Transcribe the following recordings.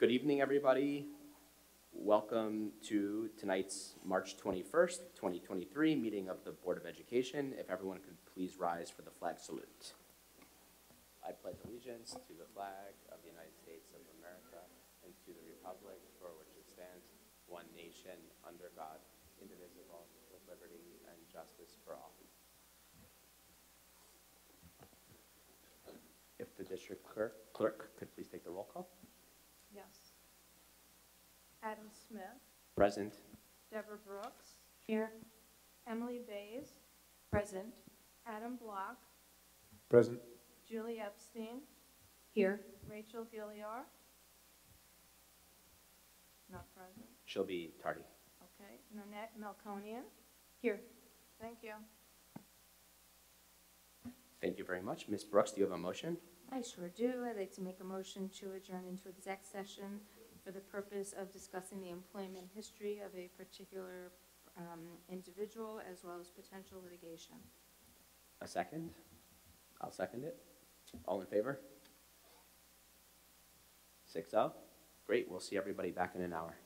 Good evening, everybody. Welcome to tonight's March 21st, 2023 meeting of the Board of Education. If everyone could please rise for the flag salute. I pledge allegiance to the flag of the United States of America and to the republic for which it stands, one nation, under God, indivisible, with liberty and justice for all. If the district clerk could please take the roll call. Yes. Adam Smith. Present. Deborah Brooks. Here. Emily Bays. Present. Adam Block. Present. Julie Epstein. Here. Rachel Gilliar. Not present. She'll be tardy. Okay. Nanette Melconian. Here. Thank you. Thank you very much. Ms. Brooks, do you have a motion? I sure do. I'd like to make a motion to adjourn into exec session for the purpose of discussing the employment history of a particular individual as well as potential litigation. A second? I'll second it. All in favor? 6-0. Great. We'll see everybody back in an hour.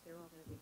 they're all gonna be.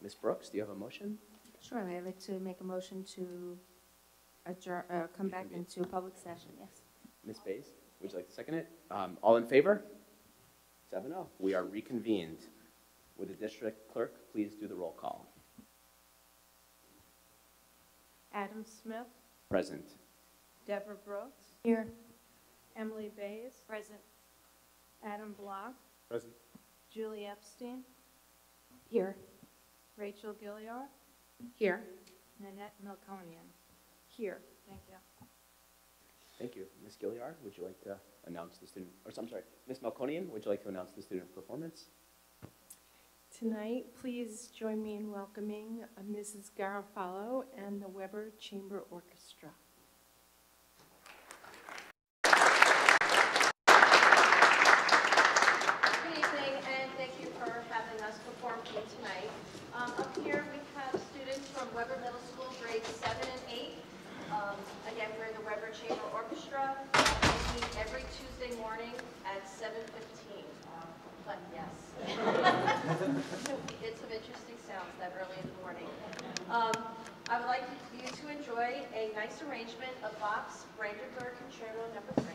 Ms. Brooks, do you have a motion? Sure, I'd like to make a motion to adjourn, come back into public session, yes. Ms. Bays, would you like to second it? All in favor? 7-0. We are reconvened. Would the district clerk please do the roll call? Adam Smith, Present. Deborah Brooks, Here. Emily Bays, Present. Adam Block, Present. Julie Epstein, Here. Rachel Gilliar, Here. Nanette Melkonian. Here. Thank you. Thank you. Ms. Gilliard, would you like to announce the student, or I'm sorry, Ms. Melkonian, would you like to announce the student performance? Tonight, please join me in welcoming Mrs. Garofalo and the Weber Chamber Orchestra. Good evening, and thank you for having us perform for you tonight. Up here, we have students from Weber Middle School, grades 7 and 8. Again, we're the Weber Chamber Orchestra. We meet every Tuesday morning at 7:15. But yes, it's some interesting sounds that early in the morning. I would like you to enjoy a nice arrangement of Bach's Brandenburg Concerto No. 3.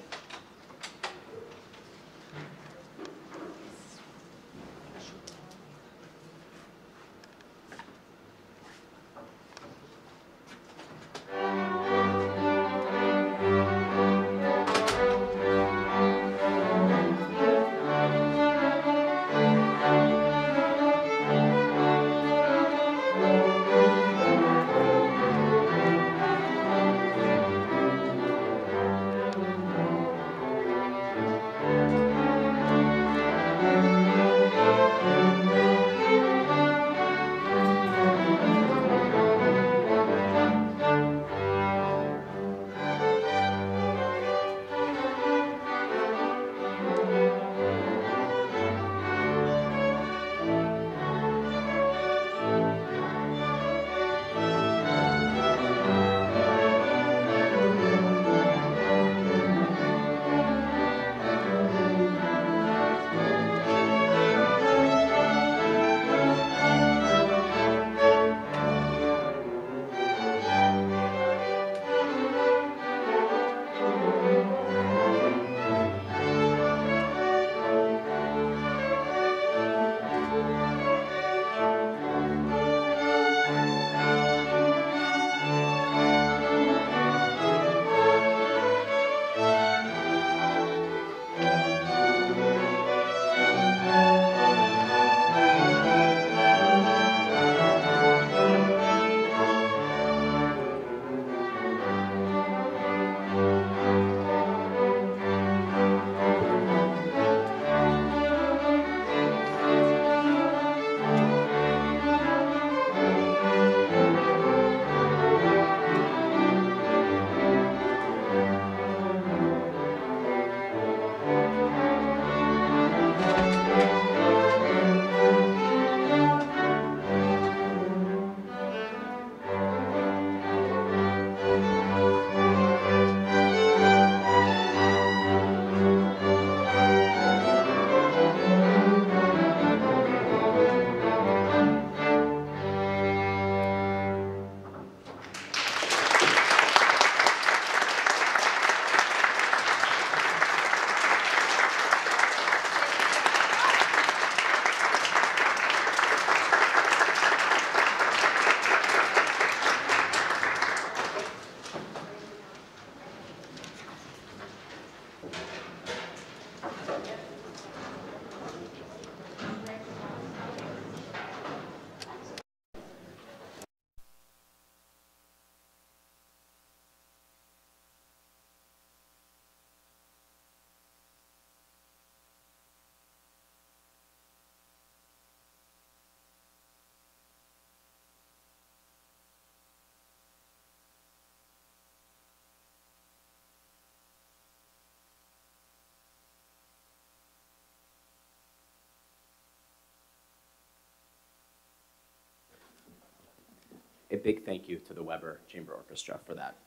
A big thank you to the Weber Chamber Orchestra for that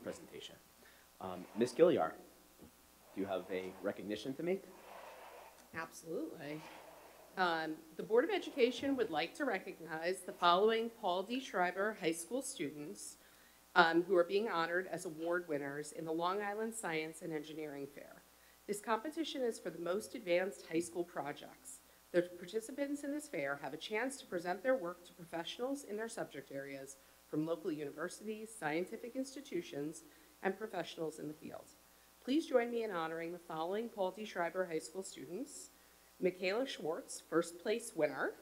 presentation. Ms. Gilliar, do you have a recognition to make? Absolutely. The Board of Education would like to recognize the following Paul D. Schreiber High School students who are being honored as award winners in the Long Island Science and Engineering Fair. This competition is for the most advanced high school projects. The participants in this fair have a chance to present their work to professionals in their subject areas from local universities, scientific institutions, and professionals in the field. Please join me in honoring the following Paul D. Schreiber High School students. Michaela Schwartz, first place winner.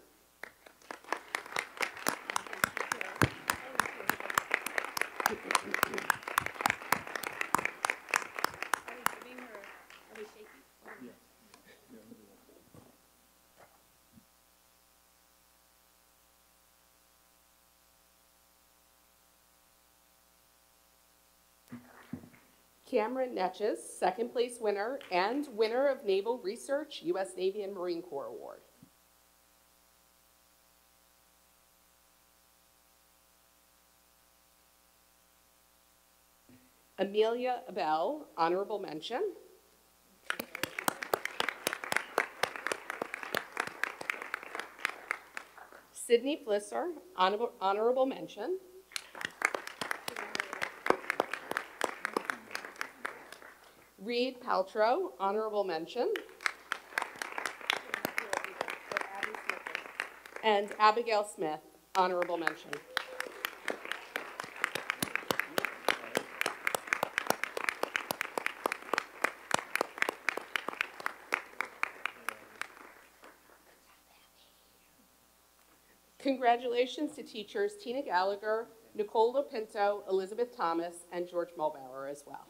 Cameron Netches, second place winner and winner of Naval Research, U.S. Navy and Marine Corps Award. Amelia Abel, honorable mention. Sydney Flisser, honorable mention. Reed Paltrow, honorable mention. And Abigail Smith, honorable mention. Congratulations to teachers Tina Gallagher, Nicole Lopinto, Elizabeth Thomas, and George Mulbauer as well.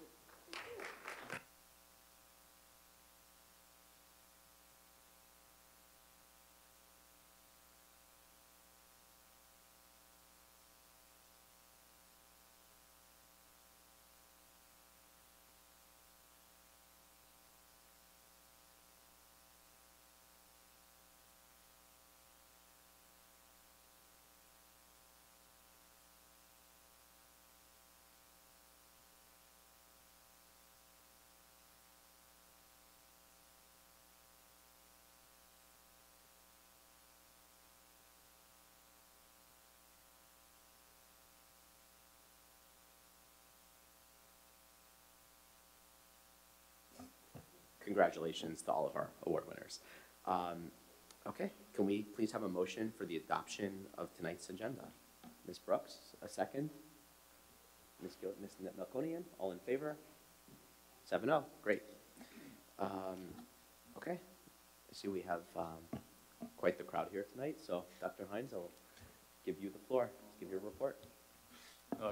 Congratulations to all of our award winners. Okay, can we please have a motion for the adoption of tonight's agenda? Ms. Brooks, a second. Ms. Melkonian, all in favor? 7-0, great. Okay, I see we have quite the crowd here tonight, so Dr. Hines, I'll give you the floor. Give your report.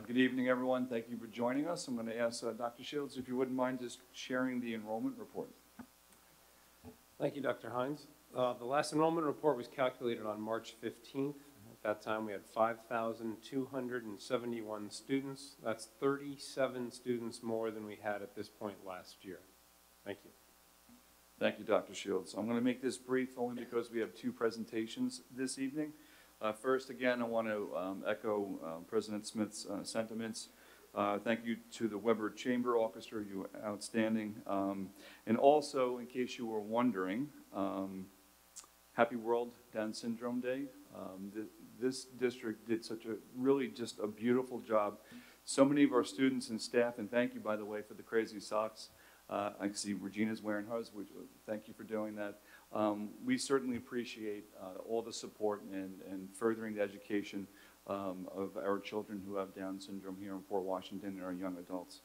Good evening, everyone. Thank you for joining us. I'm going to ask Dr. Shields if you wouldn't mind just sharing the enrollment report. Thank you, Dr. Hines. The last enrollment report was calculated on March 15th. At that time, we had 5,271 students. That's 37 students more than we had at this point last year. Thank you. Thank you, Dr. Shields. I'm going to make this brief only because we have two presentations this evening. First, again, I want to echo President Smith's sentiments. Thank you to the Weber Chamber Orchestra, you were outstanding. And also, in case you were wondering, Happy World Down Syndrome Day. This district did such a, really just a beautiful job. So many of our students and staff, and thank you, by the way, for the crazy socks. I can see Regina's wearing hers, which, thank you for doing that. We certainly appreciate all the support and furthering the education of our children who have Down syndrome here in Port Washington and our young adults.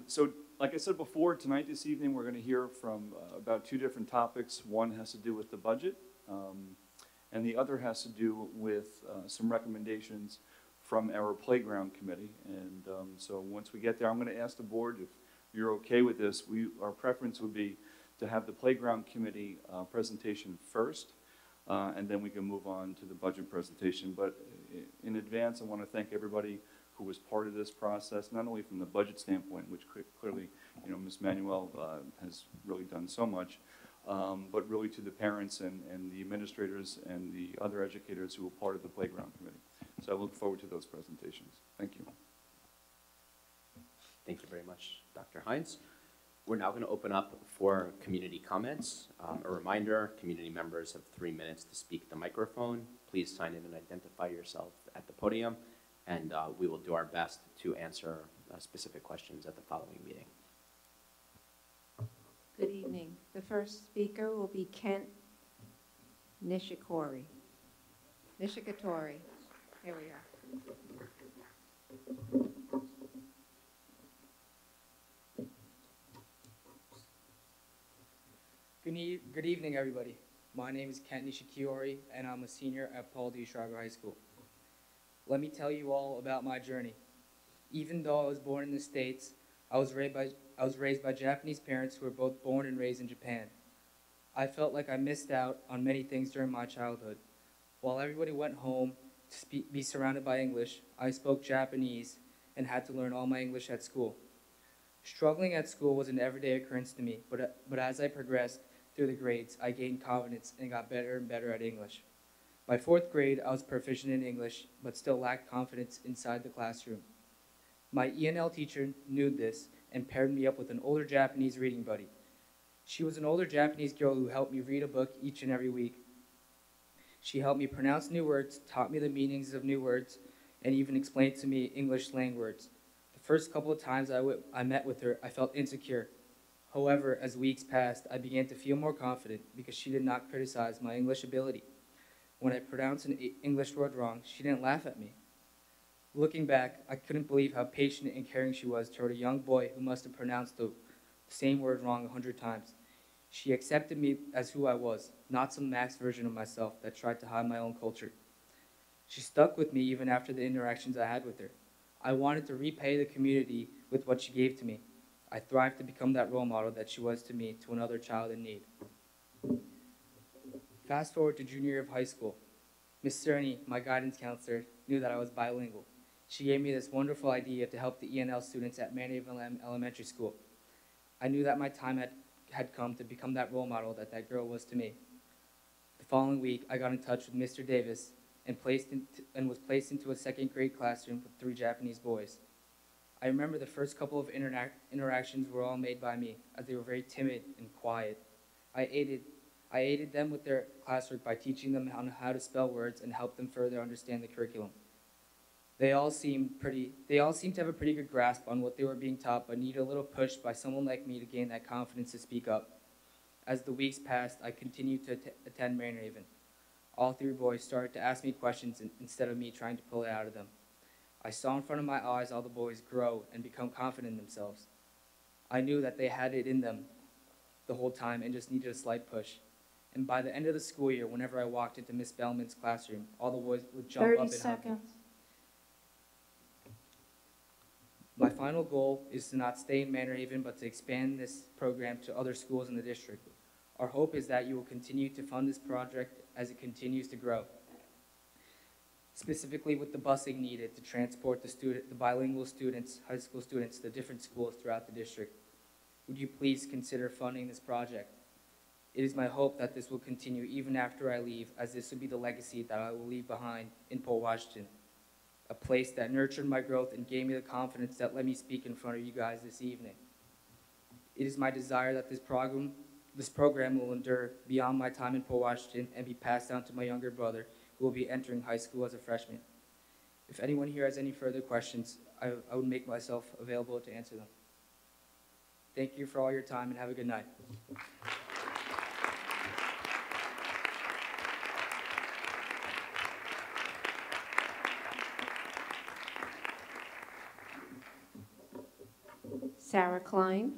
So, like I said before, tonight, this evening, we're going to hear from about two different topics. One has to do with the budget, and the other has to do with some recommendations from our playground committee. And so once we get there, I'm going to ask the board if you're okay with this. Our preference would be to have the playground committee presentation first, and then we can move on to the budget presentation. But in advance, I want to thank everybody who was part of this process, not only from the budget standpoint, which clearly, you know, Ms. Manuel has really done so much, but really to the parents and the administrators and the other educators who were part of the playground committee. So I look forward to those presentations. Thank you. Thank you very much, Dr. Hines. We're now going to open up for community comments. A reminder, community members have 3 minutes to speak at the microphone. Please sign in and identify yourself at the podium, and we will do our best to answer specific questions at the following meeting. Good evening. The first speaker will be Kent Nishikatori. Here we are. Good evening, everybody. My name is Kent Nishikiori, and I'm a senior at Paul D. Schreiber High School. Let me tell you all about my journey. Even though I was born in the States, I was raised by Japanese parents who were both born and raised in Japan. I felt like I missed out on many things during my childhood. While everybody went home to be surrounded by English, I spoke Japanese and had to learn all my English at school. Struggling at school was an everyday occurrence to me, but as I progressed through the grades, I gained confidence and got better and better at English. By 4th grade, I was proficient in English, but still lacked confidence inside the classroom. My ENL teacher knew this and paired me up with an older Japanese reading buddy. She was an older Japanese girl who helped me read a book each and every week. She helped me pronounce new words, taught me the meanings of new words, and even explained to me English slang words. The first couple of times I met with her, I felt insecure. However, as weeks passed, I began to feel more confident because she did not criticize my English ability. When I pronounced an English word wrong, she didn't laugh at me. Looking back, I couldn't believe how patient and caring she was toward a young boy who must have pronounced the same word wrong 100 times. She accepted me as who I was, not some masked version of myself that tried to hide my own culture. She stuck with me even after the interactions I had with her. I wanted to repay the community with what she gave to me. I thrived to become that role model that she was to me, to another child in need. Fast forward to junior year of high school. Miss Cerny, my guidance counselor, knew that I was bilingual. She gave me this wonderful idea to help the ENL students at Maryhaven Elementary School. I knew that my time had come to become that role model that girl was to me. The following week, I got in touch with Mr. Davis and was placed into a 2nd grade classroom with 3 Japanese boys. I remember the first couple of interactions were all made by me, as they were very timid and quiet. I aided them with their classwork by teaching them how to spell words and help them further understand the curriculum. They all seemed to have a pretty good grasp on what they were being taught, but needed a little push by someone like me to gain that confidence to speak up. As the weeks passed, I continued to attend Maryhaven. All 3 boys started to ask me questions instead of me trying to pull it out of them. I saw in front of my eyes all the boys grow and become confident in themselves. I knew that they had it in them the whole time and just needed a slight push. And by the end of the school year, whenever I walked into Miss Bellman's classroom, all the boys would jump up and hug me. 30 seconds. My final goal is to not stay in Maryhaven, but to expand this program to other schools in the district. Our hope is that you will continue to fund this project as it continues to grow, specifically with the busing needed to transport the bilingual students, high school students, to different schools throughout the district. Would you please consider funding this project? It is my hope that this will continue even after I leave, as this will be the legacy that I will leave behind in Port Washington, a place that nurtured my growth and gave me the confidence that let me speak in front of you guys this evening. It is my desire that this program will endure beyond my time in Port Washington and be passed down to my younger brother, who will be entering high school as a freshman. If anyone here has any further questions, I would make myself available to answer them. Thank you for all your time and have a good night. Sarah Klein.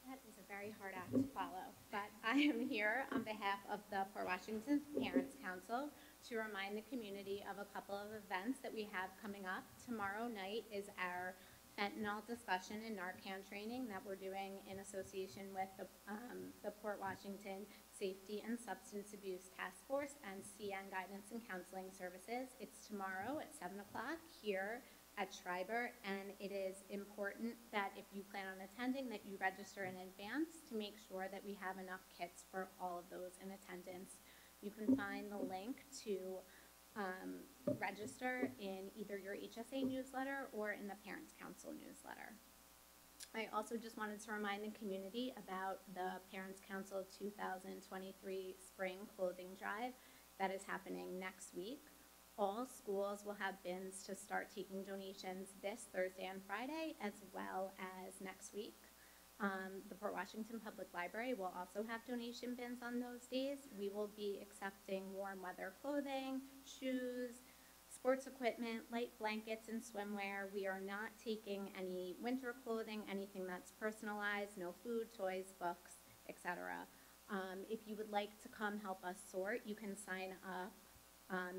That is a very hard act to follow, but I am here on behalf of the Port Washington Parents Council to remind the community of a couple of events that we have coming up. Tomorrow night is our fentanyl discussion and Narcan training that we're doing in association with the Port Washington Safety and Substance Abuse Task Force and CN Guidance and Counseling Services. It's tomorrow at 7 o'clock here at Schreiber, and it is important that if you plan on attending that you register in advance to make sure that we have enough kits for all of those in attendance. You can find the link to register in either your HSA newsletter or in the Parents Council newsletter. I also just wanted to remind the community about the Parents Council 2023 Spring Clothing Drive that is happening next week. All schools will have bins to start taking donations this Thursday and Friday, as well as next week. The Port Washington Public Library will also have donation bins on those days. We will be accepting warm weather clothing, shoes, sports equipment, light blankets, and swimwear. We are not taking any winter clothing, anything that's personalized, no food, toys, books, etc. If you would like to come help us sort, you can sign up.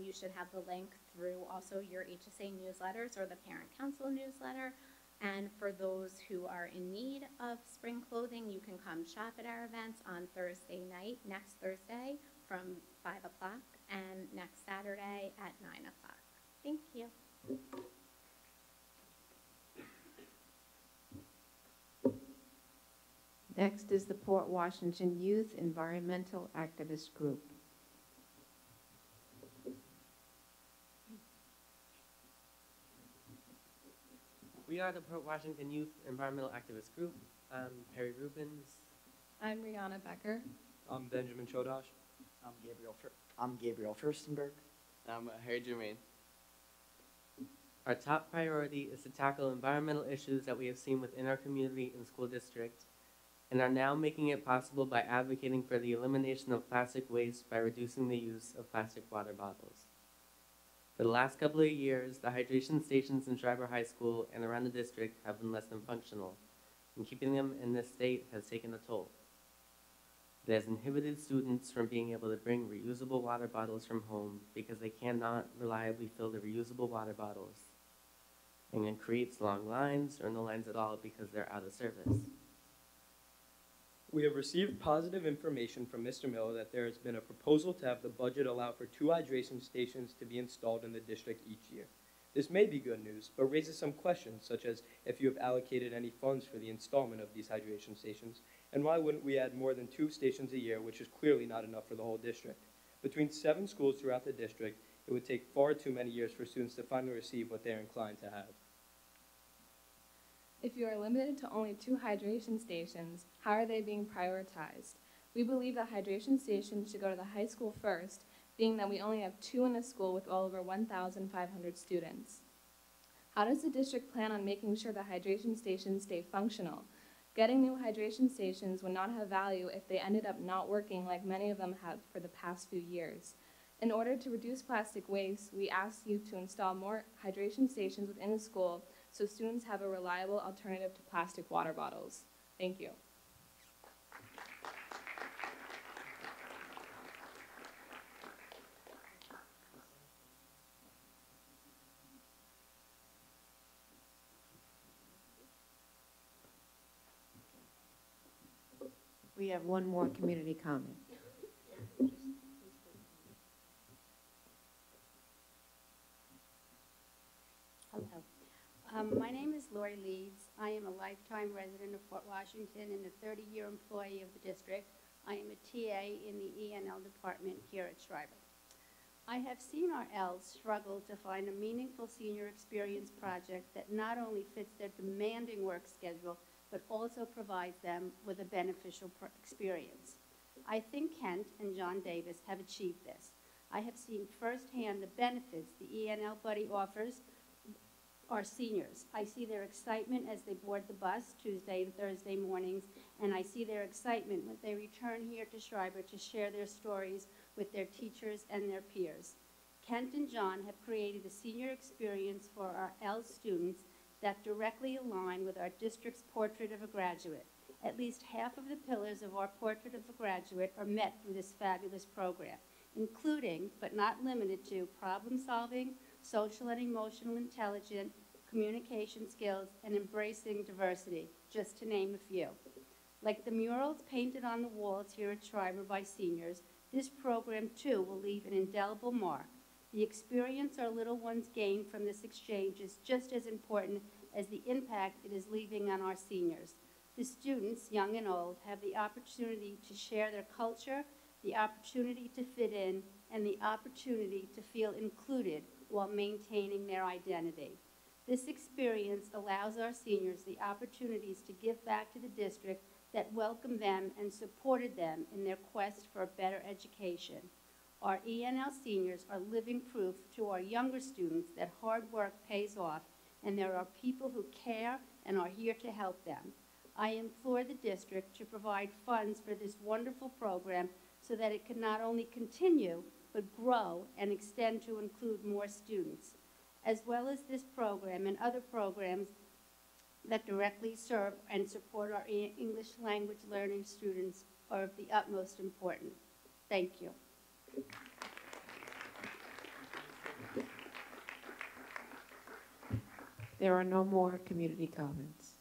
You should have the link through also your HSA newsletters or the Parent Council newsletter. And for those who are in need of spring clothing, you can come shop at our events on Thursday night, next Thursday from 5 o'clock, and next Saturday at 9 o'clock. Thank you. Next is the Port Washington Youth Environmental Activist Group. We are the Port Washington Youth Environmental Activist Group. I'm Perry Rubens. I'm Rihanna Becker. I'm Benjamin Chodosh. I'm Gabriel Furstenberg. I'm Harry Germain. Our top priority is to tackle environmental issues that we have seen within our community and school district, and are now making it possible by advocating for the elimination of plastic waste by reducing the use of plastic water bottles. For the last couple of years, the hydration stations in Schreiber High School and around the district have been less than functional, and keeping them in this state has taken a toll. It has inhibited students from being able to bring reusable water bottles from home because they cannot reliably fill the reusable water bottles, and it creates long lines or no lines at all because they're out of service. We have received positive information from Mr. Miller that there has been a proposal to have the budget allow for 2 hydration stations to be installed in the district each year. This may be good news, but raises some questions, such as if you have allocated any funds for the installment of these hydration stations, and why wouldn't we add more than 2 stations a year, which is clearly not enough for the whole district. Between 7 schools throughout the district, it would take far too many years for students to finally receive what they're inclined to have. If you are limited to only 2 hydration stations, how are they being prioritized? We believe that hydration stations should go to the high school first, being that we only have 2 in a school with well over 1,500 students. How does the district plan on making sure the hydration stations stay functional? Getting new hydration stations would not have value if they ended up not working like many of them have for the past few years. In order to reduce plastic waste, we ask you to install more hydration stations within the school so students have a reliable alternative to plastic water bottles. Thank you. We have one more community comment. Hello. My name is Lori Leeds. I am a lifetime resident of Port Washington and a 30-year employee of the district. I am a TA in the ENL department here at Schreiber. I have seen our Ls struggle to find a meaningful senior experience project that not only fits their demanding work schedule, but also provides them with a beneficial experience. I think Kent and John Davis have achieved this. I have seen firsthand the benefits the ENL Buddy offers our seniors. I see their excitement as they board the bus Tuesday and Thursday mornings, and I see their excitement when they return here to Schreiber to share their stories with their teachers and their peers. Kent and John have created a senior experience for our L students that directly align with our district's portrait of a graduate. At least half of the pillars of our portrait of a graduate are met through this fabulous program, including, but not limited to, problem solving, social and emotional intelligence, communication skills, and embracing diversity, just to name a few. Like the murals painted on the walls here at Schreiber by seniors, this program too will leave an indelible mark. The experience our little ones gain from this exchange is just as important as the impact it is leaving on our seniors. The students, young and old, have the opportunity to share their culture, the opportunity to fit in, and the opportunity to feel included while maintaining their identity. This experience allows our seniors the opportunities to give back to the district that welcomed them and supported them in their quest for a better education. Our ENL seniors are living proof to our younger students that hard work pays off, and there are people who care and are here to help them. I implore the district to provide funds for this wonderful program so that it can not only continue, but grow and extend to include more students. As well as this program and other programs that directly serve and support our English language learning students are of the utmost importance. Thank you. There are no more community comments.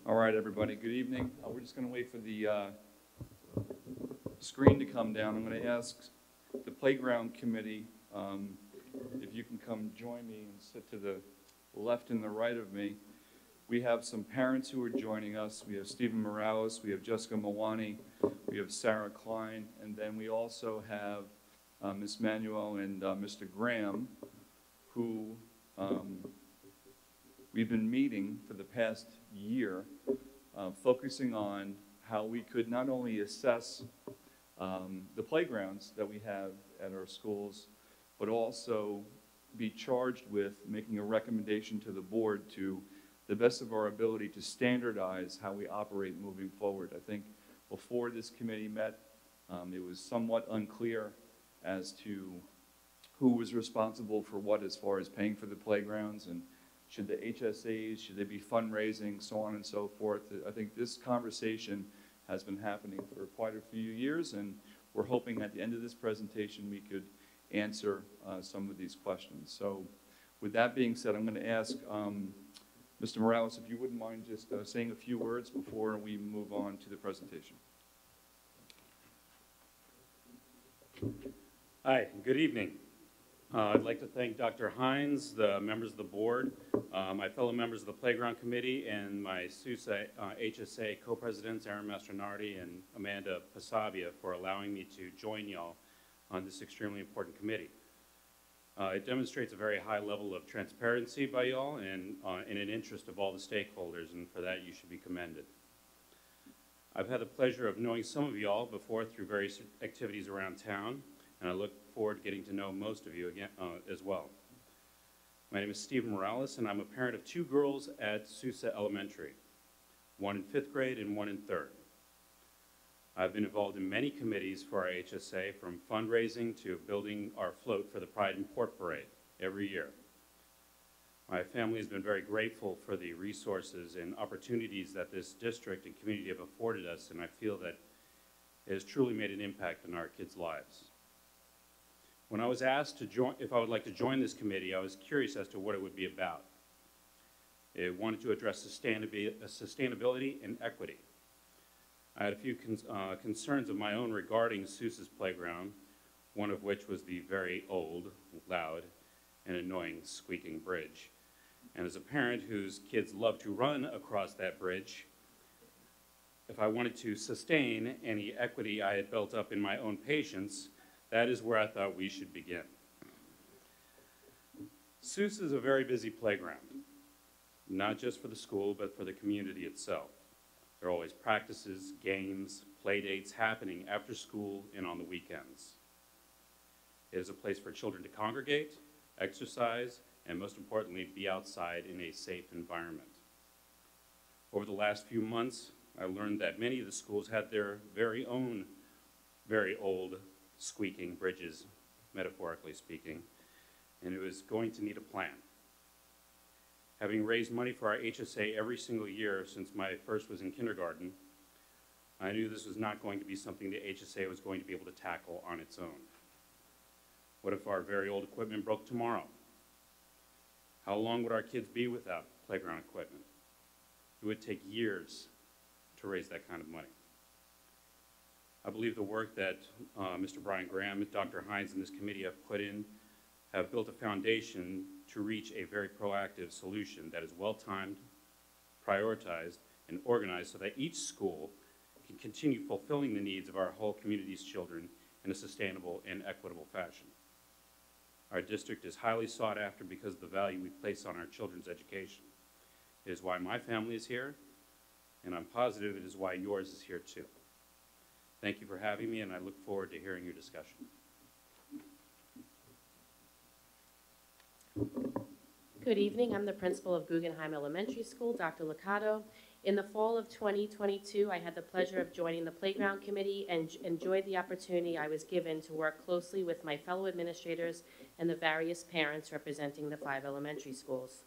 All right, everybody, good evening. We're just going to wait for the screen to come down. I'm going to ask the Playground Committee if you can come join me and sit to the left and the right of me. We have some parents who are joining us. We have Stephen Morales, we have Jessica Mawani, we have Sarah Klein, and then we also have Ms. Manuel and Mr. Graham, who we've been meeting for the past year, focusing on how we could not only assess the playgrounds that we have at our schools, but also be charged with making a recommendation to the board to the best of our ability to standardize how we operate moving forward. I think before this committee met, it was somewhat unclear as to who was responsible for what as far as paying for the playgrounds, and should the HSAs, should they be fundraising, so on and so forth. I think this conversation has been happening for quite a few years, and we're hoping at the end of this presentation we could answer some of these questions. So with that being said, I'm going to ask Mr. Morales, if you wouldn't mind just saying a few words before we move on to the presentation. Hi, good evening. I'd like to thank Dr. Hines, the members of the board, my fellow members of the Playground Committee, and my SUSA HSA co-presidents, Aaron Mastronardi and Amanda Pasavia, for allowing me to join y'all on this extremely important committee. It demonstrates a very high level of transparency by y'all and in an interest of all the stakeholders, and for that you should be commended. I've had the pleasure of knowing some of y'all before through various activities around town, and I look forward to getting to know most of you again as well. My name is Steve Morales, and I'm a parent of 2 girls at Sousa Elementary, one in 5th grade and one in 3rd. I've been involved in many committees for our HSA, from fundraising to building our float for the Pride and Port Parade every year. My family has been very grateful for the resources and opportunities that this district and community have afforded us, and I feel that it has truly made an impact on our kids' lives. When I was asked to join, if I would like to join this committee, I was curious as to what it would be about. It wanted to address sustainability and equity. I had a few concerns of my own regarding Sousa's playground, one of which was the very old, loud, and annoying squeaking bridge. And as a parent whose kids love to run across that bridge, if I wanted to sustain any equity I had built up in my own patience, that is where I thought we should begin. Sousa is a very busy playground, not just for the school, but for the community itself. There are always practices, games, play dates happening after school and on the weekends. It is a place for children to congregate, exercise, and most importantly, be outside in a safe environment. Over the last few months, I learned that many of the schools had their very own very old squeaking bridges, metaphorically speaking, and it was going to need a plan. Having raised money for our HSA every single year since my first was in kindergarten, I knew this was not going to be something the HSA was going to be able to tackle on its own. What if our very old equipment broke tomorrow? How long would our kids be without playground equipment? It would take years to raise that kind of money. I believe the work that Mr. Brian Graham and Dr. Hines and this committee have put in have built a foundation to reach a very proactive solution that is well-timed, prioritized, and organized so that each school can continue fulfilling the needs of our whole community's children in a sustainable and equitable fashion. Our district is highly sought after because of the value we place on our children's education. It is why my family is here, and I'm positive it is why yours is here too. Thank you for having me, and I look forward to hearing your discussion. Good evening. I'm the principal of Guggenheim Elementary School, Dr. Liccato. In the fall of 2022, I had the pleasure of joining the Playground Committee and enjoyed the opportunity I was given to work closely with my fellow administrators and the various parents representing the 5 elementary schools.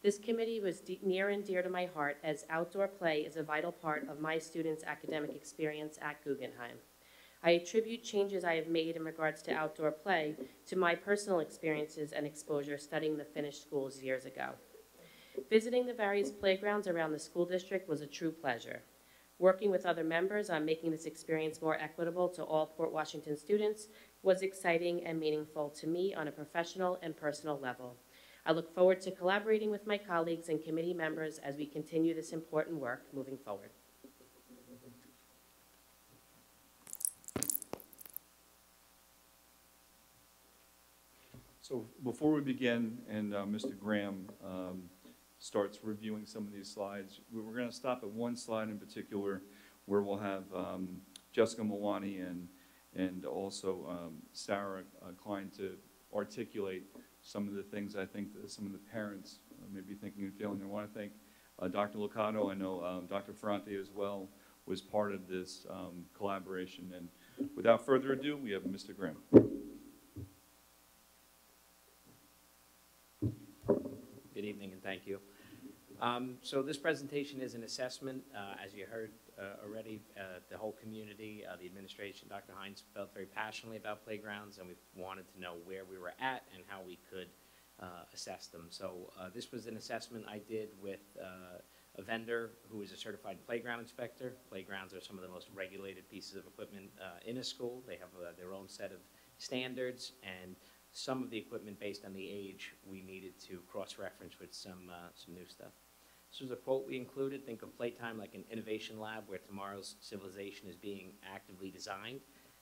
This committee was near and dear to my heart, as outdoor play is a vital part of my students' academic experience at Guggenheim. I attribute changes I have made in regards to outdoor play to my personal experiences and exposure studying the Finnish schools years ago. Visiting the various playgrounds around the school district was a true pleasure. Working with other members on making this experience more equitable to all Port Washington students was exciting and meaningful to me on a professional and personal level. I look forward to collaborating with my colleagues and committee members as we continue this important work moving forward. So before we begin, and Mr. Graham starts reviewing some of these slides, we're going to stop at one slide in particular where we'll have Jessica Malwani and also Sarah Klein to articulate some of the things I think that some of the parents may be thinking and feeling. I want to thank Dr. Liccato. I know Dr. Ferrante as well was part of this collaboration. And without further ado, we have Mr. Graham. Good evening and thank you. So this presentation is an assessment. As you heard already, the whole community, the administration, Dr. Hines felt very passionately about playgrounds, and we wanted to know where we were at and how we could assess them. So this was an assessment I did with a vendor who is a certified playground inspector. Playgrounds are some of the most regulated pieces of equipment in a school. They have their own set of standards, and some of the equipment based on the age we needed to cross-reference with some new stuff. This was a quote we included: think of playtime like an innovation lab where tomorrow's civilization is being actively designed.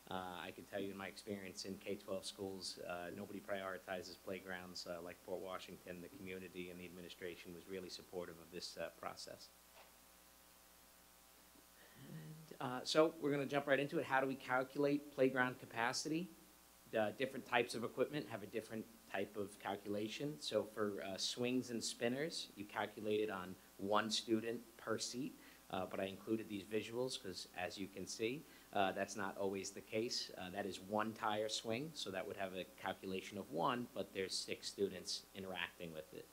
I can tell you in my experience in K-12 schools, nobody prioritizes playgrounds like Port Washington. The community and the administration was really supportive of this process. So we're going to jump right into it. How do we calculate playground capacity? Different types of equipment have a different type of calculation. So for swings and spinners, you calculate it on 1 student per seat. But I included these visuals because, as you can see, that's not always the case. That is 1 tire swing, so that would have a calculation of 1, but there's 6 students interacting with it.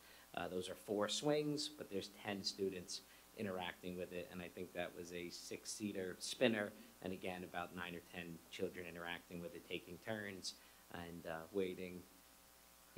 Those are 4 swings, but there's 10 students interacting with it, and I think that was a 6-seater spinner, and again, about 9 or 10 children interacting with it, taking turns and waiting,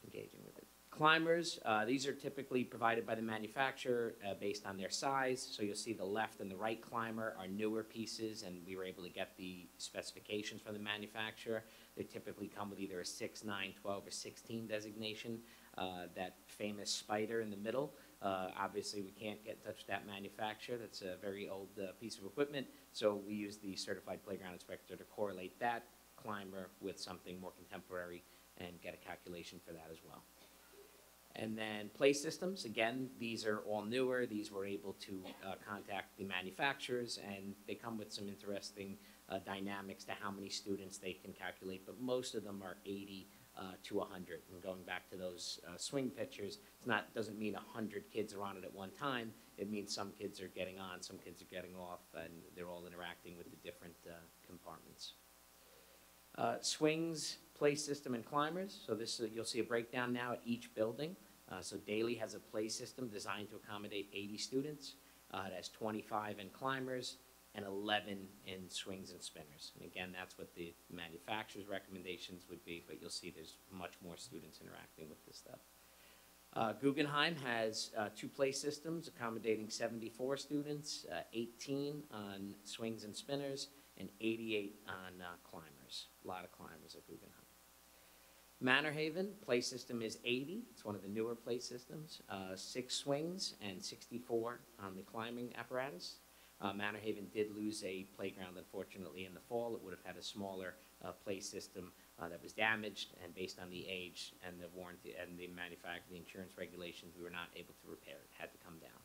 engaging with it. Climbers, these are typically provided by the manufacturer based on their size. So you'll see the left and the right climber are newer pieces, and we were able to get the specifications from the manufacturer. They typically come with either a 6, 9, 12, or 16 designation. That famous spider in the middle, obviously we can't get in touch with that manufacturer. That's a very old piece of equipment. So we use the certified playground inspector to correlate that climber with something more contemporary and get a calculation for that as well. And then play systems, again, these are all newer. These were able to contact the manufacturers, and they come with some interesting dynamics to how many students they can calculate, but most of them are 80 to 100. And going back to those swing pictures, doesn't mean 100 kids are on it at one time. It means some kids are getting on, some kids are getting off, and they're all interacting with the different compartments. Swings, play system, and climbers. So this you'll see a breakdown now at each building. So Daly has a play system designed to accommodate 80 students. It has 25 in climbers and 11 in swings and spinners. And again, that's what the manufacturer's recommendations would be, but you'll see there's much more students interacting with this stuff. Guggenheim has 2 play systems accommodating 74 students, 18 on swings and spinners, and 88 on climbers. A lot of climbers at Guggenheim. Manor Haven, play system is 80. It's one of the newer play systems. 6 swings and 64 on the climbing apparatus. Manor Haven did lose a playground, unfortunately, in the fall. It would have had a smaller play system that was damaged, and based on the age and the warranty and the manufacturer, the insurance regulations, we were not able to repair it. It had to come down.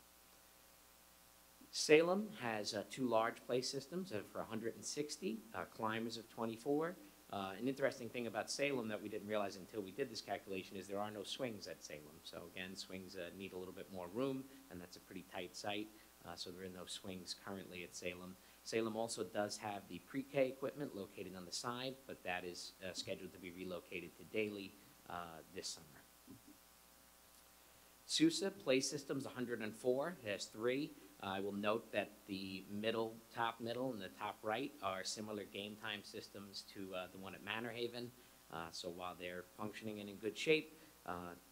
Salem has 2 large play systems for 160, climbers of 24. An interesting thing about Salem that we didn't realize until we did this calculation is there are no swings at Salem. So again, swings need a little bit more room, and that's a pretty tight site. So there are no swings currently at Salem. Salem also does have the pre-K equipment located on the side, but that is scheduled to be relocated to Daly this summer. Sousa Play Systems 104, it has 3. I will note that the top middle, and the top right are similar game time systems to the one at Manor Haven. So while they're functioning and in good shape,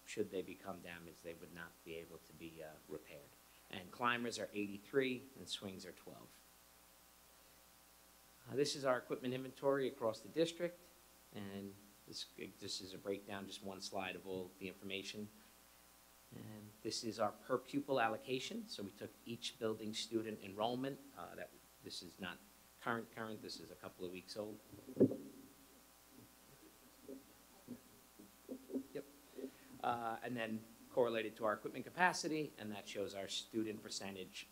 should they become damaged, they would not be able to be repaired. And climbers are 83 and swings are 12. This is our equipment inventory across the district, and this is a breakdown, just one slide of all the information. And this is our per pupil allocation. So we took each building student enrollment. This is not current, this is a couple of weeks old. Yep. And then correlated to our equipment capacity, and that shows our student percentage,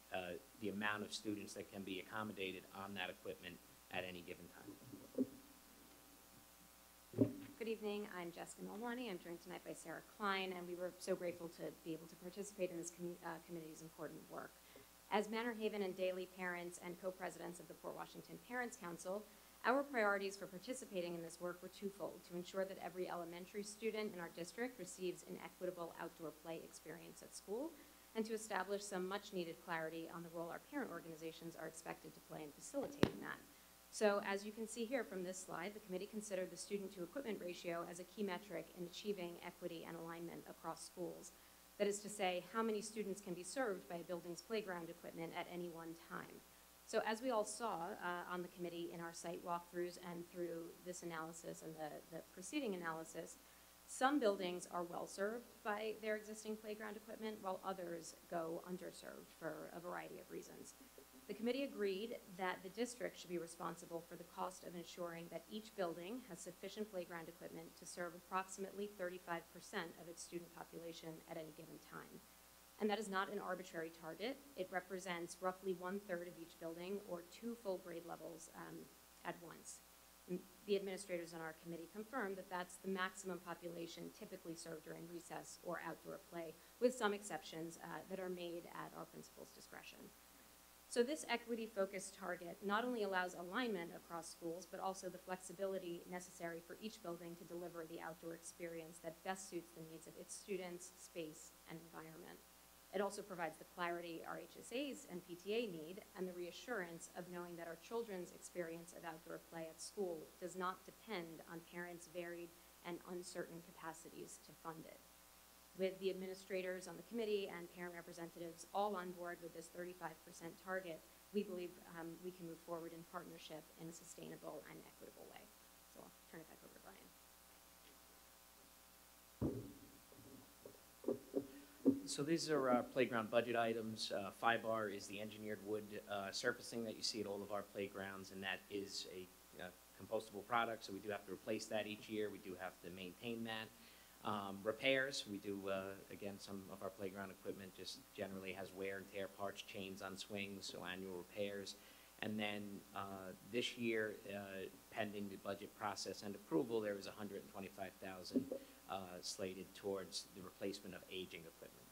the amount of students that can be accommodated on that equipment at any given time. Good evening, I'm Jessica Milwani. I'm joined tonight by Sarah Klein, and we were so grateful to be able to participate in this committee's important work. As Manor Haven and Daly parents and co-presidents of the Port Washington Parents Council, our priorities for participating in this work were twofold: to ensure that every elementary student in our district receives an equitable outdoor play experience at school, and to establish some much-needed clarity on the role our parent organizations are expected to play in facilitating that. So as you can see here from this slide, the committee considered the student-to-equipment ratio as a key metric in achieving equity and alignment across schools. That is to say, how many students can be served by a building's playground equipment at any one time. So as we all saw on the committee in our site walkthroughs and through this analysis and the preceding analysis, some buildings are well served by their existing playground equipment, while others go underserved for a variety of reasons. The committee agreed that the district should be responsible for the cost of ensuring that each building has sufficient playground equipment to serve approximately 35% of its student population at any given time. And that is not an arbitrary target. It represents roughly 1/3 of each building, or 2 full grade levels at once. And the administrators on our committee confirmed that that's the maximum population typically served during recess or outdoor play, with some exceptions that are made at our principal's discretion. So this equity-focused target not only allows alignment across schools, but also the flexibility necessary for each building to deliver the outdoor experience that best suits the needs of its students, space, and environment. It also provides the clarity our HSAs and PTA need, and the reassurance of knowing that our children's experience of outdoor play at school does not depend on parents' varied and uncertain capacities to fund it. With the administrators on the committee and parent representatives all on board with this 35% target, we believe we can move forward in partnership in a sustainable and equitable way. So I'll turn it back over to Brian. So these are playground budget items. 5R is the engineered wood surfacing that you see at all of our playgrounds, and that is a compostable product, so we do have to replace that each year. We do have to maintain that. Repairs, we do, again, some of our playground equipment just generally has wear and tear parts, chains on swings, so annual repairs. And then this year, pending the budget process and approval, there was $125,000 slated towards the replacement of aging equipment.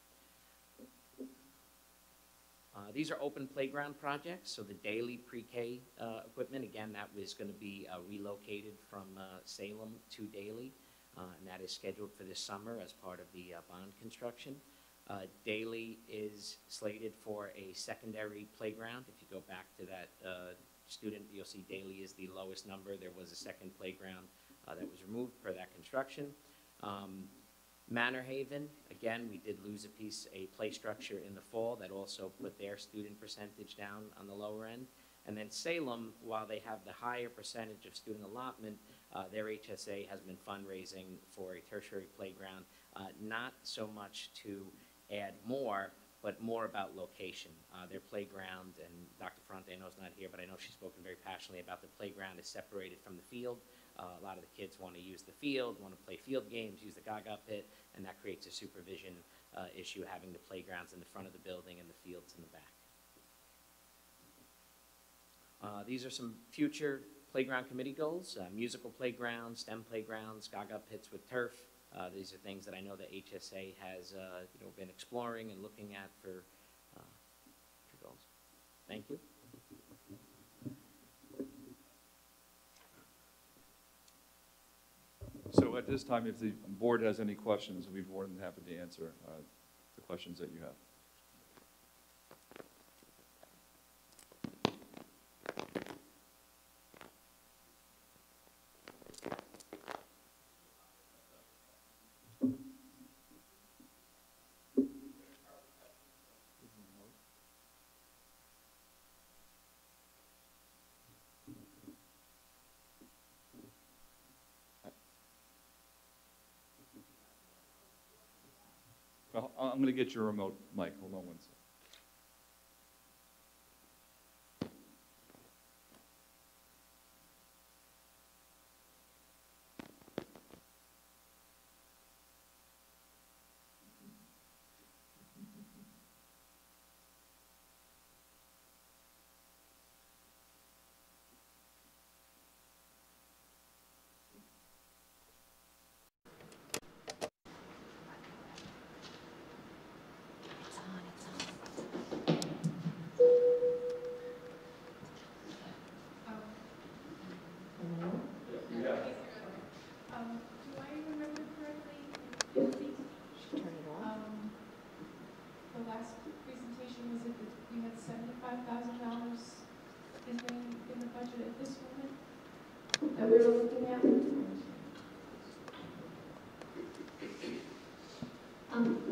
These are open playground projects, so the daily pre-K equipment, again, that was going to be relocated from Salem to Daly. And that is scheduled for this summer as part of the bond construction. Daly is slated for a secondary playground. If you go back to that student, you'll see Daly is the lowest number. There was a second playground that was removed for that construction. Manor Haven, again, we did lose a play structure in the fall that also put their student percentage down on the lower end. And then Salem, while they have the higher percentage of student allotment, their HSA has been fundraising for a tertiary playground, not so much to add more, but more about location. Their playground, and Dr. Ferrante I know is not here, but I know she's spoken very passionately about the playground is separated from the field. A lot of the kids want to use the field, want to play field games, use the Gaga pit, and that creates a supervision issue, having the playgrounds in the front of the building and the fields in the back. These are some future playground committee goals: musical playgrounds, STEM playgrounds, Gaga pits with turf. These are things that I know that HSA has been exploring and looking at for goals. Thank you. So at this time, if the board has any questions, we'd be more than happy to answer the questions that you have. Well, I'm going to get your remote mic. Hold on one second.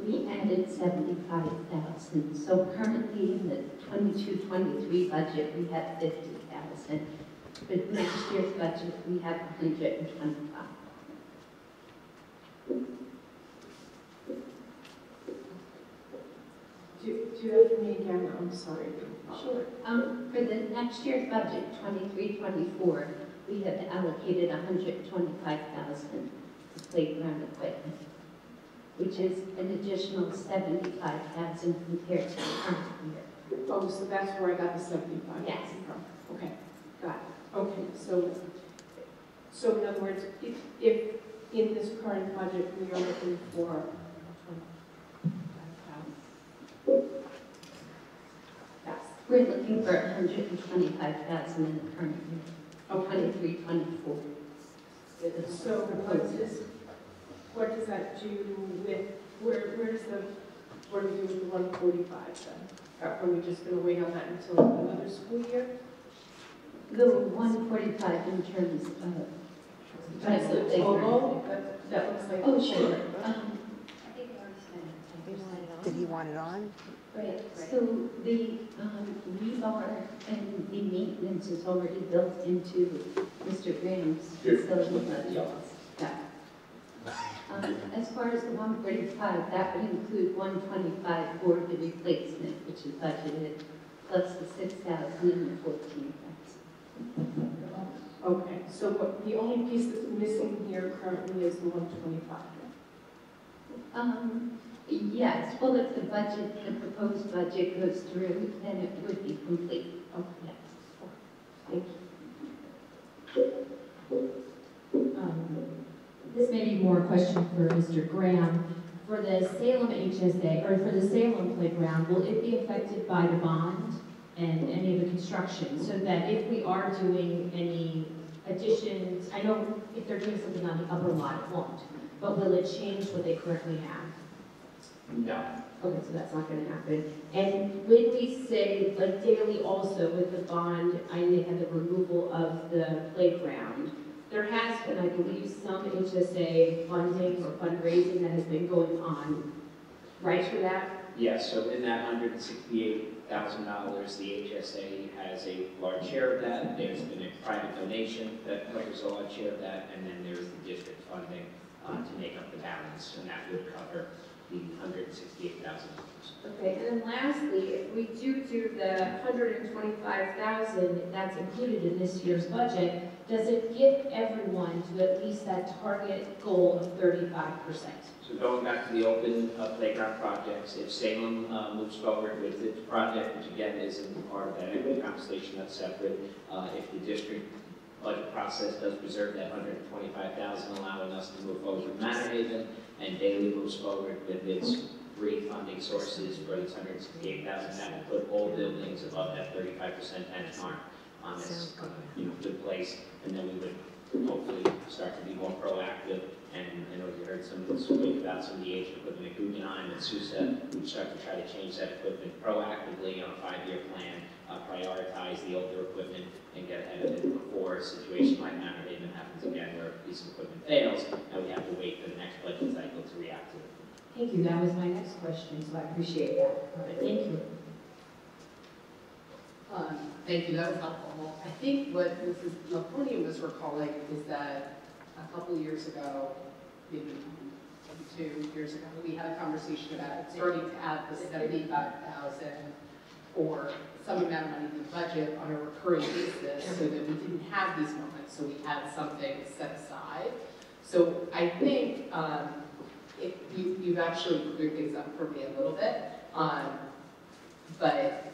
We added 75,000. So currently in the 22-23 budget, we have 50,000. But next year's budget, we have 125. Do you have me again? I'm sorry. Sure. For the next year's budget, 23-24, we have allocated 125,000 to playground equipment, which is an additional 75,000 compared to the current year. Oh, so that's where I got the 75 Yes. from. Okay, got it. Okay, so in other words, if in this current budget we are looking for 25,000. Yes. We're looking for 125,000 in the current year, 23-24. So what does that do with, where does the, what do we do with the 145 then? Are we just going to wait on that until another school year? The 145 in terms of... That's the total? That looks like... Oh, sure. Did he want it on? Right, so the rebar and the maintenance is already built into Mr. Graham's facility budget. Yeah. As far as the 145, that would include 125 for the replacement, which is budgeted, plus the 6,000 and the 14,000. Okay, so what, the only piece that's missing here currently is the 125? Yes, well, if the budget, the proposed budget goes through, then it would be complete. Okay. Yes. Thank This may be more a question for Mr. Graham. For the Salem HSA, or for the Salem playground, will it be affected by the bond and any of the construction? So that if we are doing any additions, I know if they're doing something on the upper lot, it won't. But will it change what they currently have? No. Okay, so that's not going to happen. And when we say, like daily also with the bond, I know they had the removal of the playground. There has been, I believe, some HSA funding or fundraising that has been going on, right, for that? Yes, so in that $168,000, the HSA has a large share of that. There's been a private donation that covers a large share of that, and then there's the district funding to make up the balance, and that would cover the $168,000. Okay, and then lastly, if we do the 125,000 that's included in this year's budget, does it get everyone to at least that target goal of 35%? So going back to the open playground projects, if Salem moves forward with its project, which again isn't part of that equity conversation, that's separate, if the district budget process does preserve that 125,000, allowing us to move forward with Manor Haven, and Daily moves forward with its three funding sources for this 168,000, that would put all buildings above that 35% benchmark on this good place, and then we would hopefully start to be more proactive. And I know you heard some of this speak about some of the aged equipment at Guggenheim and SUSA. We'd start to try to change that equipment proactively on a 5-year plan, prioritize the older equipment, and get ahead of it before a situation like Manor Haven happens again, where a piece of equipment fails, and we have to wait for the next budget cycle to react to it. Thank you, that was my next question, so I appreciate that. All right, thank you. Thank you, that was helpful. I think what Mrs. Melconian was recalling is that a couple of years ago, maybe 2 years ago, we had a conversation about starting to add the 75,000 or some amount of money to the budget on a recurring basis so that we didn't have these moments, so we had something set aside. So I think you've actually cleared things up for me a little bit, but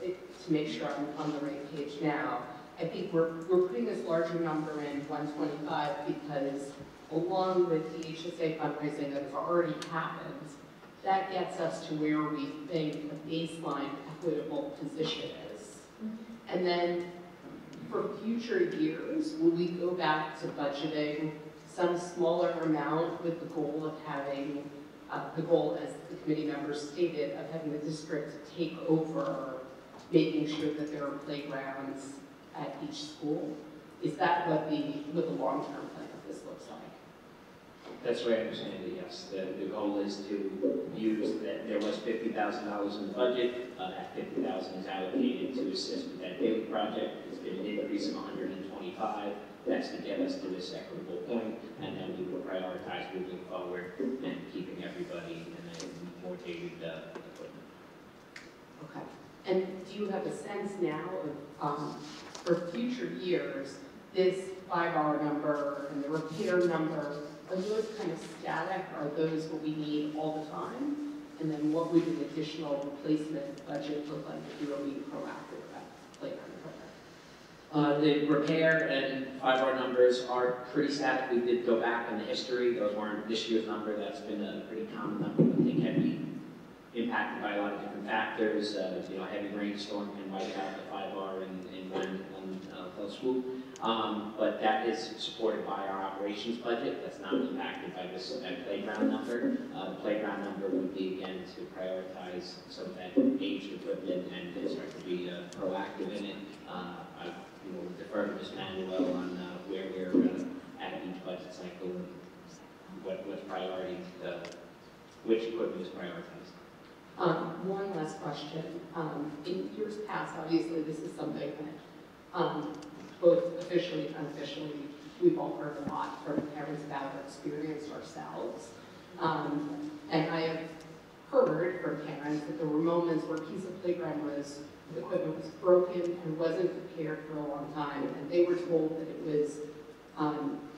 to make sure I'm on the right page now, I think we're putting this larger number in 125 because along with the HSA fundraising that has already happened, that gets us to where we think a baseline equitable position is. And then for future years, will we go back to budgeting some smaller amount with the goal of having, the goal as the committee members stated, of having the district take over making sure that there are playgrounds at each school? Is that what the long-term plan of this looks like? That's the way I understand it, yes. The goal is to use that there was $50,000 in the budget. That $50,000 is allocated to assist with that daily project. It's been an increase of 125. That's to get us to this equitable point, and then we will prioritize moving forward and keeping everybody in a more dated equipment. Okay. And do you have a sense now of, for future years, this 5R number and the repair number, are those kind of static? Are those what we need all the time? And then what would an additional replacement budget look like if you were being proactive about playground equipment? The repair and 5R numbers are pretty static. We did go back in the history. Those weren't this year's number. That's been a pretty common number, but they can be impacted by a lot of different factors. You know, a heavy rainstorm can wipe out the 5R in one fell swoop. But that is supported by our operations budget. That's not impacted by this playground number. The playground number would be, again, to prioritize some of that aged equipment and start to be proactive in it. I will defer to Ms. Manuel on where we're at each budget cycle and what's priority, which equipment is prioritized. One last question. In years past, obviously, this is something that both officially and unofficially, we've all heard a lot from parents about or experienced ourselves. And I have heard from parents that there were moments where a piece of playground equipment was broken and wasn't repaired for a long time, and they were told that it was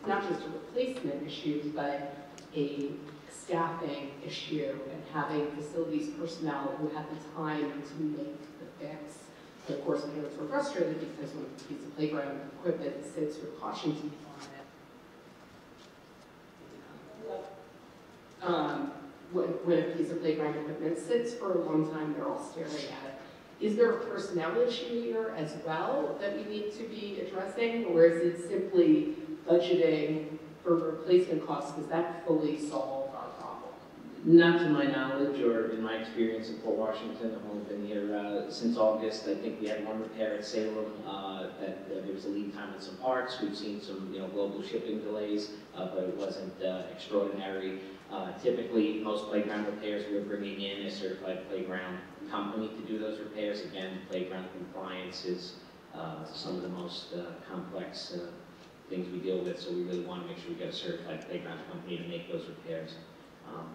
not just a replacement issue, but a staffing issue and having facilities personnel who had the time to make the fix. And of course, parents were frustrated because when a piece of playground equipment sits with caution tape on it, when a piece of playground equipment sits for a long time, they're all staring at it. Is there a personnel issue here as well that we need to be addressing, or is it simply budgeting for replacement costs? Does that fully solve our problem? Not to my knowledge or in my experience in Port Washington. I've only been here since August. I think we had one repair at Salem that there was a lead time on some parts. We've seen some global shipping delays, but it wasn't extraordinary. Typically, most playground repairs we're bringing in a certified playground company to do those repairs. Again, playground compliance is some of the most complex things we deal with, so we really want to make sure we get a certified playground company to make those repairs.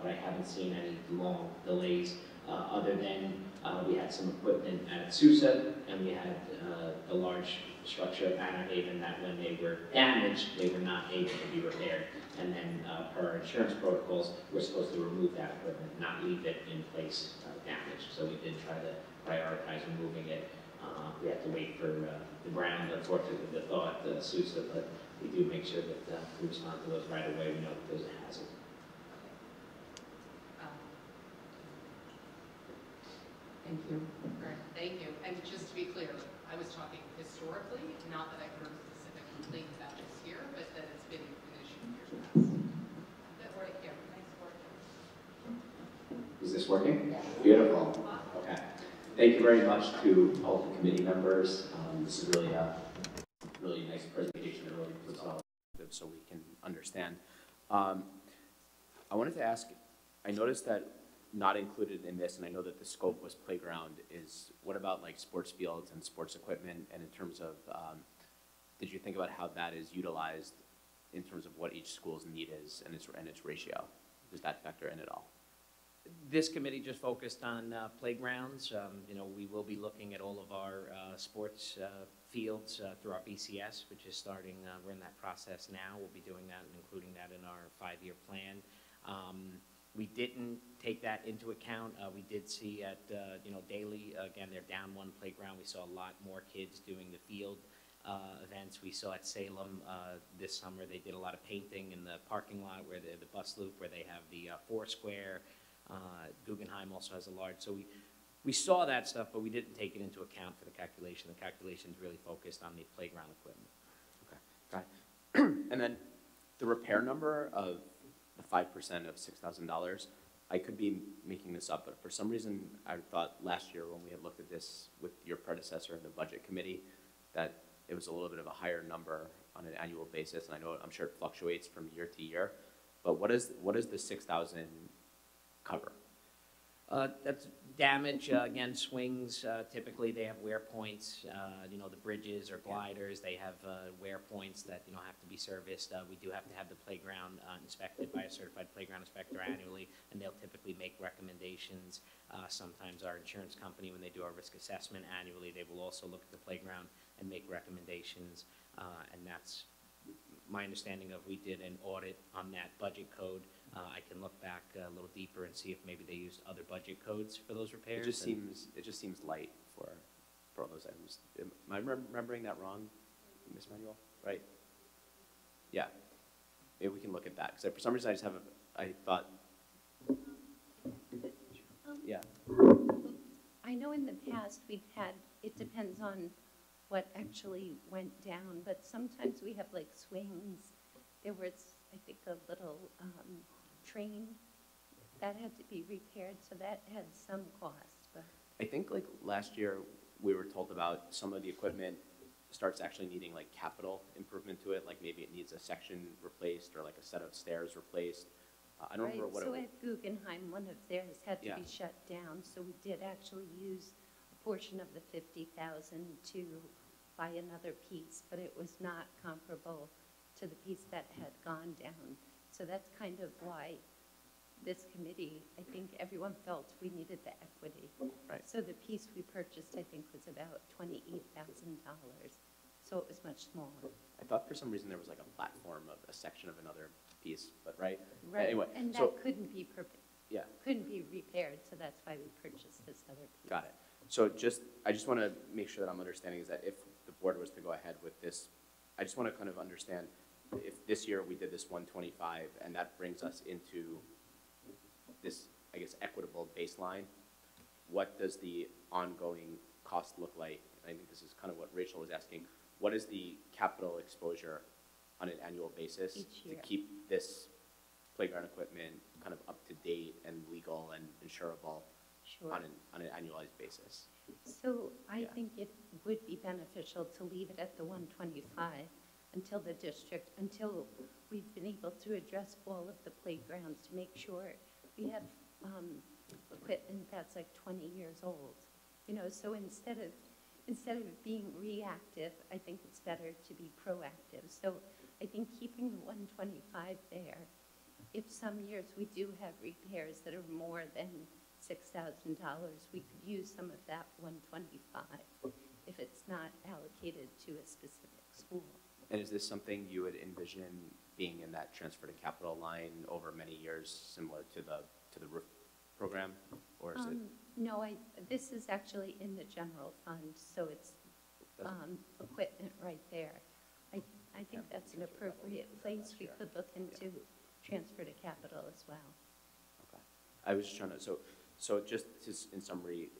But I haven't seen any long delays other than we had some equipment at Sousa, and we had a large structure at Banner Haven that when they were damaged, they were not able to be repaired. And then per our insurance protocols, we're supposed to remove that equipment, not leave it in place damaged. So we did try to prioritize removing it. We had to wait for the ground, unfortunately, the thaw at Sousa, but we do make sure that we respond to those right away. We know that there's a hazard. Thank you. Great, thank you. And just to be clear, I was talking historically, not that I've heard a specific complaint about this year, but that it's been an issue in years past. That right here. Nice work. Is this working? Yeah. Beautiful. Okay. Thank you very much to all the committee members. This is really a nice presentation. It really puts it all so we can understand. I wanted to ask, I noticed that not included in this, and I know that the scope was playground, is what about like sports fields and sports equipment, and in terms of, did you think about how that is utilized in terms of what each school's need is and its ratio? Does that factor in at all? This committee just focused on playgrounds. We will be looking at all of our sports fields through our BCS, which is starting, we're in that process now. We'll be doing that and including that in our 5-year plan. We didn't take that into account. We did see at, Daly, again, they're down one playground. We saw a lot more kids doing the field events. We saw at Salem this summer, they did a lot of painting in the parking lot where the bus loop, where they have the Foursquare. Guggenheim also has a large, so we saw that stuff, but we didn't take it into account for the calculation. The calculation's really focused on the playground equipment. Okay, got it. And then the repair number of the 5% of $6,000, I could be making this up, but for some reason I thought last year when we had looked at this with your predecessor in the budget committee that it was a little bit of a higher number on an annual basis, and I'm sure it fluctuates from year to year, but what is the 6,000 cover? That's damage, again, swings, typically they have wear points, you know, the bridges or gliders, they have wear points that, you know, have to be serviced. We do have to have the playground inspected by a certified playground inspector annually, and they'll typically make recommendations. Sometimes our insurance company, when they do our risk assessment annually, they will also look at the playground and make recommendations, and that's my understanding of, we did an audit on that budget code. I can look back a little deeper and see if maybe they used other budget codes for those repairs. It just seems light for all those items. Am I remembering that wrong, Ms. Manuel? Right? Yeah. Maybe we can look at that, because for some reason I just have I thought, yeah. I know in the past we've had, it depends on what actually went down, but sometimes we have like swings. There was, I think, a little train that had to be repaired, so that had some cost. But I think like last year we were told about some of the equipment starts actually needing like capital improvement to it, like maybe it needs a section replaced or like a set of stairs replaced. I don't remember what so it was. at Guggenheim, one of theirs had to Yeah. be shut down, so we did actually use a portion of the 50,000 to buy another piece, but it was not comparable to the piece that had gone down. So that's kind of why this committee, I think everyone felt we needed the equity. Right. So the piece we purchased, I think, was about $28,000. So it was much smaller. I thought for some reason there was like a platform of a section of another piece, but right? Right. Anyway, And so, that couldn't be yeah. couldn't be repaired, so that's why we purchased this other piece. Got it. So I just want to make sure that I'm understanding is that if the board was to go ahead with this, I just want to kind of understand if this year we did this 125 and that brings us into this, I guess, equitable baseline, what does the ongoing cost look like? I think this is kind of what Rachel was asking. What is the capital exposure on an annual basis to keep this playground equipment kind of up to date and legal and insurable on an annualized basis? So I think it would be beneficial to leave it at the 125 until the district, until we've been able to address all of the playgrounds to make sure we have equipment that's like 20 years old. You know, so instead of being reactive, I think it's better to be proactive. So I think keeping the 125 there, if some years we do have repairs that are more than $6,000, we could use some of that 125 if it's not allocated to a specific school. And is this something you would envision being in that transfer to capital line over many years, similar to the roof program, or is it? No, this is actually in the general fund, so it's equipment right there. I think that's an appropriate place. We could look into transfer to capital as well. Okay. I was just trying to, so just in summary,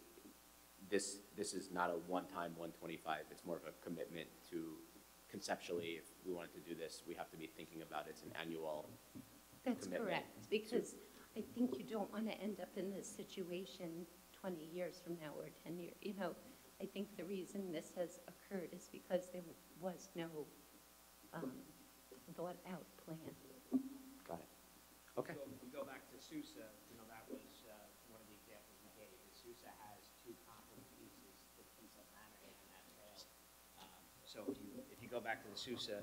this is not a one-time 125. It's more of a commitment to conceptually, if we wanted to do this, we have to be thinking about it's an annual That's commitment. correct, because I think you don't want to end up in this situation 20 years from now or 10 years. You know, I think the reason this has occurred is because there was no thought-out plan. Got it. Okay. So if we go back to Sousa, you know, that was one of the examples we gave. Sousa has two comparable pieces to the piece at Mannerhaven that failed. So if you go back to the Sousa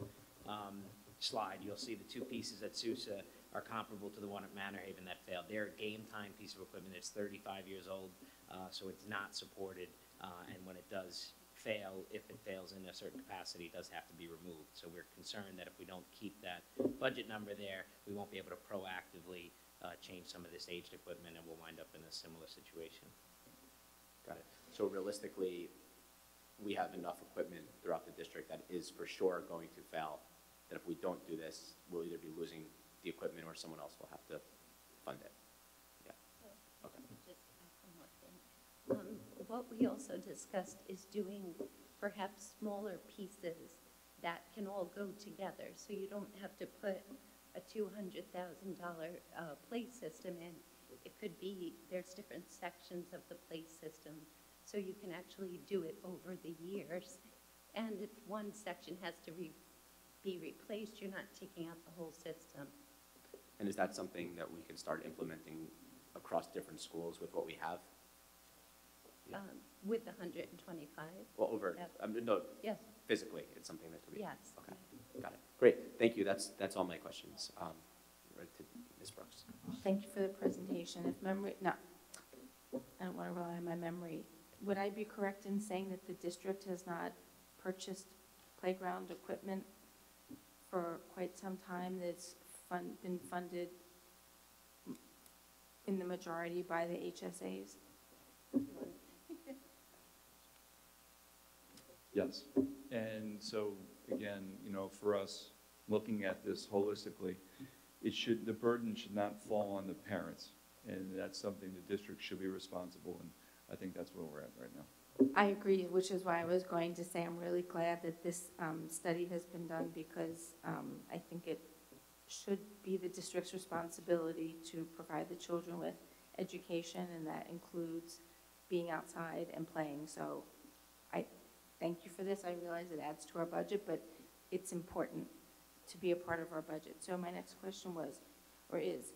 slide, you'll see the two pieces at Sousa are comparable to the one at Mannerhaven that failed. They're a game time piece of equipment. It's 35 years old, so it's not supported. And when it does fail, if it fails in a certain capacity, it does have to be removed. So we're concerned that if we don't keep that budget number there, we won't be able to proactively change some of this aged equipment, and we'll wind up in a similar situation. Got it. So realistically, we have enough equipment throughout the district that is for sure going to fail, that if we don't do this, we'll either be losing the equipment or someone else will have to fund it. Yeah. Okay. Just one more thing. What we also discussed is doing perhaps smaller pieces that can all go together, so you don't have to put a $200,000 play system in. It could be, there's different sections of the play system, so you can actually do it over the years. And if one section has to be replaced, you're not taking out the whole system. And is that something that we can start implementing across different schools with what we have? Yeah. With the 125? Well, over, Yep. no, Yes. physically, it's something that could be. Yes. Okay, got it. Great, thank you. That's all my questions. Right to Ms. Brooks. Thank you for the presentation. If memory, no, I don't want to rely on my memory. Would I be correct in saying that the district has not purchased playground equipment for quite some time? That's been funded in the majority by the HSAs? Yes. And so, again, you know, for us, looking at this holistically, the burden should not fall on the parents. And that's something the district should be responsible, and I think that's where we're at right now. I agree, which is why I was going to say I'm really glad that this study has been done, because I think it should be the district's responsibility to provide the children with education, and that includes being outside and playing. So I thank you for this. I realize it adds to our budget, but it's important to be a part of our budget. So my next question was, or is,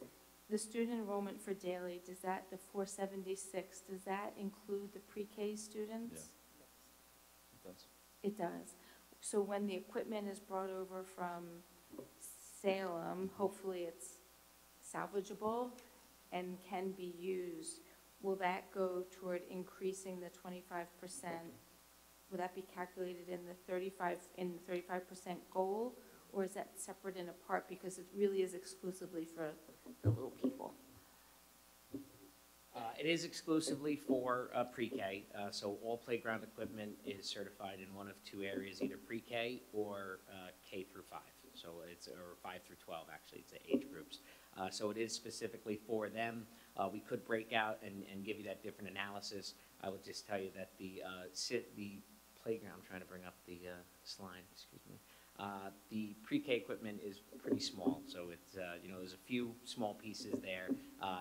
the student enrollment for daily, does that, the 476, does that include the pre-K students? Yeah. It does. It does. So when the equipment is brought over from Salem, hopefully it's salvageable and can be used, will that go toward increasing the 25%? Will that be calculated in the 35% goal, or is that separate and apart because it really is exclusively for the little people? It is exclusively for pre-K, so all playground equipment is certified in one of two areas, either pre-K or K through 5. So it's, or 5 through 12, actually, it's the age groups. So it is specifically for them. We could break out and give you that different analysis. I would just tell you that the playground, I'm trying to bring up the slide, excuse me. The pre-K equipment is pretty small, so it's, you know, there's a few small pieces there.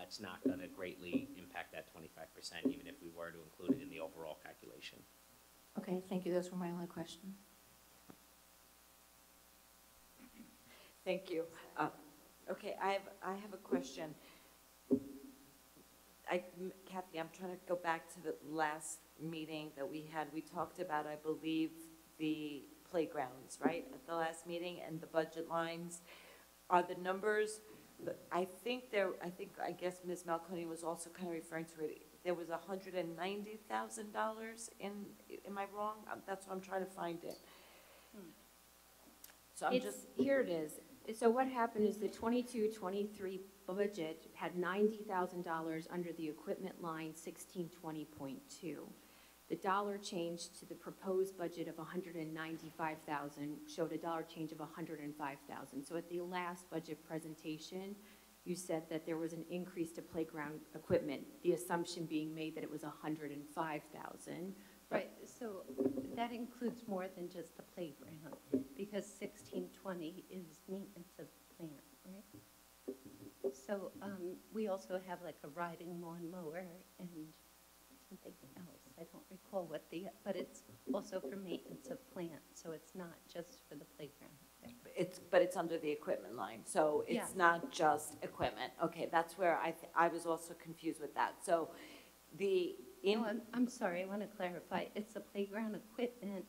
It's not going to greatly impact that 25%, even if we were to include it in the overall calculation. Okay, thank you. Those were my only questions. Thank you. Okay, I have a question. Kathy, I'm trying to go back to the last meeting that we had. We talked about, I believe, the playgrounds, right, at the last meeting, and the budget lines. Are the numbers, I guess Ms. Malconi was also kind of referring to it. There was $190,000 in, am I wrong? That's what I'm trying to find it. So I'm just. Here it is. So what happened is the 22-23 budget had $90,000 under the equipment line 1620.2. The dollar change to the proposed budget of $195,000 showed a dollar change of $105,000. So at the last budget presentation, you said that there was an increase to playground equipment, the assumption being made that it was $105,000. Right, so that includes more than just the playground, because 1620 is maintenance of plant, right? So we also have like a riding lawnmower and something else. I don't recall what but it's also for maintenance of plant, so it's not just for the playground. But it's under the equipment line, so it's not just equipment. Okay, that's where I was also confused with that. So I'm sorry, I want to clarify. It's the playground equipment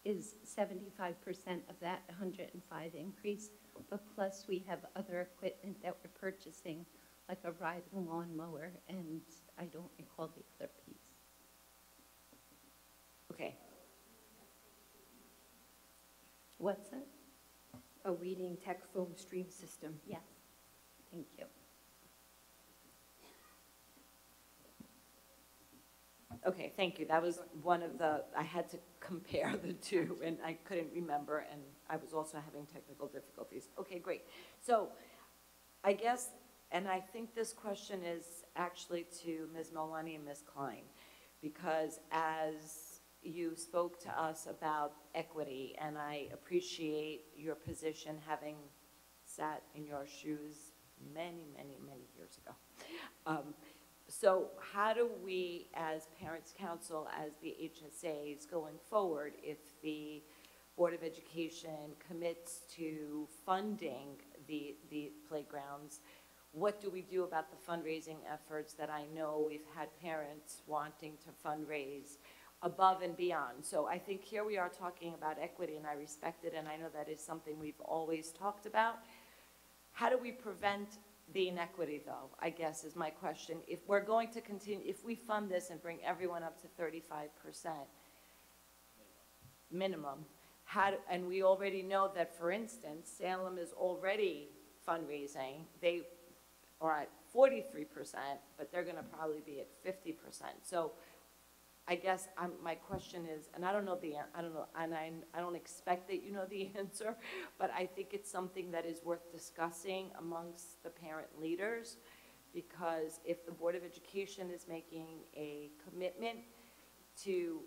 is 75% of that 105 increase, but plus we have other equipment that we're purchasing, like a riding lawnmower, and I don't recall the other piece. Okay. What's that? A reading tech foam stream system. Yes, thank you. Okay, thank you. That was one of the, I had to compare the two, and I couldn't remember, and I was also having technical difficulties. Okay, great. So I guess, and I think this question is actually to Ms. Malwani and Ms. Klein, because as you spoke to us about equity, and I appreciate your position, having sat in your shoes many, many, many years ago. So how do we, as Parents Council, as the HSAs going forward, if the Board of Education commits to funding the playgrounds, what do we do about the fundraising efforts that I know we've had parents wanting to fundraise above and beyond? So I think here we are talking about equity, and I respect it, and I know that is something we've always talked about. How do we prevent the inequity, though, I guess is my question. If we're going to continue, if we fund this and bring everyone up to 35% minimum, and we already know that, for instance, Salem is already fundraising. They are at 43%, but they're going to probably be at 50%. So I guess my question is, and I don't know, and I don't expect that you know the answer, but I think it's something that is worth discussing amongst the parent leaders, because if the Board of Education is making a commitment to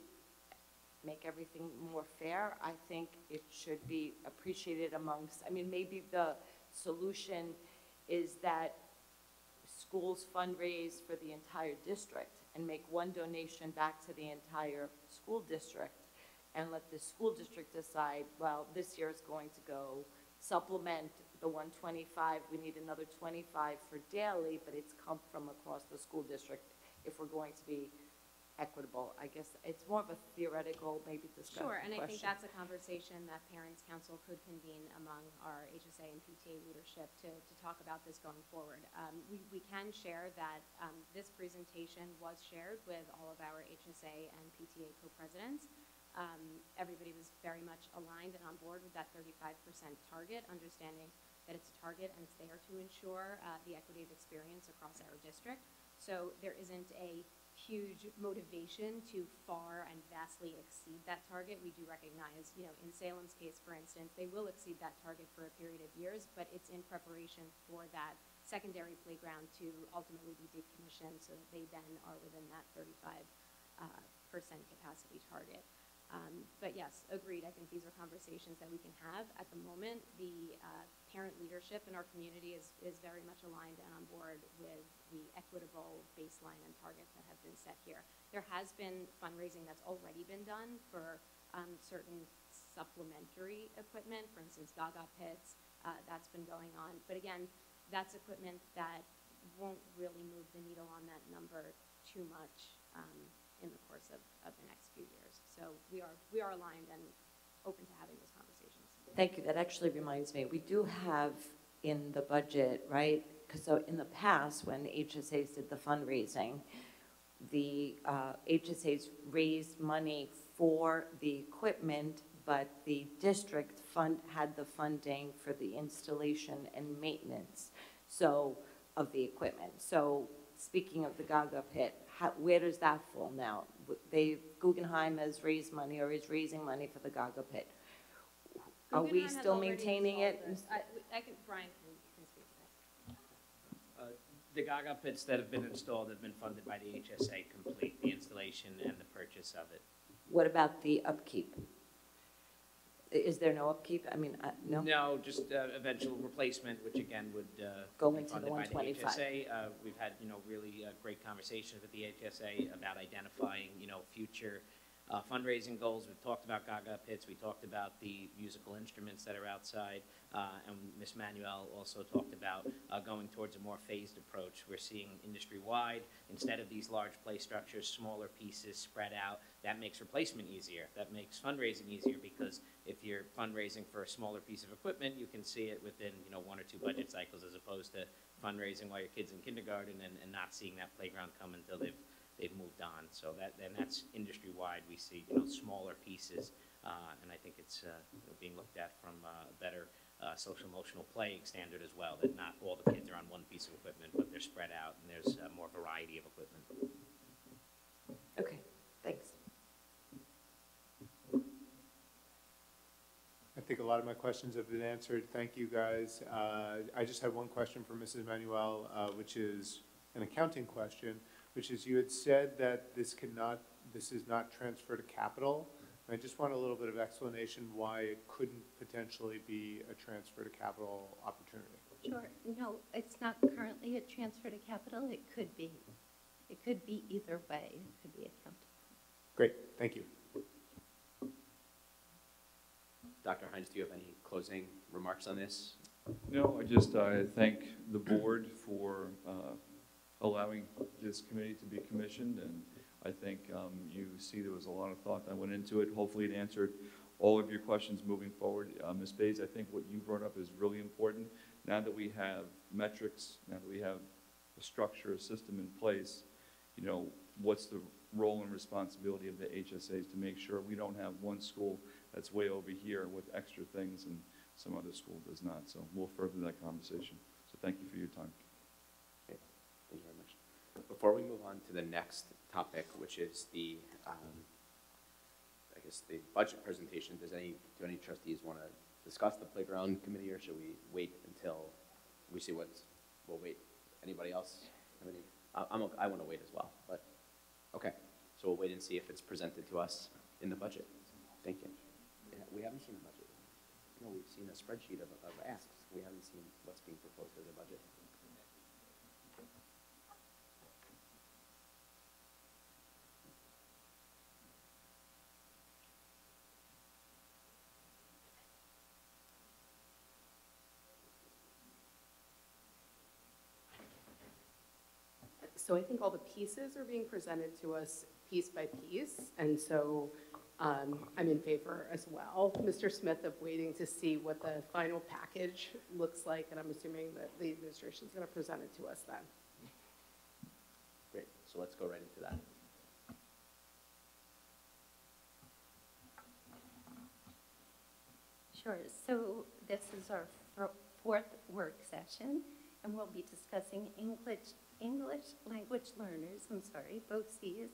make everything more fair, I think it should be appreciated amongst, I mean, maybe the solution is that schools fundraise for the entire district and make one donation back to the entire school district, and let the school district decide, well, this year is going to go supplement the 125, we need another 25 for daily, but it's come from across the school district if we're going to be equitable. I guess it's more of a theoretical, maybe discussion. Sure, and I think that's a conversation that Parents Council could convene among our HSA and PTA leadership to talk about this going forward. We can share that this presentation was shared with all of our HSA and PTA co-presidents. Everybody was very much aligned and on board with that 35% target, understanding that it's a target and it's there to ensure the equity of experience across our district. So there isn't a huge motivation to far and vastly exceed that target. We do recognize, you know, in Salem's case, for instance, they will exceed that target for a period of years, but it's in preparation for that secondary playground to ultimately be decommissioned so that they then are within that 35% capacity target. But yes, agreed. I think these are conversations that we can have. At the moment, the parent leadership in our community is very much aligned and on board with the equitable baseline and targets that have been set here. There has been fundraising that's already been done for certain supplementary equipment, for instance, Gaga pits, that's been going on. But again, that's equipment that won't really move the needle on that number too much in the course of the next few years. So we are aligned and open to having those conversations. Thank you. That actually reminds me, we do have in the budget, right? Because so in the past, when the HSAs did the fundraising, the HSAs raised money for the equipment, but the district had the funding for the installation and maintenance of the equipment. So speaking of the Gaga pit, where does that fall now? Guggenheim has raised money or is raising money for the Gaga pit. Are we still maintaining it? Brian can speak to that. The Gaga pits that have been installed have been funded by the HSA complete, the installation and the purchase of it. What about the upkeep? Is there no upkeep? I mean, no? No, just eventual replacement, which again would go be into funded the by the 125. HSA. We've had, really great conversations with the HSA about identifying, future fundraising goals. We've talked about Gaga pits. We talked about the musical instruments that are outside. And Ms. Manuel also talked about going towards a more phased approach. We're seeing industry-wide, instead of these large play structures, smaller pieces spread out. That makes replacement easier. That makes fundraising easier, because if you're fundraising for a smaller piece of equipment, you can see it within, 1 or 2 budget cycles, as opposed to fundraising while your kid's in kindergarten and not seeing that playground come until they've moved on. So that's industry-wide. We see, smaller pieces, and I think it's being looked at from a better social emotional playing standard as well, that not all the kids are on one piece of equipment, but they're spread out and there's more variety of equipment. Okay, thanks. I think a lot of my questions have been answered. Thank you, guys. I just have one question for Mrs. Manuel, which is an accounting question, which is, you had said that this is not transfer to capital. And I just want a little bit of explanation why it couldn't potentially be a transfer to capital opportunity. Sure. No, it's not currently a transfer to capital. It could be. It could be either way. It could be accounted for. Great. Thank you. Dr. Hines, do you have any closing remarks on this? No, I thank the board for allowing this committee to be commissioned, and I think you see there was a lot of thought that went into it. Hopefully it answered all of your questions moving forward. Ms. Bays, I think what you brought up is really important. Now that we have metrics, now that we have a structure, a system in place, you know, what's the role and responsibility of the HSAs to make sure we don't have one school that's way over here with extra things and some other school does not. So we'll further that conversation. So thank you for your time. Okay. Thank you very much. Before we move on to the next topic, which is the, I guess, the budget presentation, do any trustees want to discuss the playground committee, or should we wait until we see we'll wait. Anybody else have any? I want to wait as well, but okay. So we'll wait and see if it's presented to us in the budget. Thank you. Yeah, we haven't seen the budget. No, we've seen a spreadsheet of asks. We haven't seen what's being proposed as a budget. So I think all the pieces are being presented to us piece by piece, and so I'm in favor as well, Mr. Smith, of waiting to see what the final package looks like, and I'm assuming that the administration is going to present it to us then. Great, so let's go right into that. Sure. So this is our fourth work session, and we'll be discussing English language learners, both C's,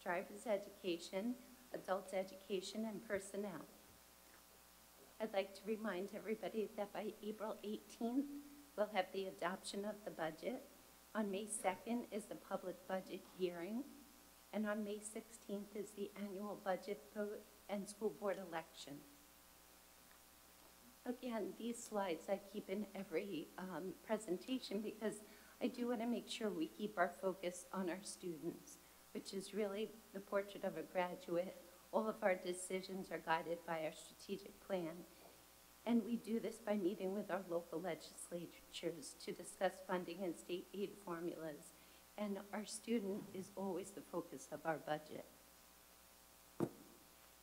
driver's education, adult education, and personnel. I'd like to remind everybody that by April 18th, we'll have the adoption of the budget. On May 2nd is the public budget hearing, and on May 16th is the annual budget vote and school board election. Again, these slides I keep in every presentation because I do want to make sure we keep our focus on our students, which is really the portrait of a graduate. All of our decisions are guided by our strategic plan. And we do this by meeting with our local legislatures to discuss funding and state aid formulas. And our student is always the focus of our budget.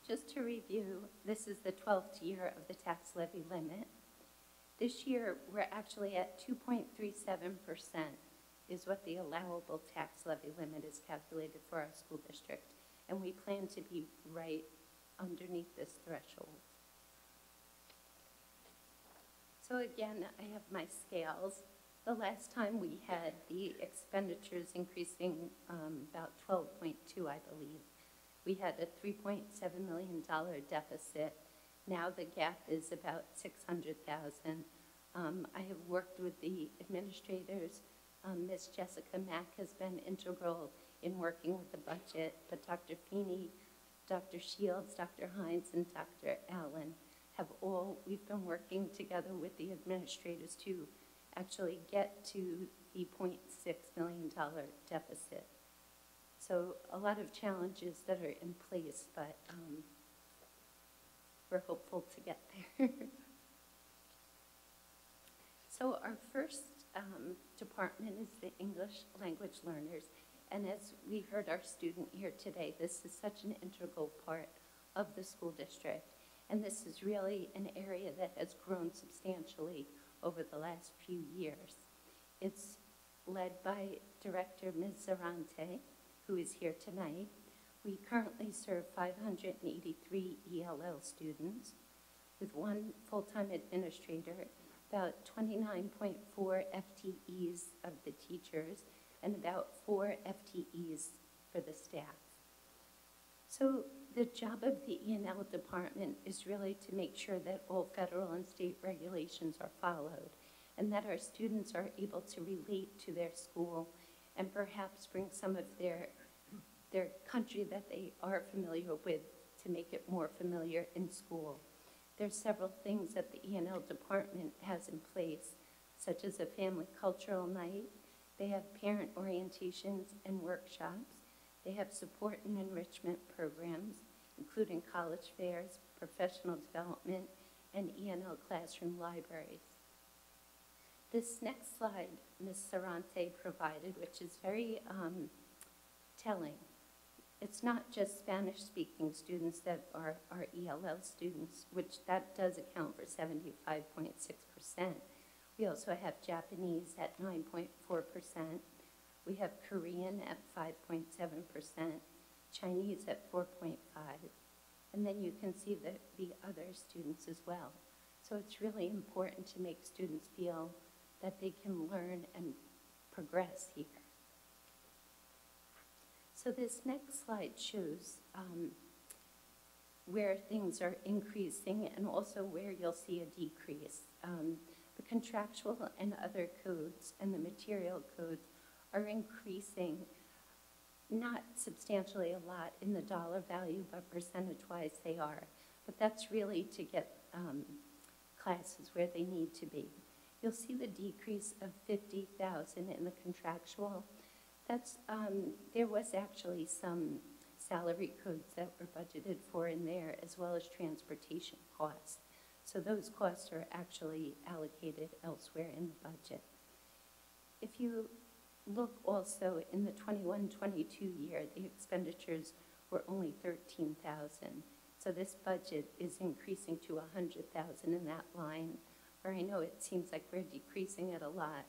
Just to review, this is the 12th year of the tax levy limit. This year, we're actually at 2.37% is what the allowable tax levy limit is calculated for our school district. And we plan to be right underneath this threshold. So again, I have my scales. The last time we had the expenditures increasing about 12.2, I believe. We had a $3.7 million deficit. Now the gap is about $600,000. I have worked with the administrators. Ms. Jessica Mack has been integral in working with the budget, but Dr. Feeney, Dr. Shields, Dr. Hines, and Dr. Allen we've been working together with the administrators to actually get to the $0.6 million deficit. So a lot of challenges that are in place, but we're hopeful to get there. So our first department is the English language learners. And as we heard our student here today, this is such an integral part of the school district. And this is really an area that has grown substantially over the last few years. It's led by Director Ms. Zarante, who is here tonight. We currently serve 583 ELL students with one full-time administrator, about 29.4 FTEs of the teachers, and about 4 FTEs for the staff. So the job of the E&L department is really to make sure that all federal and state regulations are followed and that our students are able to relate to their school and perhaps bring some of their country that they are familiar with to make it more familiar in school. There's several things that the E&L department has in place, such as a family cultural night. They have parent orientations and workshops. They have support and enrichment programs, including college fairs, professional development, and E&L classroom libraries. This next slide, Ms. Sarante provided, which is very telling. It's not just Spanish-speaking students that are ELL students, which that does account for 75.6%. We also have Japanese at 9.4%. We have Korean at 5.7%, Chinese at 4.5%, and then you can see the other students as well. So it's really important to make students feel that they can learn and progress here. So this next slide shows where things are increasing and also where you'll see a decrease. The contractual and other codes and the material codes are increasing, not substantially a lot in the dollar value, but percentage-wise they are. But that's really to get classes where they need to be. You'll see the decrease of 50,000 in the contractual. That's, there was actually some salary codes that were budgeted for in there, as well as transportation costs. So those costs are actually allocated elsewhere in the budget. If you look also in the 21-22 year, the expenditures were only 13,000. So this budget is increasing to 100,000 in that line, where I know it seems like we're decreasing it a lot.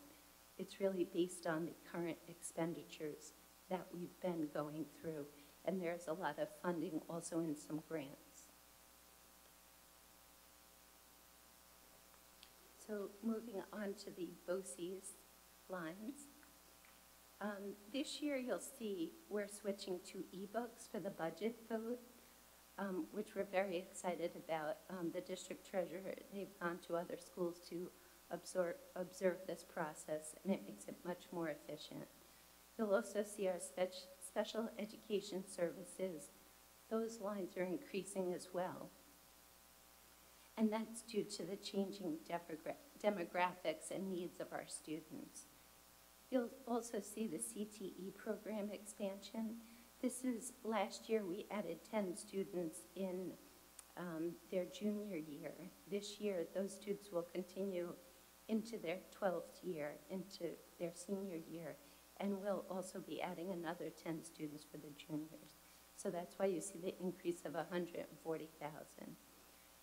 It's really based on the current expenditures that we've been going through, and there's a lot of funding also in some grants. So moving on to the BOCES lines. This year you'll see we're switching to ebooks for the budget vote, which we're very excited about. The district treasurer, they've gone to other schools to observe this process, and it makes it much more efficient. You'll also see our special education services. Those lines are increasing as well. And that's due to the changing demographics and needs of our students. You'll also see the CTE program expansion. This is, last year we added 10 students in their junior year. This year, those students will continue into their 12th year, into their senior year, and we'll also be adding another 10 students for the juniors. So that's why you see the increase of 140,000.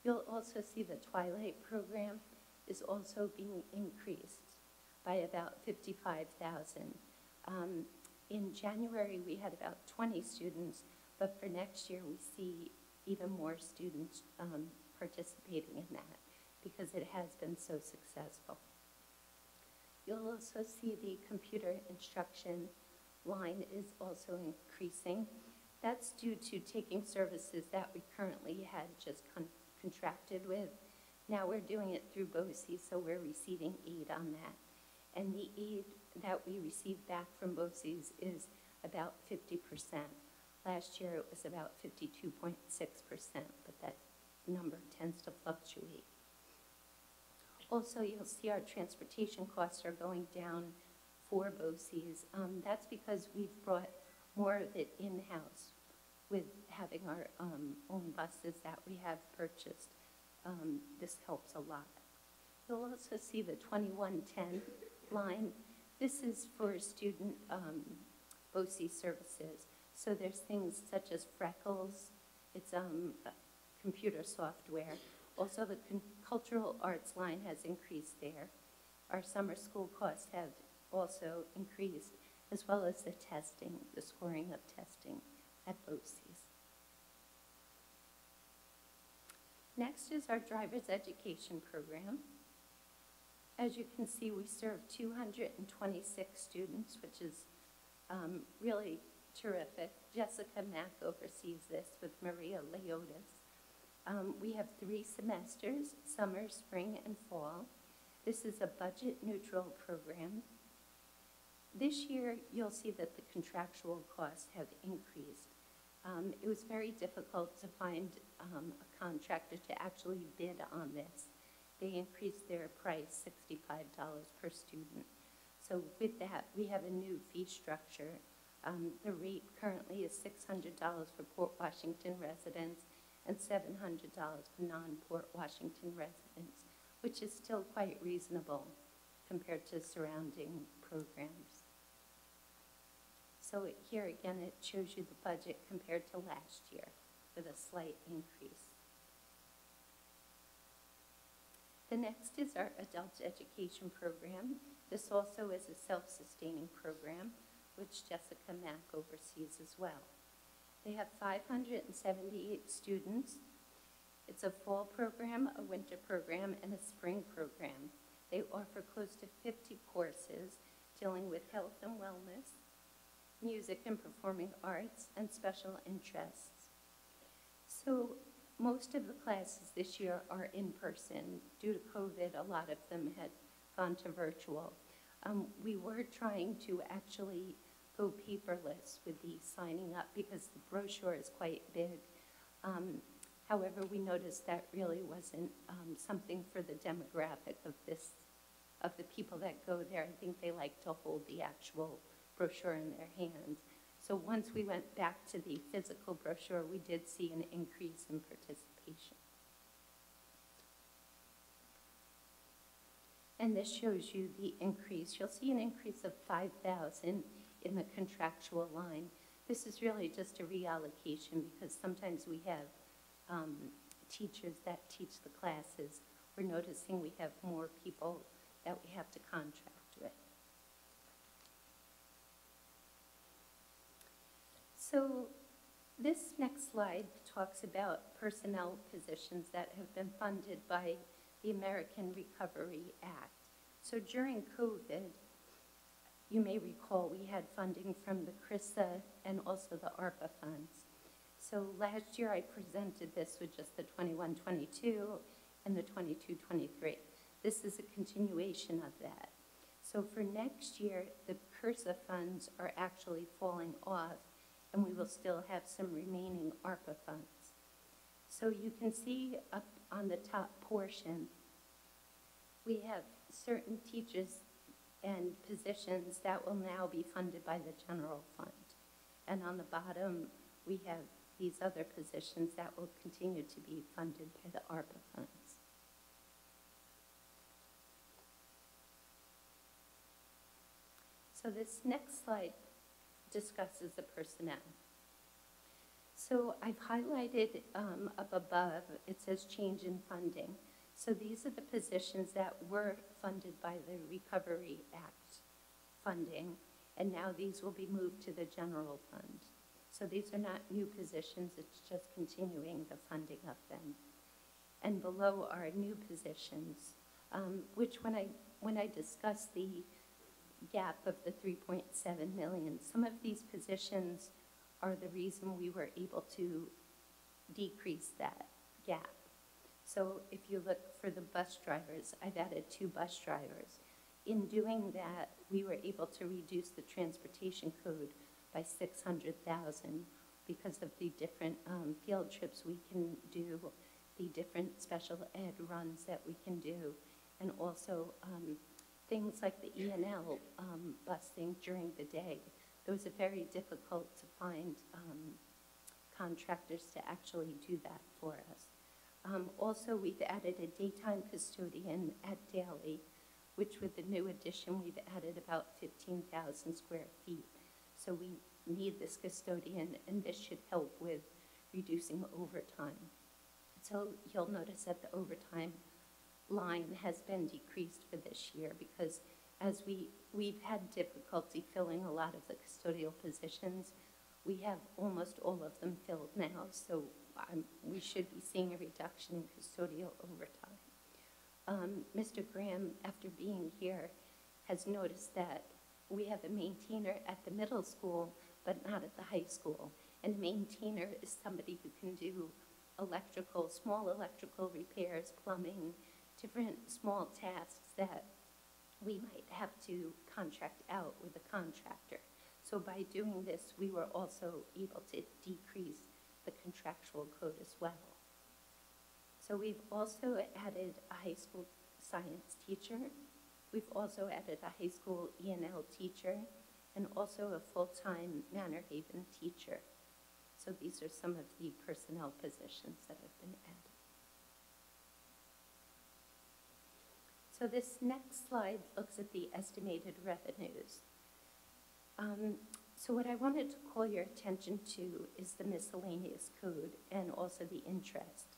You'll also see the Twilight program is also being increased by about 55,000. In January, we had about 20 students, but for next year, we see even more students participating in that because it has been so successful. You'll also see the computer instruction line is also increasing. That's due to taking services that we currently had just contracted with. Now we're doing it through BOCES, so we're receiving aid on that. And the aid that we receive back from BOCES is about 50%. Last year it was about 52.6%, but that number tends to fluctuate. Also, you'll see our transportation costs are going down for BOCES. That's because we've brought more of it in-house with having our own buses that we have purchased. This helps a lot. You'll also see the 2110 line. This is for student BOCES services. So there's things such as Freckles, it's computer software. Also the cultural arts line has increased there. Our summer school costs have also increased, as well as the testing, the scoring of testing at BOCES. Next is our driver's education program. As you can see, we serve 226 students, which is really terrific. Jessica Mack oversees this with Maria Leotis. We have 3 semesters, summer, spring, and fall. This is a budget-neutral program. This year, you'll see that the contractual costs have increased. It was very difficult to find a contractor to actually bid on this. They increased their price $65 per student. So with that, we have a new fee structure. The rate currently is $600 for Port Washington residents and $700 for non-Port Washington residents, which is still quite reasonable compared to surrounding programs. So here again, it shows you the budget compared to last year with a slight increase. The next is our adult education program. This also is a self-sustaining program, which Jessica Mack oversees as well. They have 578 students. It's a fall program, a winter program, and a spring program. They offer close to 50 courses dealing with health and wellness, music and performing arts, and special interests. So most of the classes this year are in person. Due to COVID, a lot of them had gone to virtual. We were trying to actually go paperless with the signing up because the brochure is quite big. However, we noticed that really wasn't something for the demographic of the people that go there. I think they like to hold the actual brochure in their hands. So once we went back to the physical brochure, we did see an increase in participation. And this shows you the increase. You'll see an increase of 5,000 in the contractual line. This is really just a reallocation because sometimes we have teachers that teach the classes. We're noticing we have more people that we have to contract with. So this next slide talks about personnel positions that have been funded by the American Recovery Act. So during COVID, you may recall we had funding from the CRISA and also the ARPA funds. So last year I presented this with just the 21-22 and the 22-23. This is a continuation of that. So for next year, the CRISA funds are actually falling off, and we will still have some remaining ARPA funds. So you can see up on the top portion, we have certain teachers and positions that will now be funded by the general fund. And on the bottom, we have these other positions that will continue to be funded by the ARPA funds. So this next slide discusses the personnel. So I've highlighted up above, it says change in funding. So these are the positions that were funded by the Recovery Act funding, and now these will be moved to the general fund. So these are not new positions, it's just continuing the funding of them. And below are new positions, which when I discuss the gap of the 3.7 million, some of these positions are the reason we were able to decrease that gap. So if you look for the bus drivers, I've added 2 bus drivers. In doing that, we were able to reduce the transportation code by 600,000 because of the different field trips we can do, the different special ed runs that we can do, and also things like the E&L busing during the day. Those are very difficult to find contractors to actually do that for us. Also, we've added a daytime custodian at Daly, which with the new addition, we've added about 15,000 square feet. So we need this custodian, and this should help with reducing overtime. So you'll notice that the overtime line has been decreased for this year because as we've had difficulty filling a lot of the custodial positions, we have almost all of them filled now, so we should be seeing a reduction in custodial overtime. Mr. Graham, after being here, has noticed that we have a maintainer at the middle school, but not at the high school. And a maintainer is somebody who can do small electrical repairs, plumbing, different small tasks that we might have to contract out with a contractor. So by doing this, we were also able to decrease the contractual code as well. So we've also added a high school science teacher. We've also added a high school E&L teacher and also a full-time Manor Haven teacher. So these are some of the personnel positions that have been added. So this next slide looks at the estimated revenues. So what I wanted to call your attention to is the miscellaneous code and also the interest.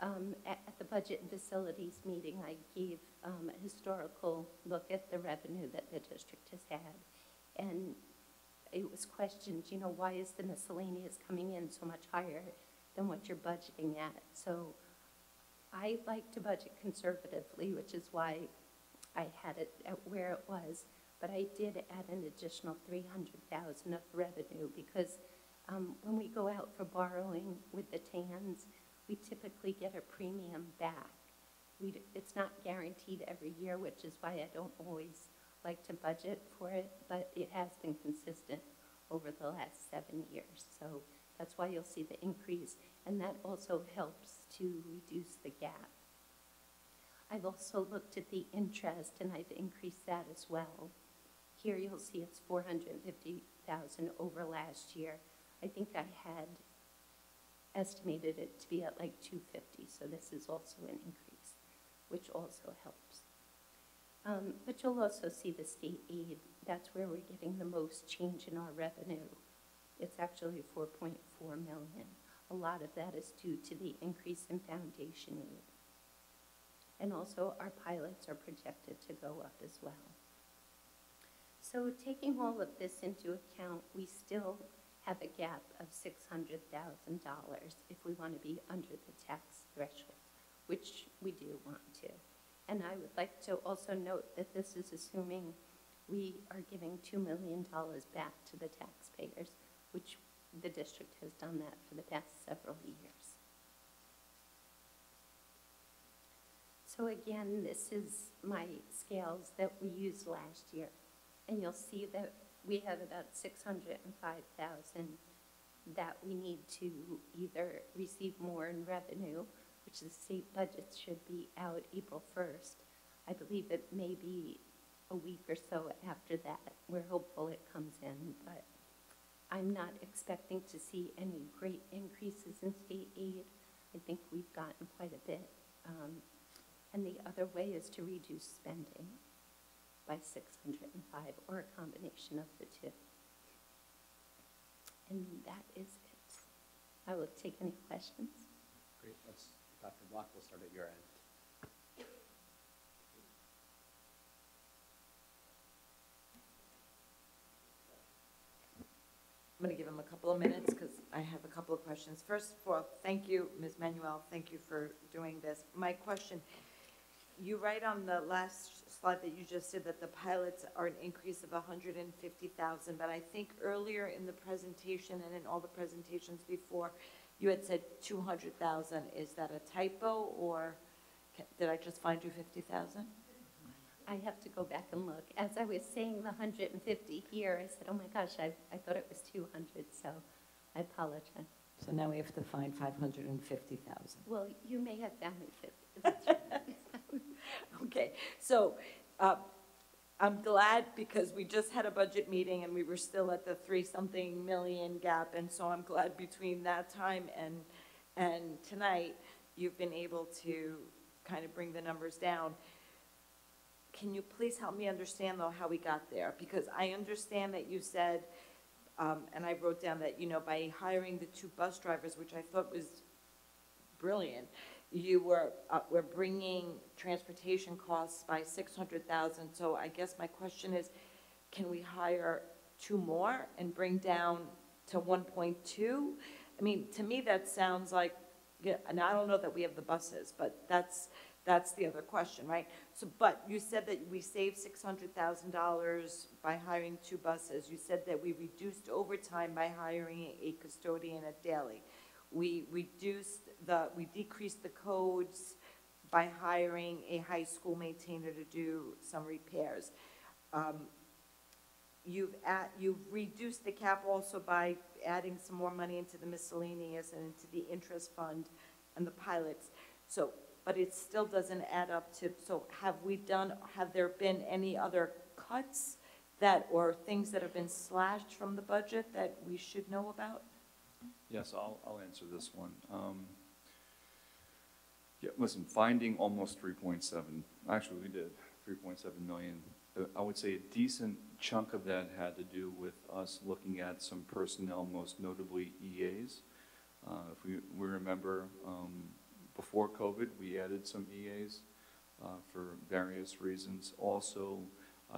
At the Budget and Facilities meeting, I gave a historical look at the revenue that the district has had. And it was questioned, you know, why is the miscellaneous coming in so much higher than what you're budgeting at? So I like to budget conservatively, which is why I had it at where it was. But I did add an additional $300,000 of revenue because when we go out for borrowing with the TANs, we typically get a premium back. It's not guaranteed every year, which is why I don't always like to budget for it, but it has been consistent over the last 7 years. So that's why you'll see the increase, and that also helps to reduce the gap. I've also looked at the interest, and I've increased that as well. Here you'll see it's $450,000 over last year. I think I had estimated it to be at like $250, so this is also an increase, which also helps. But you'll also see the state aid. That's where we're getting the most change in our revenue. It's actually $4.4 million. A lot of that is due to the increase in foundation aid. And also our pilots are projected to go up as well. So taking all of this into account, we still have a gap of $600,000 if we want to be under the tax threshold, which we do want to. And I would like to also note that this is assuming we are giving $2 million back to the taxpayers, which the district has done that for the past several years. So again, this is my scales that we used last year. And you'll see that we have about $605,000 that we need to either receive more in revenue, which the state budget should be out April 1st. I believe it may be a week or so after that. We're hopeful it comes in, but I'm not expecting to see any great increases in state aid. I think we've gotten quite a bit. And the other way is to reduce spending by 605, or a combination of the two. And that is it. I will take any questions. Great. Dr. Block, we'll start at your end. I'm going to give him a couple of minutes because I have a couple of questions. First of all, thank you, Ms. Manuel. Thank you for doing this. My question, you write on the last slide that you just did that the pilots are an increase of $150,000, but I think earlier in the presentation and in all the presentations before, you had said 200,000. Is that a typo, or did I just find you 50,000? I have to go back and look. As I was saying the 150 here, I said, oh my gosh, I thought it was 200, so I apologize. So now we have to find 550,000. Well, you may have found me 50. That's right. Okay, so I'm glad because we just had a budget meeting and we were still at the 3-something million gap, and so I'm glad between that time and tonight you've been able to kind of bring the numbers down. Can you please help me understand, though, how we got there? Because I understand that you said, and I wrote down that, you know, by hiring the 2 bus drivers, which I thought was brilliant, you were bringing transportation costs by 600,000. So I guess my question is, can we hire 2 more and bring down to 1.2? I mean, to me, that sounds like, yeah, and I don't know that we have the buses, but that's the other question, right? So, but you said that we saved $600,000 by hiring 2 buses. You said that we reduced overtime by hiring a custodian at Daly. We decreased the codes by hiring a high school maintainer to do some repairs. You've reduced the cap also by adding some more money into the miscellaneous and into the interest fund and the pilots. So, but it still doesn't add up to, so have there been any other cuts or things that have been slashed from the budget that we should know about? Yes, I'll answer this one. Yeah, listen, finding almost 3.7, actually we did 3.7 million. I would say a decent chunk of that had to do with us looking at some personnel, most notably EAs. If we remember, before COVID, we added some EAs for various reasons. Also,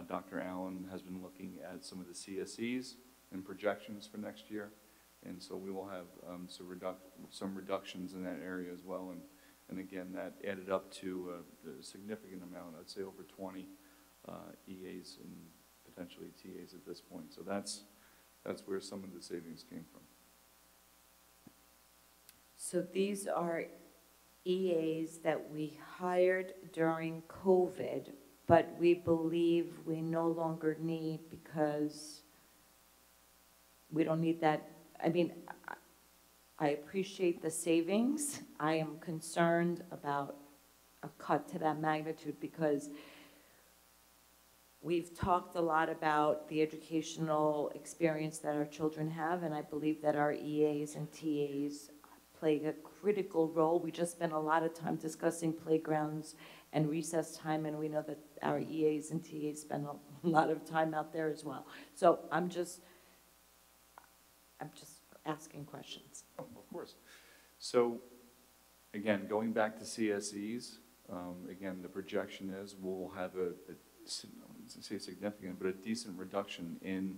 Dr. Allen has been looking at some of the CSEs and projections for next year. And so we will have some reductions in that area as well. And again, that added up to a significant amount, I'd say over 20 EAs and potentially TAs at this point. So that's where some of the savings came from. So these are EAs that we hired during COVID, but we believe we no longer need because we don't need that. I mean, I appreciate the savings. I am concerned about a cut to that magnitude because we've talked a lot about the educational experience that our children have, and I believe that our EAs and TAs play a critical role. We just spent a lot of time discussing playgrounds and recess time, and we know that our EAs and TAs spend a lot of time out there as well. So I'm just asking questions. Oh, of course. So again, going back to CSEs, again, the projection is we'll have I wouldn't say significant, but a decent reduction in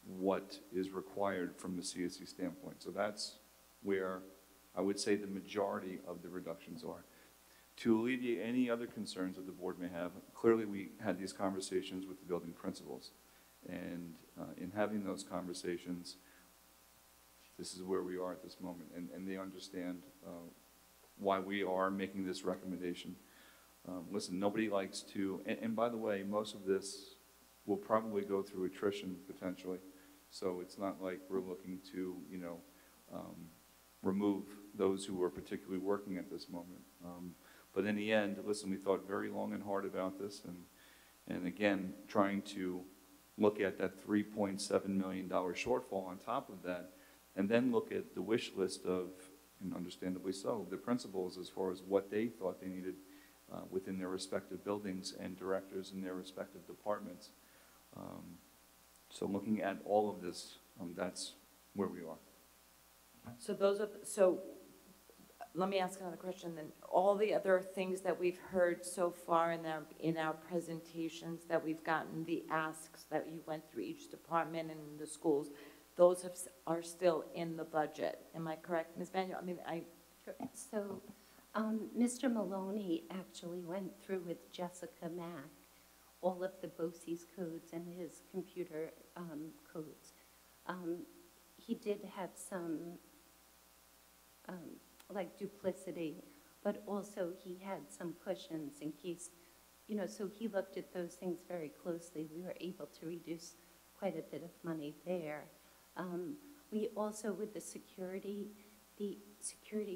what is required from the CSE standpoint. So that's where I would say the majority of the reductions are. To alleviate any other concerns that the board may have, clearly we had these conversations with the building principals. And in having those conversations, this is where we are at this moment. And they understand why we are making this recommendation. Listen, nobody likes to, and by the way, most of this will probably go through attrition potentially. So it's not like we're looking to, remove those who are particularly working at this moment. But in the end, listen, we thought very long and hard about this, and again, trying to look at that $3.7 million shortfall on top of that, and then look at the wish list of, and understandably so, the principals as far as what they thought they needed within their respective buildings and directors in their respective departments. So looking at all of this, that's where we are. So let me ask another question then. All the other things that we've heard so far in our presentations that we've gotten, the asks that you went through each department and the schools, those are still in the budget. Am I correct, Ms. Manuel? I mean, So Mr. Maloney actually went through with Jessica Mack all of the BOCES codes and his computer codes. He did have some like duplicity, but also he had some cushions in case, so he looked at those things very closely. We were able to reduce quite a bit of money there. We also, with the security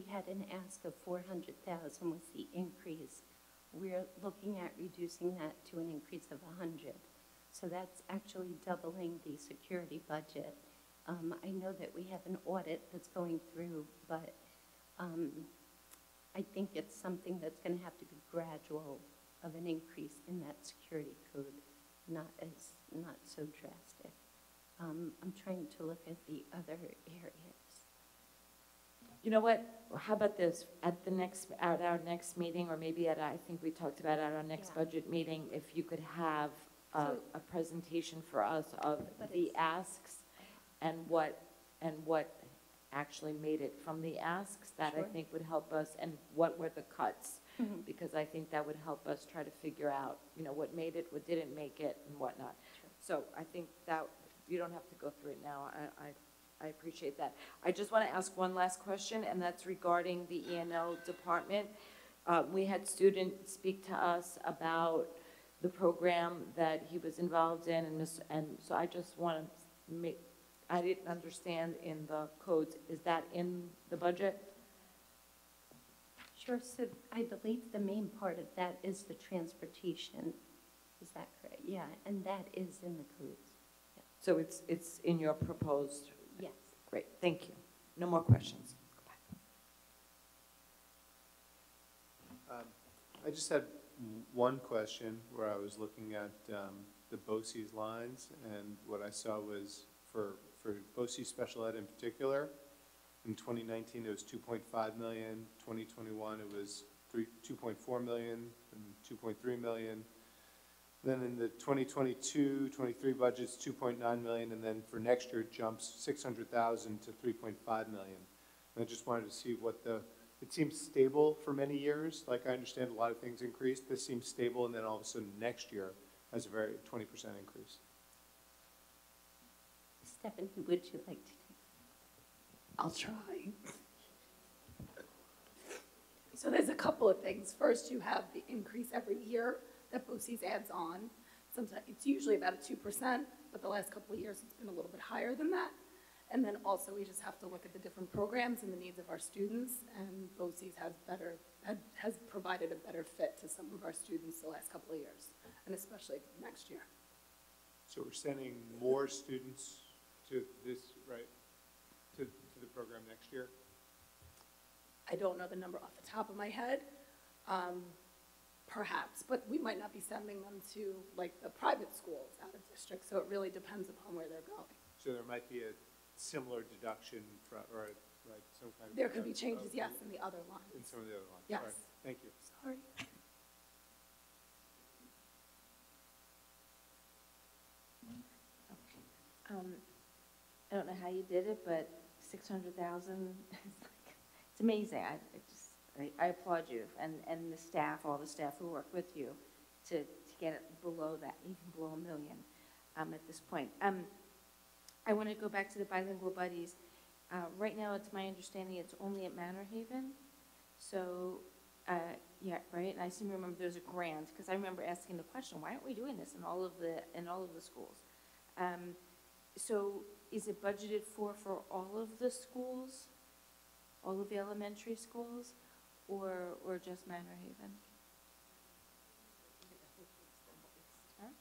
had an ask of $400,000 was the increase. We're looking at reducing that to an increase of 100. So that's actually doubling the security budget. I know that we have an audit that's going through, but I think it's something that's going to have to be gradual of an increase in that security code, not so drastic. I'm trying to look at the other areas. you know what? How about this? At our next meeting, or maybe I think we talked about at our next budget meeting, if you could have a presentation for us of the asks and what actually made it from the asks, that I think would help us, and what were the cuts, because I think that would help us try to figure out, what made it, what didn't make it, and whatnot. So I think that you don't have to go through it now. I appreciate that. I just want to ask one last question, and that's regarding the E&L department. We had students speak to us about the program that he was involved in, and so I just want to make, I didn't understand in the codes, is that in the budget? Sure, so I believe the main part of that is the transportation. Is that correct? Yeah, and that is in the codes. Yeah. So it's in your proposed? Yes. Great, thank you. No more questions. I just had one question where I was looking at the BOCES lines, and what I saw was for BOCES special ed in particular, in 2019 it was 2.5 million, 2021 it was 2.4 million, and 2.3 million. Then in the 2022-23 budget's 2.9 million, and then for next year it jumps 600,000 to 3.5 million. And I just wanted to see what it seems stable for many years. Like, I understand a lot of things increased. This seems stable, and then all of a sudden next year has a very 20% increase. Stephanie, would you like to take? I'll try. So there's a couple of things. First, you have the increase every year that BOCES adds on. Sometimes it's usually about a 2%, but the last couple of years it's been a little bit higher than that. And then also we just have to look at the different programs and the needs of our students, and BOCES has provided a better fit to some of our students the last couple of years, and especially next year. So we're sending more students to this, right, to the program next year? I don't know the number off the top of my head, perhaps, but we might not be sending them to like the private schools out of district, so it really depends upon where they're going. So there might be a similar deduction or right, some kind of. There could be changes, yes, in the other lines. In some of the other lines. Yes. All right. Thank you. Sorry. I don't know how you did it, but 600,000, it's amazing. I applaud you and the staff, all the staff who work with you to get it below that, even below $1 million at this point. I want to go back to the bilingual buddies. Right now, it's my understanding it's only at Manor Haven. So, yeah, right. And I seem to remember there's a grant, because I remember asking the question, why aren't we doing this in all of the schools? So, is it budgeted for all of the schools, all of the elementary schools, or just Manor Haven? Huh?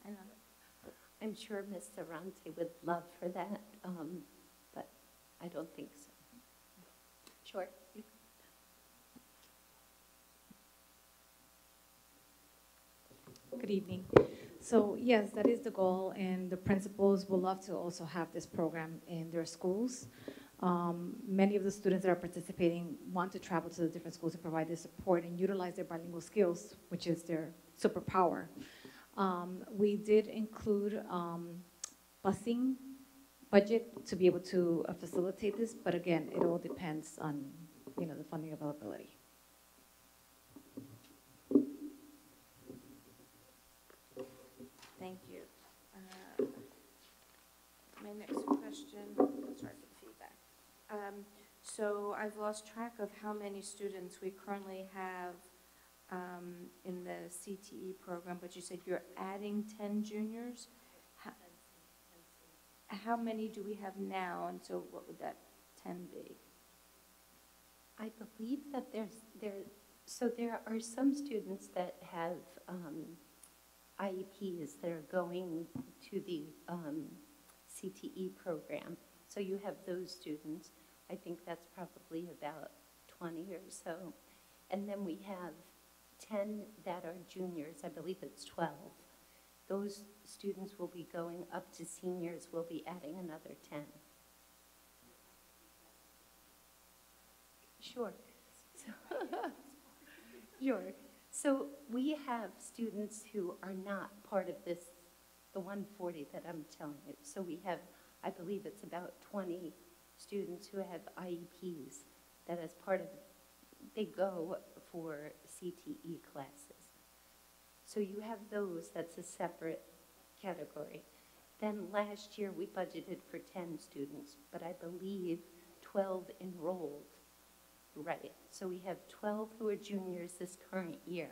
I don't know. I'm sure Ms. Sarante would love for that, but I don't think so. Sure. Good evening. So yes, that is the goal, and the principals would love to also have this program in their schools. Many of the students that are participating want to travel to the different schools to provide their support and utilize their bilingual skills, which is their superpower. We did include busing budget to be able to facilitate this, but again, it all depends on the funding availability. Thank you. My next question, sorry for the feedback. So I've lost track of how many students we currently have in the CTE program, but you said you're adding 10 juniors. How many do we have now, and so what would that 10 be? I believe that there are some students that have IEPs that are going to the CTE program. So you have those students. I think that's probably about 20 or so. And then we have 10 that are juniors. I believe it's 12. Those students will be going up to seniors. We'll be adding another 10. Sure. Sure. So we have students who are not part of this, the 140 that I'm telling you. So we have, I believe it's about 20 students who have IEPs that as part of, they go for CTE classes. So you have those, that's a separate category. Then last year we budgeted for 10 students, but I believe 12 enrolled. Right, so we have 12 who are juniors this current year.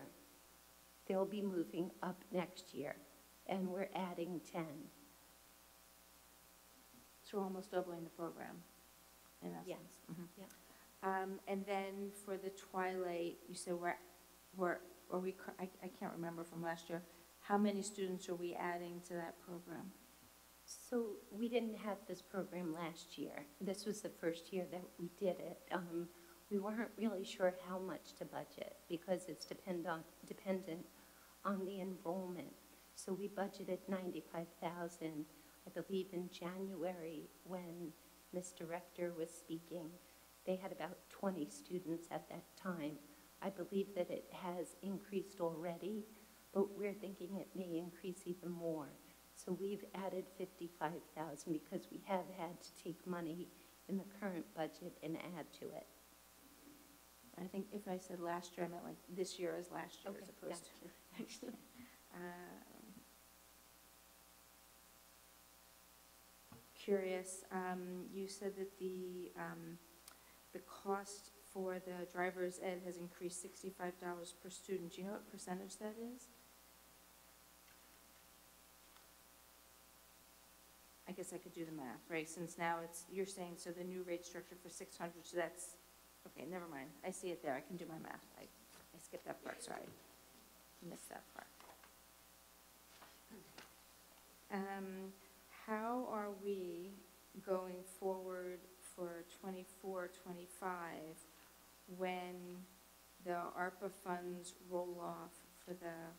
They'll be moving up next year, and we're adding 10. So we're almost doubling the program, in essence. Yes. Mm-hmm. Yeah. And then for the Twilight, you said I can't remember from last year, how many students are we adding to that program? So we didn't have this program last year. This was the first year that we did it. we weren't really sure how much to budget because it's dependent on the enrollment. So we budgeted 95,000, I believe in January when Ms. Director was speaking. They had about 20 students at that time. I believe that it has increased already, but we're thinking it may increase even more. So we've added 55,000 because we have had to take money in the current budget and add to it. I think if I said last year, I meant like this year as last year as Okay, opposed to next year. Curious, you said that the cost for the driver's ed has increased $65 per student. Do you know what percentage that is? I guess I could do the math, right? Since now you're saying, so the new rate structure for 600, so that's, okay, never mind. I see it there. I can do my math. I skipped that part, sorry. Missed that part. How are we going forward for 24, 25 when the ARPA funds roll off for the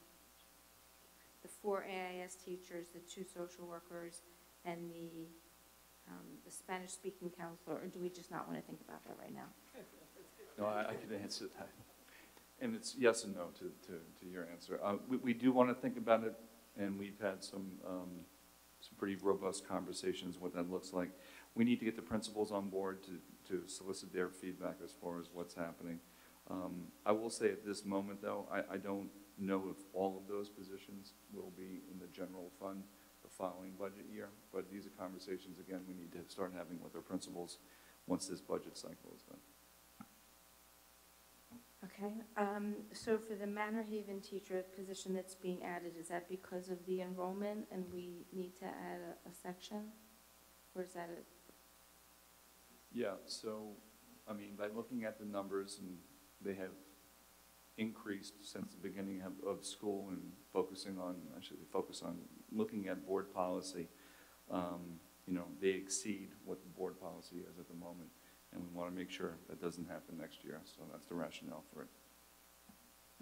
4 AIS teachers, the 2 social workers, and the Spanish-speaking counselor, or do we just not want to think about that right now? No, I can answer that. And it's yes and no to your answer. We do want to think about it, and we've had some pretty robust conversations what that looks like. We need to get the principals on board to solicit their feedback as far as what's happening. I will say at this moment, though, I don't know if all of those positions will be in the general fund the following budget year, but these are conversations, again, we need to start having with our principals once this budget cycle is done. Okay, so for the Manor Haven teacher position that's being added, is that because of the enrollment and we need to add a section? Or is that a? Yeah, so, I mean, by looking at the numbers, and they have increased since the beginning of school and focusing on, looking at board policy, you know, they exceed what the board policy is at the moment. And we want to make sure that doesn't happen next year, so that's the rationale for it.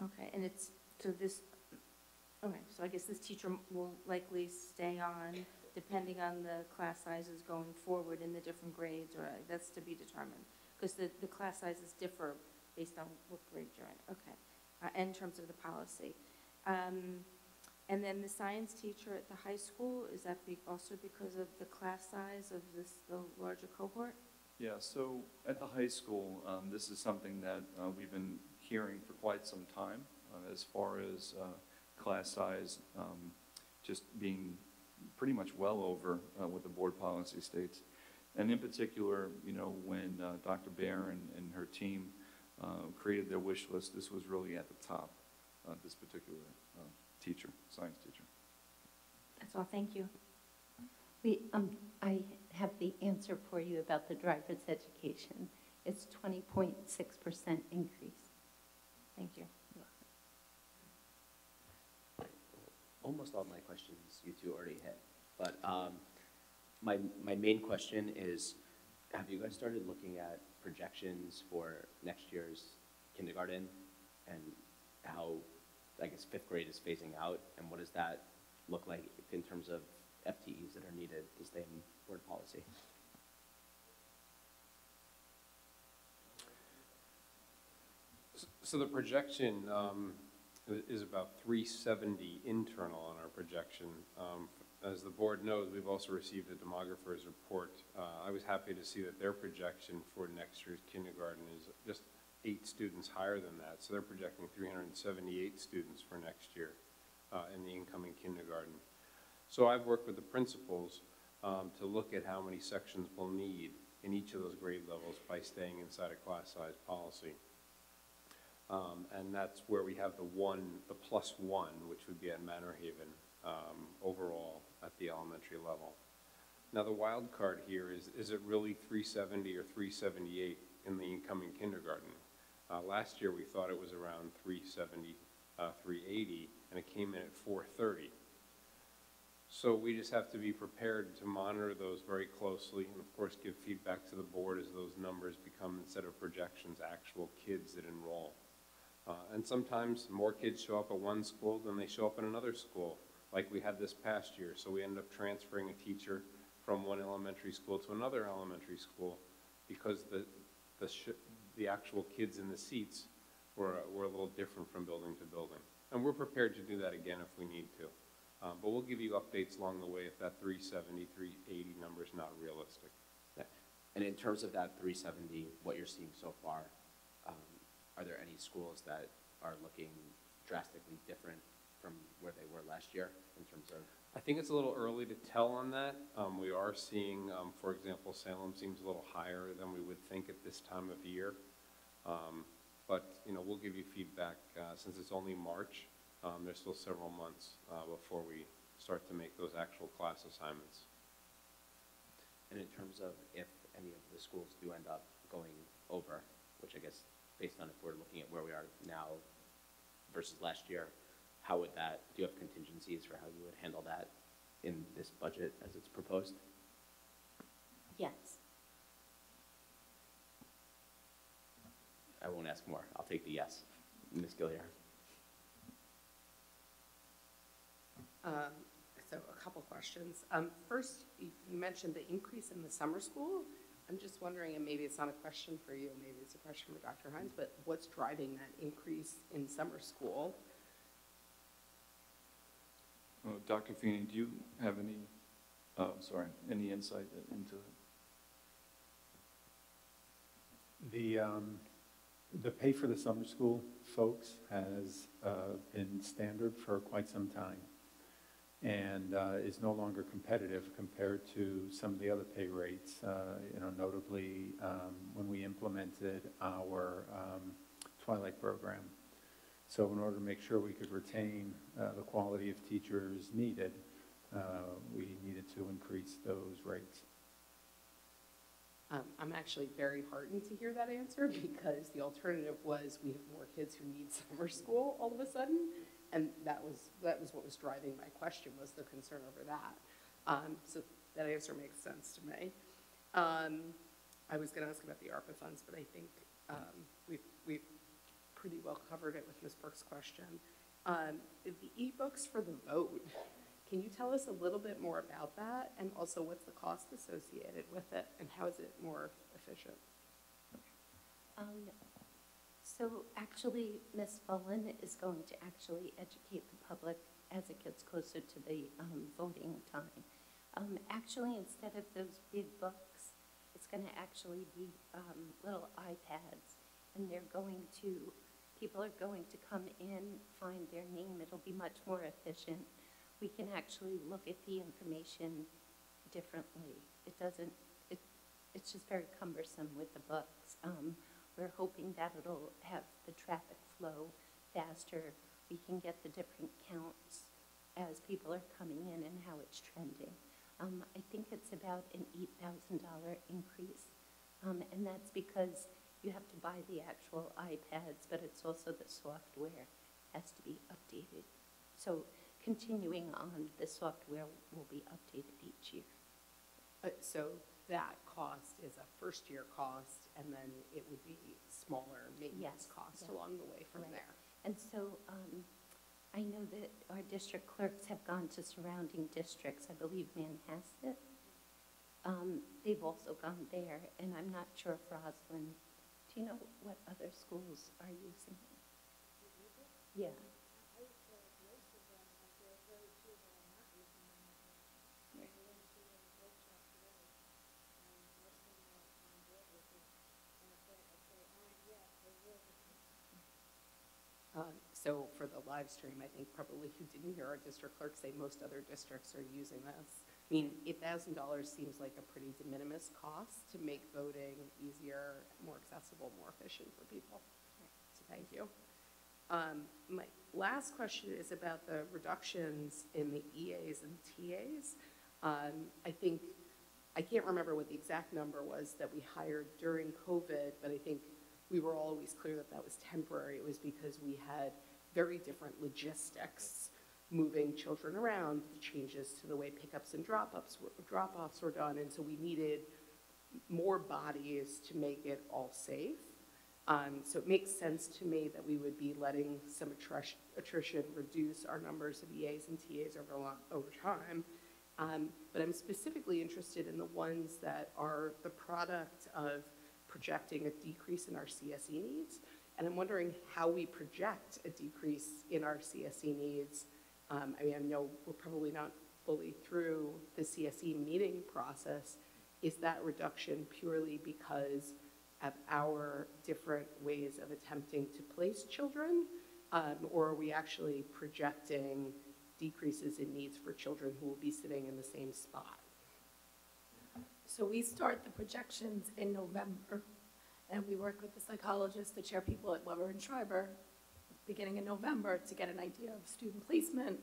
Okay, and it's, so I guess this teacher will likely stay on depending on the class sizes going forward in the different grades, or that's to be determined? Because the class sizes differ based on what grade you're in, okay, in terms of the policy. And then the science teacher at the high school, is that also because of the class size of the larger cohort? Yeah, so at the high school, this is something that we've been hearing for quite some time as far as class size just being pretty much well over what the board policy states. And in particular, you know, when Dr. Baer and her team created their wish list, this was really at the top, this particular teacher, science teacher. That's all, thank you. I have the answer for you about the driver's education. It's 20.6% increase. Thank you. Almost all my questions you two already hit, but my main question is, have you guys started looking at projections for next year's kindergarten and how, I guess, 5th grade is phasing out, and what does that look like in terms of FTEs that are needed to stay in board policy? So the projection is about 370 internal on our projection. As the board knows, we've also received a demographer's report. I was happy to see that their projection for next year's kindergarten is just 8 students higher than that. So they're projecting 378 students for next year in the incoming kindergarten. So I've worked with the principals to look at how many sections we'll need in each of those grade levels by staying inside a class size policy. And that's where we have the +1, which would be at Manor Haven overall at the elementary level. Now the wild card here is it really 370 or 378 in the incoming kindergarten? Last year we thought it was around 370, 380, and it came in at 430. So we just have to be prepared to monitor those very closely and of course give feedback to the board as those numbers become, instead of projections, actual kids that enroll. And sometimes more kids show up at one school than they show up in another school, like we had this past year. So we ended up transferring a teacher from one elementary school to another elementary school because the actual kids in the seats were a little different from building to building. And we're prepared to do that again if we need to. But we'll give you updates along the way if that 370, 380 number is not realistic. And in terms of that 370, what you're seeing so far, are there any schools that are looking drastically different from where they were last year in terms of? I think it's a little early to tell on that. We are seeing, for example, Salem seems a little higher than we would think at this time of year. But, you know, we'll give you feedback since it's only March. There's still several months before we start to make those actual class assignments. And in terms of if any of the schools do end up going over, which I guess based on if we're looking at where we are now versus last year, how would that, do you have contingencies for how you would handle that in this budget as it's proposed? Yes. I won't ask more. I'll take the yes. Ms. Gilliar. So a couple questions. First, you mentioned the increase in the summer school. I'm just wondering, and maybe it's not a question for you, maybe it's a question for Dr. Hines, but what's driving that increase in summer school? Dr. Feeney, do you have any insight into it? The pay for the summer school folks has been standard for quite some time and is no longer competitive compared to some of the other pay rates, you know, notably when we implemented our Twilight program. So in order to make sure we could retain the quality of teachers needed, we needed to increase those rates. I'm actually very heartened to hear that answer because the alternative was we have more kids who need summer school all of a sudden, and that was what was driving my question, was the concern over that. So that answer makes sense to me. I was going to ask about the ARPA funds, but I think we've pretty well covered it with Ms. Burke's question. The e-books for the vote, can you tell us a little bit more about that, and also what's the cost associated with it, and how is it more efficient? So actually, Ms. Fullen is going to actually educate the public as it gets closer to the voting time. Actually, instead of those big books, it's going to actually be little iPads, and people are going to come in, find their name. It'll be much more efficient. We can actually look at the information differently. It's just very cumbersome with the books. We're hoping that it'll have the traffic flow faster. We can get the different counts as people are coming in and how it's trending. I think it's about an $8,000 increase, and that's because you have to buy the actual iPads, but it's also the software has to be updated. So continuing on, the software will be updated each year. So that cost is a first-year cost, and then it would be smaller maintenance cost along the way from there. And so I know that our district clerks have gone to surrounding districts. I believe Manhasset. They've also gone there, and I'm not sure if Roslyn, do you know what other schools are using it? Yeah. So for the live stream, I think probably who didn't hear our district clerk say most other districts are using this. I mean, $8,000 seems like a pretty de minimis cost to make voting easier, more accessible, more efficient for people. So thank you. My last question is about the reductions in the EAs and TAs. I can't remember what the exact number was that we hired during COVID, but I think we were always clear that that was temporary. It was because we had very different logistics moving children around, changes to the way pickups and drop-offs were done, and so we needed more bodies to make it all safe. So it makes sense to me that we would be letting some attrition reduce our numbers of EAs and TAs over time. But I'm specifically interested in the ones that are the product of projecting a decrease in our CSE needs. And I'm wondering how we project a decrease in our CSE needs. I mean, I know we're probably not fully through the CSE meeting process. Is that reduction purely because of our different ways of attempting to place children? Or are we actually projecting decreases in needs for children who will be sitting in the same spot? So we start the projections in November, and we work with the psychologists, the chair people at Weber and Schreiber, beginning in November to get an idea of student placement,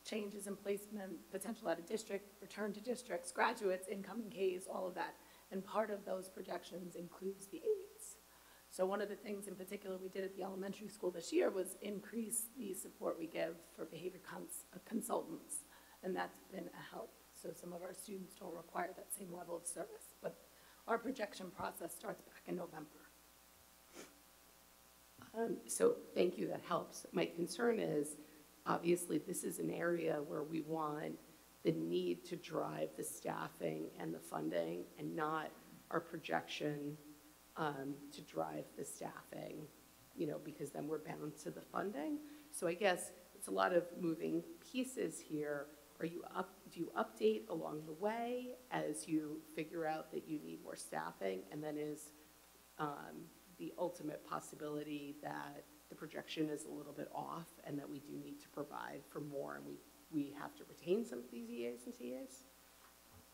changes in placement, potential out of district, return to districts, graduates, incoming Ks, all of that. And part of those projections includes the aides. So one of the things in particular we did at the elementary school this year was increase the support we give for behavior consultants, and that's been a help. So some of our students don't require that same level of service, but our projection process starts back in November. So thank you, that helps. My concern is, obviously, this is an area where we want the need to drive the staffing and the funding, and not our projection to drive the staffing, you know, because then we're bound to the funding. So I guess it's a lot of moving pieces here. Do you update along the way as you figure out that you need more staffing? And then is the ultimate possibility that the projection is a little bit off and that we do need to provide for more, and we have to retain some of these EAs and TAs?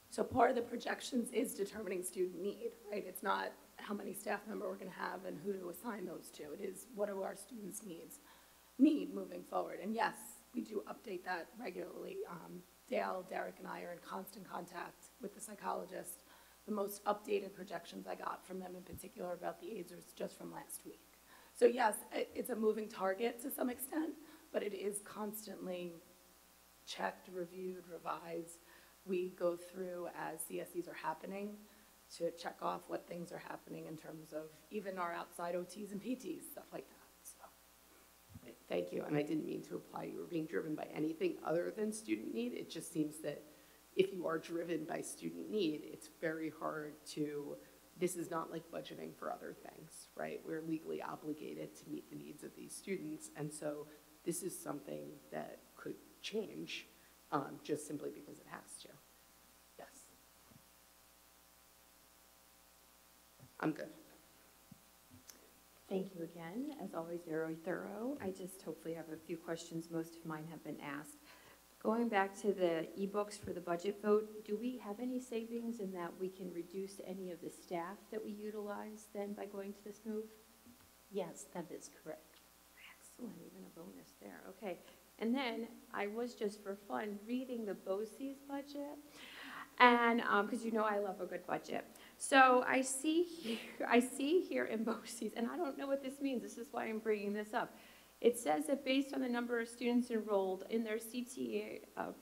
So part of the projections is determining student need, right? It's not how many staff member we're going to have and who to assign those to. It is what do our students need moving forward. And yes, we do update that regularly. Dale, Derek, and I are in constant contact with the psychologist. The most updated projections I got from them in particular about the aides was just from last week. So yes, it's a moving target to some extent, but it is constantly checked, reviewed, revised. We go through as CSEs are happening to check off what things are happening in terms of even our outside OTs and PTs, stuff like that. So. Thank you, and I didn't mean to imply you were being driven by anything other than student need. It just seems that if you are driven by student need, it's very hard to, this is not like budgeting for other things, right? We're legally obligated to meet the needs of these students, and so this is something that could change just simply because it has to. Yes. I'm good. Thank you again. As always, very thorough. I just hopefully have a few questions. Most of mine have been asked. Going back to the e-books for the budget vote, do we have any savings in that we can reduce any of the staff that we utilize then by going to this move? Yes, that is correct. Excellent, even a bonus there. Okay. And then I was just for fun reading the BOCES budget, and because you know I love a good budget. So I see here in BOCES, and I don't know what this means. This is why I'm bringing this up. It says that based on the number of students enrolled in their CTA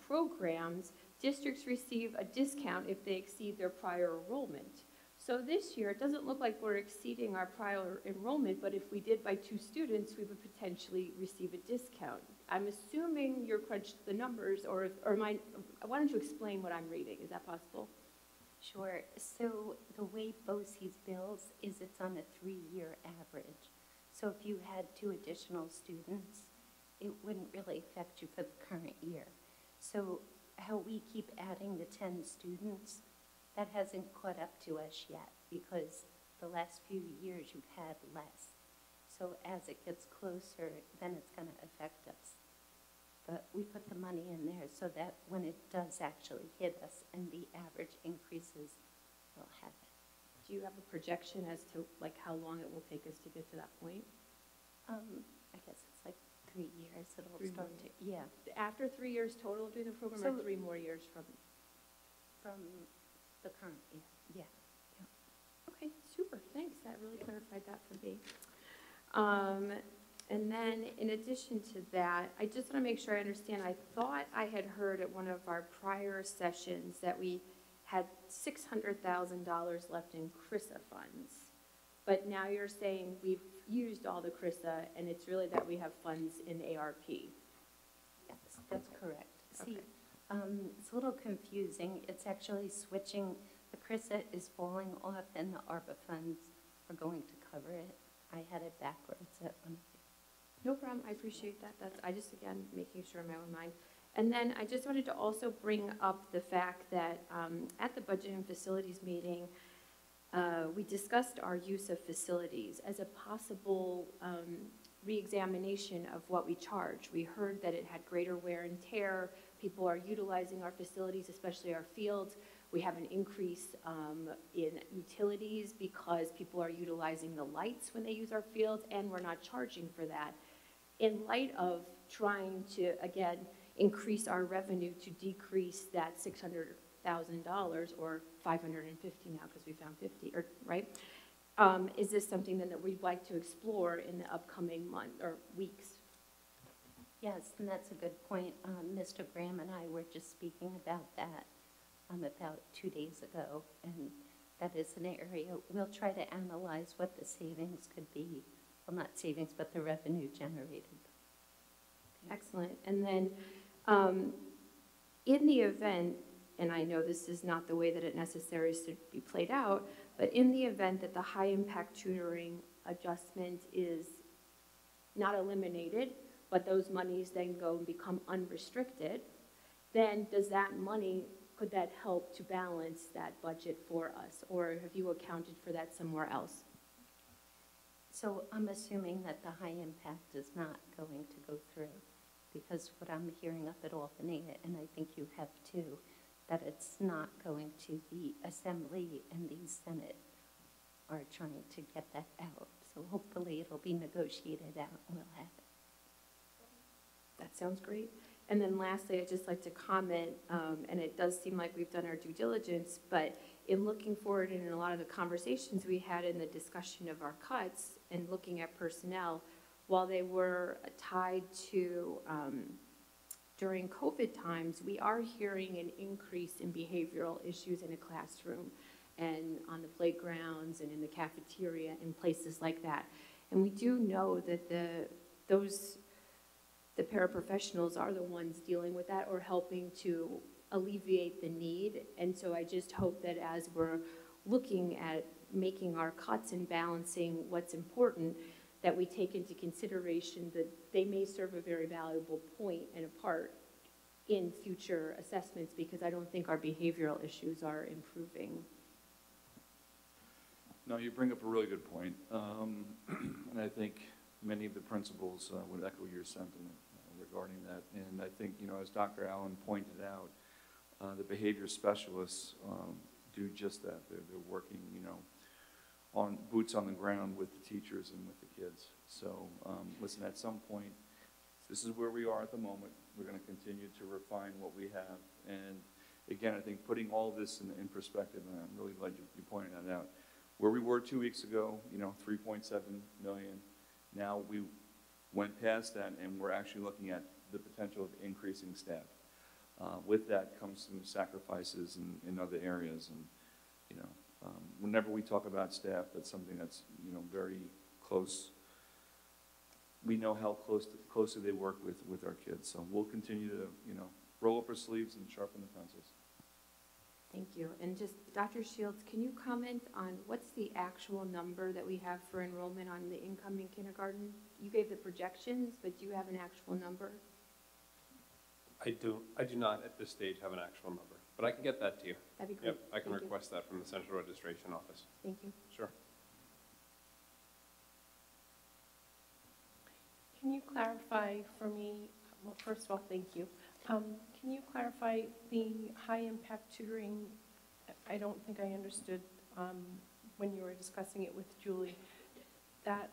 programs, districts receive a discount if they exceed their prior enrollment. So this year, it doesn't look like we're exceeding our prior enrollment, but if we did by 2 students, we would potentially receive a discount. I'm assuming you're crunched the numbers, or why don't you explain what I'm reading? Is that possible? Sure. So the way BOCES bills is it's on a 3-year average. So if you had 2 additional students, it wouldn't really affect you for the current year. So how we keep adding the 10 students, that hasn't caught up to us yet because the last few years you've had less. So as it gets closer, then it's going to affect us. But we put the money in there so that when it does actually hit us and the average increases, we'll have it. Do you have a projection as to like how long it will take us to get to that point? I guess it's like 3 years. It'll 3 start more to, yeah. After 3 years total of doing the program, So- or 3 more years from the current year, yeah. Okay, super, thanks. That really clarified that for me. And then, in addition to that, I just want to make sure I understand, I thought I had heard at one of our prior sessions that we had $600,000 left in CRISA funds. But now you're saying we've used all the CRISA, and it's really that we have funds in ARP. Yes, that's correct. See, Okay. it's a little confusing. It's actually switching. The CRISA is falling off, and the ARPA funds are going to cover it. I had it backwards at one. No problem, I appreciate that. That's, I just, again, making sure in my own mind. And then I just wanted to also bring up the fact that at the Budget and Facilities meeting, we discussed our use of facilities as a possible reexamination of what we charge. We heard that it had greater wear and tear. People are utilizing our facilities, especially our fields. We have an increase in utilities because people are utilizing the lights when they use our fields, and we're not charging for that. In light of trying to, again, increase our revenue to decrease that $600,000 or 550 now because we found 50, or right? Is this something then that we'd like to explore in the upcoming month or weeks? Yes, and that's a good point. Mr. Graham and I were just speaking about that about 2 days ago, and that is an area we'll try to analyze what the savings could be. Well, not savings, but the revenue generated. Excellent. And then in the event, and I know this is not the way that it necessarily should be played out, but in the event that the high impact tutoring adjustment is not eliminated, but those monies then go and become unrestricted, then does that money, could that help to balance that budget for us? Or have you accounted for that somewhere else? So I'm assuming that the high impact is not going to go through, because what I'm hearing up at Albany, and I think you have too, that it's not going to, the Assembly and the Senate are trying to get that out. So hopefully it'll be negotiated out and we'll have it. That sounds great. And then lastly, I'd just like to comment, and it does seem like we've done our due diligence, but in looking forward and in a lot of the conversations we had in the discussion of our cuts and looking at personnel, while they were tied to during COVID times, we are hearing an increase in behavioral issues in a classroom and on the playgrounds and in the cafeteria and places like that. And we do know that the paraprofessionals are the ones dealing with that or helping to alleviate the need. And so I just hope that as we're looking at making our cuts and balancing what's important, that we take into consideration that they may serve a very valuable point and a part in future assessments, because I don't think our behavioral issues are improving. No, you bring up a really good point. And I think many of the principals would echo your sentiment regarding that. And I think, you know, as Dr. Allen pointed out, the behavior specialists do just that. They're working, you know, on boots on the ground with the teachers and with the kids. So listen, at some point, this is where we are at the moment. We're going to continue to refine what we have. And again, I think putting all of this in perspective, and I'm really glad you pointed that out. Where we were 2 weeks ago, you know, 3.7 million. Now we went past that, and we're actually looking at the potential of increasing staff. With that comes some sacrifices in other areas, and you know, whenever we talk about staff, that's something that's, you know, very close. We know how closely they work with our kids, so we'll continue to, you know, roll up our sleeves and sharpen the pencils. Thank you. And just, Dr. Shields, can you comment on what's the actual number that we have for enrollment on the incoming kindergarten? You gave the projections, but do you have an actual number? I do not at this stage have an actual number, but I can get that to you. That'd be great. Yep, I can Thank you. request that from the Central Registration Office. Thank you. Sure. Can you clarify for me, well, first of all, thank you. Can you clarify the high-impact tutoring? I don't think I understood when you were discussing it with Julie. That,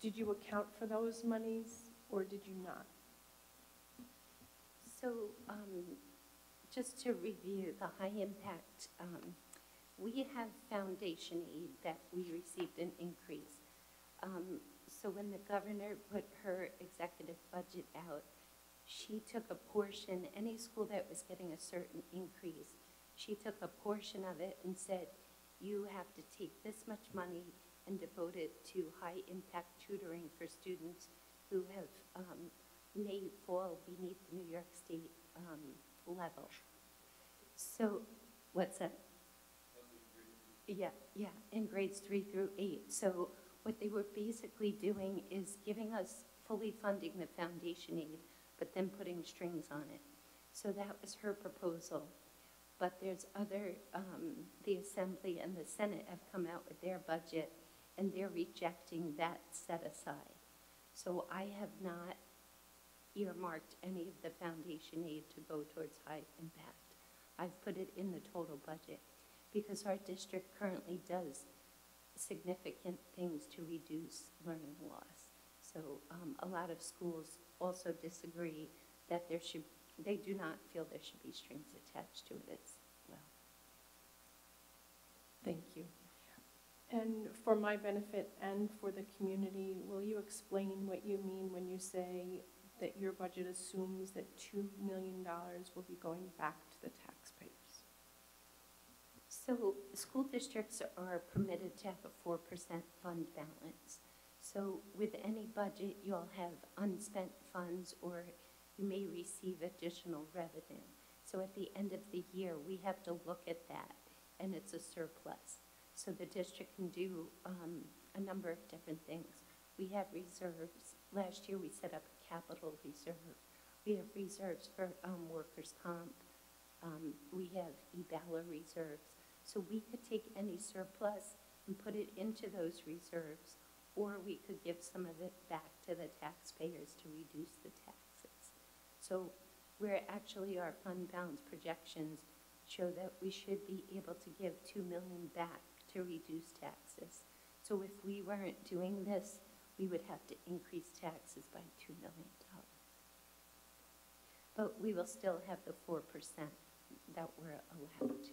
did you account for those monies or did you not? So just to review the high impact, we have foundation aid that we received an increase. So when the governor put her executive budget out, she took a portion, any school that was getting a certain increase, she took a portion of it and said, you have to take this much money and devote it to high-impact tutoring for students who have, may fall beneath the New York State level. So, what's that? Yeah, in grades 3 through 8. So what they were basically doing is giving us fully funding the foundation aid, but then putting strings on it. So that was her proposal. But there's other, the Assembly and the Senate have come out with their budget, and they're rejecting that set aside. So I have not earmarked any of the foundation aid to go towards high impact. I've put it in the total budget because our district currently does significant things to reduce learning loss. So a lot of schools also disagree that they do not feel there should be strings attached to it as well. Thank you. And for my benefit and for the community, will you explain what you mean when you say that your budget assumes that $2 million will be going back to the taxpayers? So school districts are permitted to have a 4% fund balance. So with any budget, you'll have unspent funds or you may receive additional revenue. So at the end of the year, we have to look at that, and it's a surplus. So the district can do a number of different things. We have reserves. Last year, we set up a capital reserve. We have reserves for workers' comp. We have EBALA reserves. So we could take any surplus and put it into those reserves, or we could give some of it back to the taxpayers to reduce the taxes. So we're actually, our fund balance projections show that we should be able to give $2 million back to reduce taxes. So if we weren't doing this, we would have to increase taxes by $2 million. But we will still have the 4% that we're allowed to.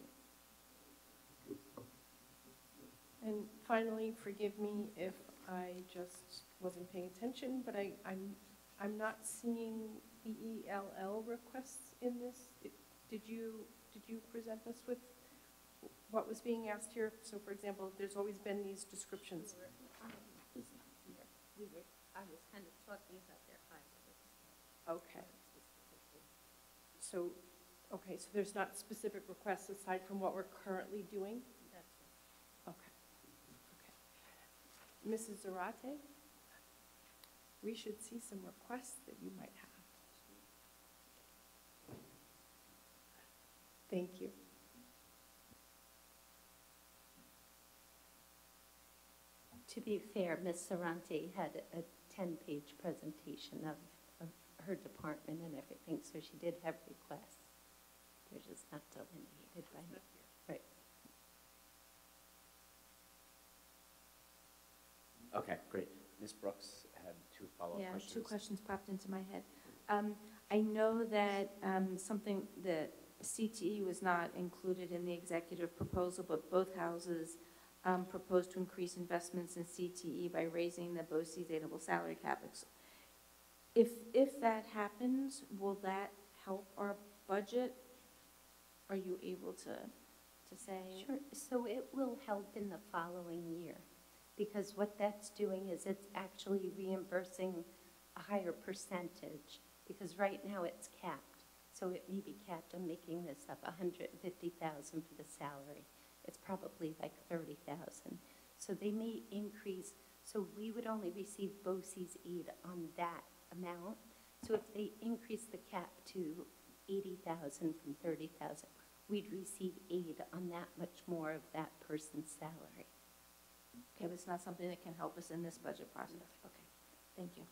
And finally, forgive me if I just wasn't paying attention, but I'm not seeing ELL requests in this. Did you present us with what was being asked here? So for example, there's always been these descriptions. I was kind of talking about their high. Okay. So there's not specific requests aside from what we're currently doing? That's right. Okay. Mrs. Zarate, we should see some requests that you might have. Thank you. To be fair, Ms. Sarante had a 10-page presentation of her department and everything, so she did have requests. They're just not delineated by me. Right. Okay, great. Ms. Brooks had two follow-up questions. Yeah, two questions popped into my head. I know that something that CTE was not included in the executive proposal, but both houses proposed to increase investments in CTE by raising the BOCES aidable salary cap. If that happens, will that help our budget? Are you able to say? Sure. So it will help in the following year, because what that's doing is it's actually reimbursing a higher percentage, because right now it's capped. So it may be capped, I'm making this up, $150,000 for the salary. It's probably like $30,000. So they may increase, so we would only receive BOCES aid on that amount. So if they increase the cap to $80,000 from $30,000, we'd receive aid on that much more of that person's salary. Okay, but it's not something that can help us in this budget process. Okay, thank you.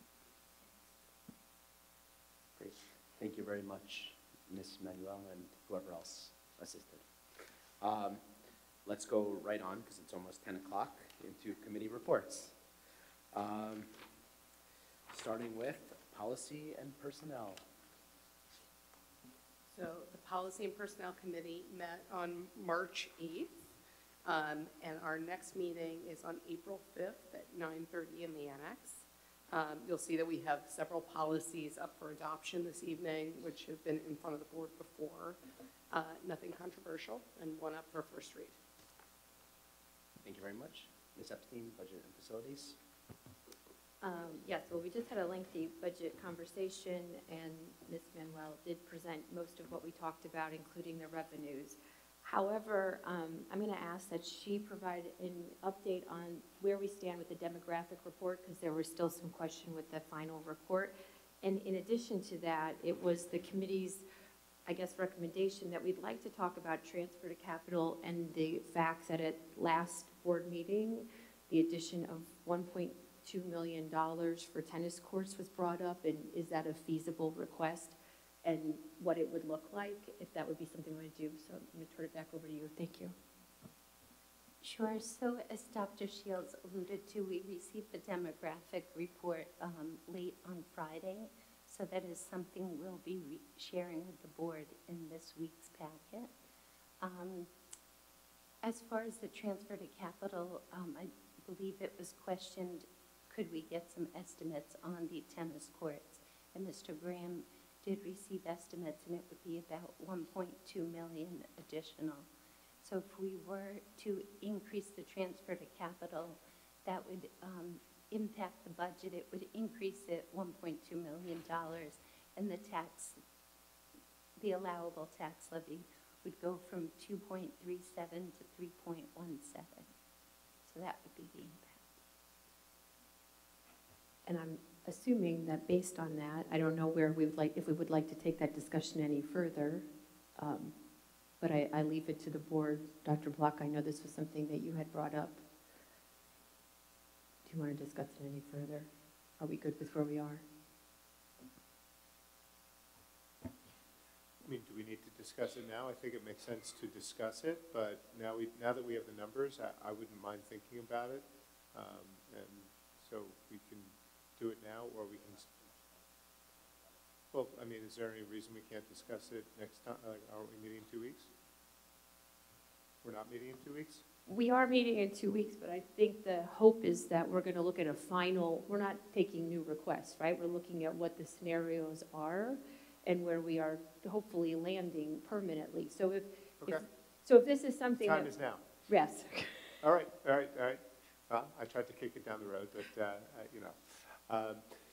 Great. Thank you very much, Ms. Manuel and whoever else assisted. Let's go right on, because it's almost 10 o'clock, into committee reports. Starting with policy and personnel. So the Policy and Personnel Committee met on March 8th. And our next meeting is on April 5th at 9:30 in the annex. You'll see that we have several policies up for adoption this evening, which have been in front of the board before. Nothing controversial, and one up for first read. Thank you very much. Ms. Epstein, Budget and Facilities. Yes, well, we just had a lengthy budget conversation, and Ms. Manuel did present most of what we talked about, including the revenues. However, I'm going to ask that she provide an update on where we stand with the demographic report, because there was still some question with the final report. And in addition to that, it was the committee's, I guess, recommendation that we'd like to talk about transfer to capital and the facts that at last board meeting, the addition of $1.2 million for tennis courts was brought up, and is that a feasible request, and what it would look like, if that would be something we would do. So I'm going to turn it back over to you. Thank you. Sure. So as Dr. Shields alluded to, we received the demographic report late on Friday. So that is something we'll be sharing with the board in this week's packet. As far as the transfer to capital, I believe it was questioned, could we get some estimates on the tennis courts? And Mr. Graham did receive estimates, and it would be about 1.2 million additional. So if we were to increase the transfer to capital, that would impact the budget. It would increase it $1.2 million, and the allowable tax levy would go from 2.37 to 3.17. So that would be the impact. And I'm assuming that based on that, I don't know where we would like, if we would like to take that discussion any further, but I leave it to the board. Dr. Block, I know this was something that you had brought up. Do you want to discuss it any further? Are we good with where we are? I mean, do we need to discuss it now? I think it makes sense to discuss it, but now that we have the numbers, I wouldn't mind thinking about it. And so we can do it now, or we can, well, I mean, is there any reason we can't discuss it next time? Like, are we meeting in 2 weeks? We're not meeting in 2 weeks? We are meeting in 2 weeks, but I think the hope is that we're going to look at a final, we're not taking new requests, right? We're looking at what the scenarios are and where we are hopefully landing permanently. So if this is something Time is now. Yes. All right. Well, I tried to kick it down the road, but, you know.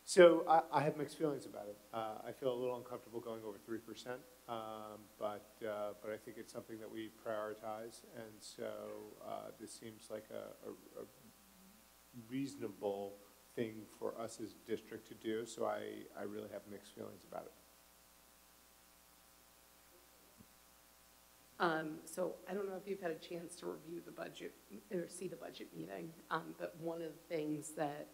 So I have mixed feelings about it. I feel a little uncomfortable going over 3%, but I think it's something that we prioritize, and so this seems like a reasonable thing for us as a district to do, so I really have mixed feelings about it. So I don't know if you've had a chance to review the budget or see the budget meeting, but one of the things that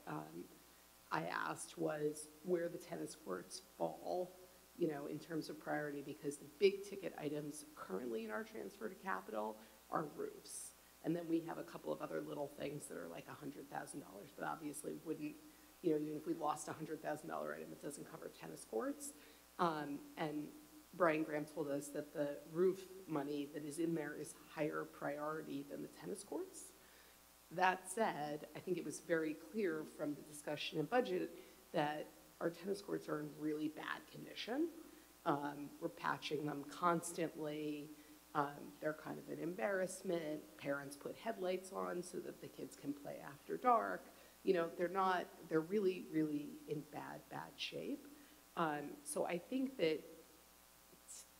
I asked was where the tennis courts fall, you know, in terms of priority, because the big ticket items currently in our transfer to capital are roofs. And then we have a couple of other little things that are like $100,000, but obviously wouldn't, you know, even if we lost a $100,000 item, it doesn't cover tennis courts. And Brian Graham told us that the roof money that is in there is higher priority than the tennis courts. That said, I think it was very clear from the discussion and budget that our tennis courts are in really bad condition. We're patching them constantly. They're kind of an embarrassment. Parents put headlights on so that the kids can play after dark. You know, they're really, really in bad shape. So I think that,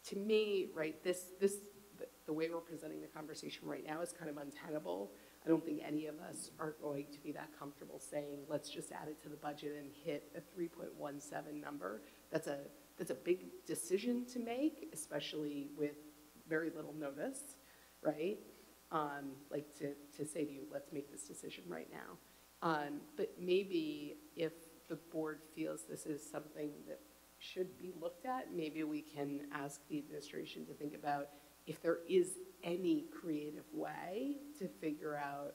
to me, right, the way we're presenting the conversation right now is kind of untenable. I don't think any of us are going to be that comfortable saying, let's just add it to the budget and hit a 3.17 number. That's a big decision to make, especially with very little notice, right? Like to say to you, let's make this decision right now. But maybe if the board feels this is something that should be looked at, maybe we can ask the administration to think about if there is any creative way to figure out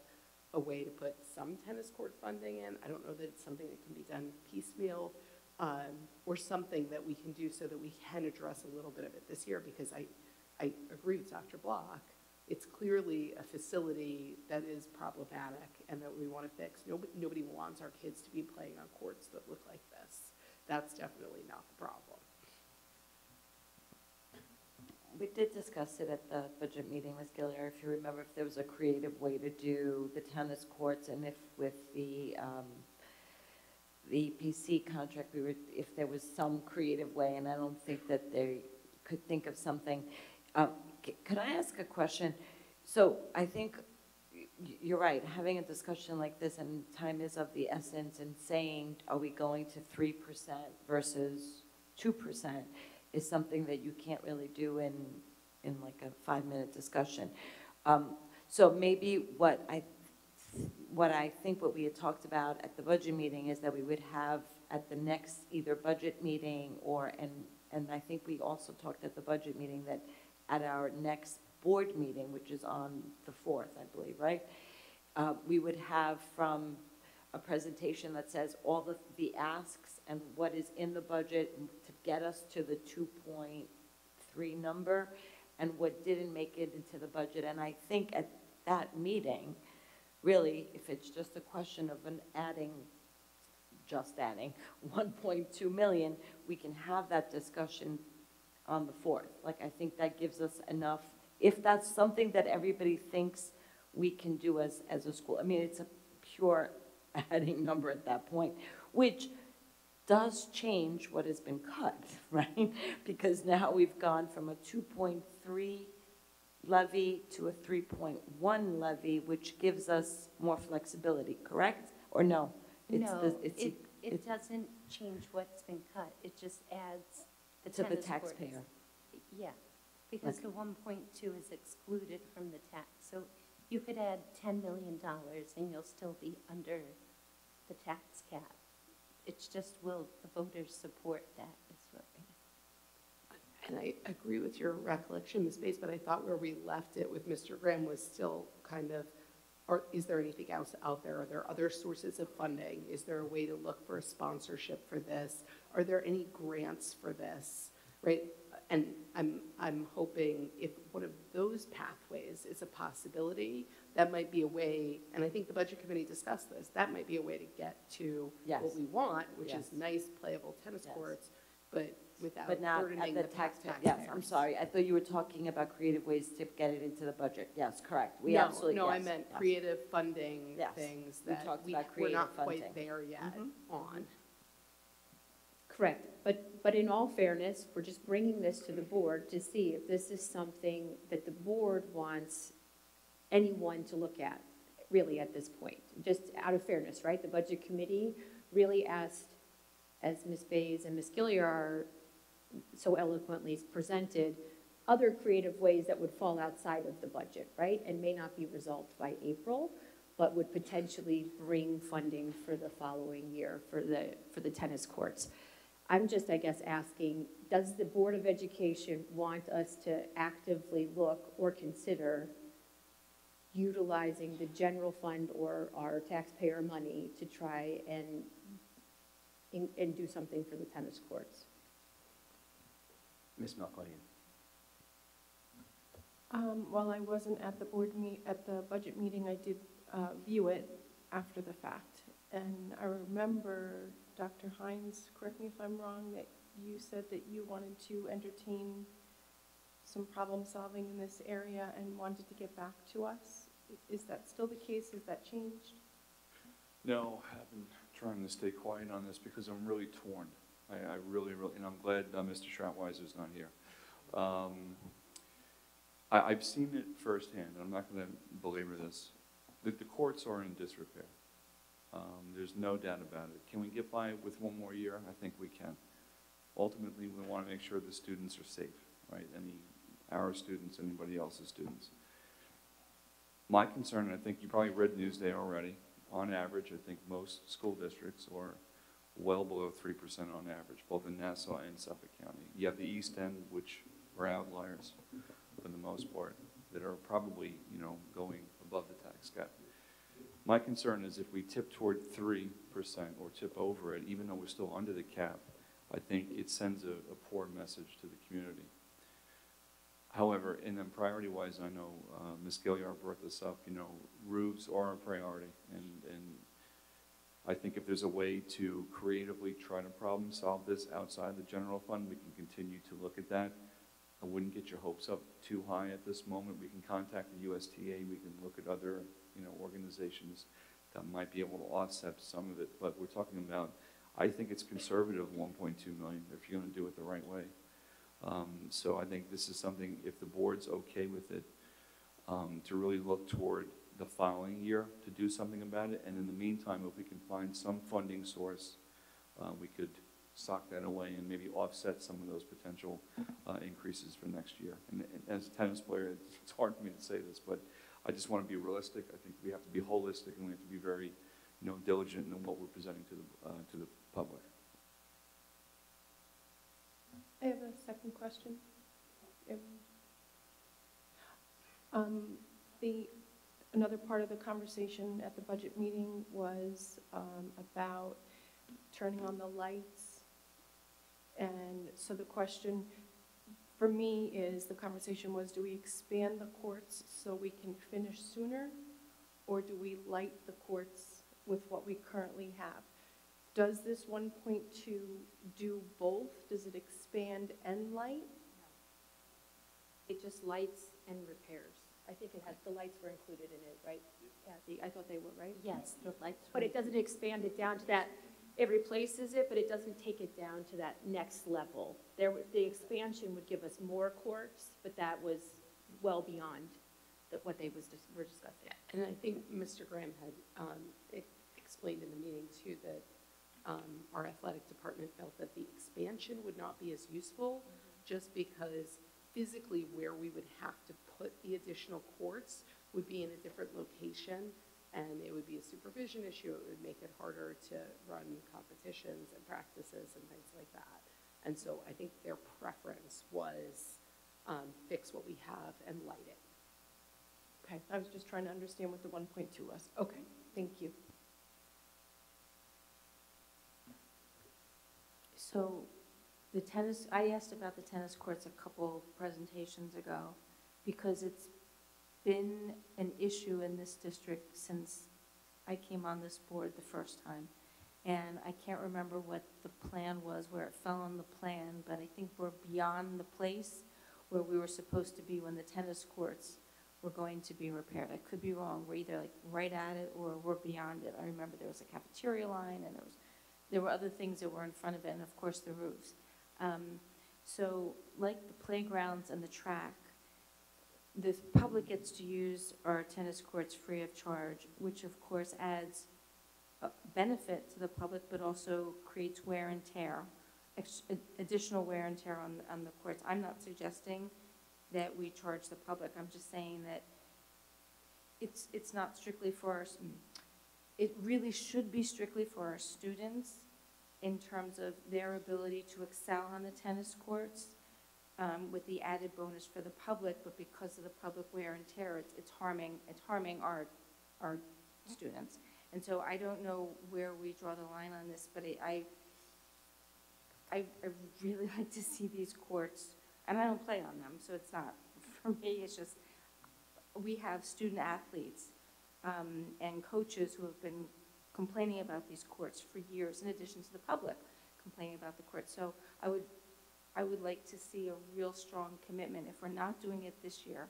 a way to put some tennis court funding in. I don't know that it's something that can be done piecemeal, or something that we can do so that we can address a little bit of it this year, because I agree with Dr. Block. It's clear clearly a facility that is problematic and that we want to fix. Nobody wants our kids to be playing on courts that look like this. That's definitely not the problem. We did discuss it at the budget meeting, Ms. Gilliard, if you remember, if there was a creative way to do the tennis courts, and if with the EPC contract, if there was some creative way, and I don't think that they could think of something. Could I ask a question? So I think you're right, having a discussion like this, and time is of the essence, and saying, are we going to 3% versus 2%, is something that you can't really do in like a 5-minute discussion. So maybe what I think what we had talked about at the budget meeting is that we would have at the next either budget meeting or, and I think we also talked at the budget meeting that at our next board meeting, which is on the 4th, I believe, right? We would have from a presentation that says all the asks and what is in the budget to get us to the 2.3 number and what didn't make it into the budget. And I think at that meeting, really, if it's just a question of adding 1.2 million, we can have that discussion on the 4th. Like, I think that gives us enough, if that's something that everybody thinks we can do as a school. I mean, it's a pure adding number at that point, which does change what has been cut, right? Because now we've gone from a 2.3 levy to a 3.1 levy, which gives us more flexibility, correct? Or no? No, it doesn't change what's been cut. It just adds the to the tennis taxpayer. courts. Yeah, because the 1.2 is excluded from the tax. So you could add $10 million and you'll still be under the tax cap. It's just, will the voters support that? Is what And I agree with your recollection, Ms. Bates, but I thought where we left it with Mr. Graham was still kind of, or is there anything else out there? Are there other sources of funding? Is there a way to look for a sponsorship for this? Are there any grants for this, right? And I'm hoping if one of those pathways is a possibility, that might be a way, and I think the Budget Committee discussed this, that might be a way to get to what we want, which is nice, playable tennis courts, but without burdening the taxpayers. Yes, I'm sorry. I thought you were talking about creative ways to get it into the budget. Yes, correct. We absolutely, No, yes, I meant yes. creative funding things We that talked we're about creative not funding. quite there yet on. Correct, but in all fairness, we're just bringing this to the board to see if this is something that the board wants anyone to look at, really at this point, just out of fairness, right? The Budget Committee really asked, as Ms. Bays and Ms. Gilliard so eloquently presented, other creative ways that would fall outside of the budget, right? And may not be resolved by April, but would potentially bring funding for the following year for the tennis courts. I'm just, I guess, asking, does the Board of Education want us to actively look or consider utilizing the general fund or our taxpayer money to try and do something for the tennis courts? Ms. Melkonian. While I wasn't at the at the budget meeting, I did view it after the fact. And I remember, Dr. Hines, correct me if I'm wrong, that you said that you wanted to entertain some problem solving in this area and wanted to get back to us. Is that still the case? Has that changed? No, I've been trying to stay quiet on this because I'm really torn. I really, and I'm glad Mr. Schrottweiser's not here. I've seen it firsthand. I'm not going to belabor this. The courts are in disrepair. There's no doubt about it. Can we get by with one more year? I think we can. Ultimately, we want to make sure the students are safe, right? Our students, anybody else's students. My concern, and I think you probably read Newsday already, on average, I think most school districts are well below 3% on average, both in Nassau and Suffolk County. You have the East End, which are outliers for the most part, that are probably, going above the tax cap. My concern is if we tip toward 3% or tip over it, even though we're still under the cap, I think it sends a poor message to the community. However, and then priority-wise, I know Ms. Gilliard brought this up, you know, roofs are a priority, and I think if there's a way to creatively try to problem solve this outside the general fund, we can continue to look at that. I wouldn't get your hopes up too high at this moment. We can contact the USTA, we can look at other, you know, organizations that might be able to offset some of it, but we're talking about, I think it's conservative 1.2 million if you're gonna do it the right way. So I think this is something, if the board's okay with it, to really look toward the following year to do something about it. And in the meantime, if we can find some funding source, we could sock that away and maybe offset some of those potential increases for next year. And as a tennis player, it's hard for me to say this, but I just want to be realistic. I think we have to be holistic and we have to be very, you know, diligent in what we're presenting to the public. I have a second question. Another part of the conversation at the budget meeting was about turning on the lights. And so the question for me is, the conversation was, do we expand the courts so we can finish sooner? Or do we light the courts with what we currently have? Does this 1.2 do both? Does it expand and light? It just lights and repairs. I think it has, the lights were included in it, right? Kathy, I thought they were, right? Yes, the lights. But it doesn't expand it down to that, it replaces it, but it doesn't take it down to that next level. The expansion would give us more courts, but that was well beyond what they were discussing. And I think Mr. Graham had explained in the meeting too that our athletic department felt that the expansion would not be as useful just because physically where we would have to put the additional courts would be in a different location, and it would be a supervision issue. It would make it harder to run competitions and practices and things like that. And so I think their preference was fix what we have and light it. Okay, I was just trying to understand what the 1.2 was. Okay, thank you. So the tennis, I asked about the tennis courts a couple presentations ago because it's been an issue in this district since I came on this board the first time. And I can't remember what the plan was, where it fell on the plan, but I think we're beyond the place where we were supposed to be when the tennis courts were going to be repaired. I could be wrong. We're either like right at it or we're beyond it. I remember there was a cafeteria line and there were other things that were in front of it, and of course the roofs. So like the playgrounds and the track, the public gets to use our tennis courts free of charge, which of course adds benefit to the public, but also creates wear and tear, additional wear and tear on the courts. I'm not suggesting that we charge the public. I'm just saying that it's not strictly for our, it really should be strictly for our students in terms of their ability to excel on the tennis courts, with the added bonus for the public, but because of the public wear and tear, it's harming our students. And so I don't know where we draw the line on this, but I really like to see these courts, and I don't play on them, so it's not, for me, it's just, we have student athletes and coaches who have been complaining about these courts for years, in addition to the public complaining about the courts. So I would like to see a real strong commitment. If we're not doing it this year,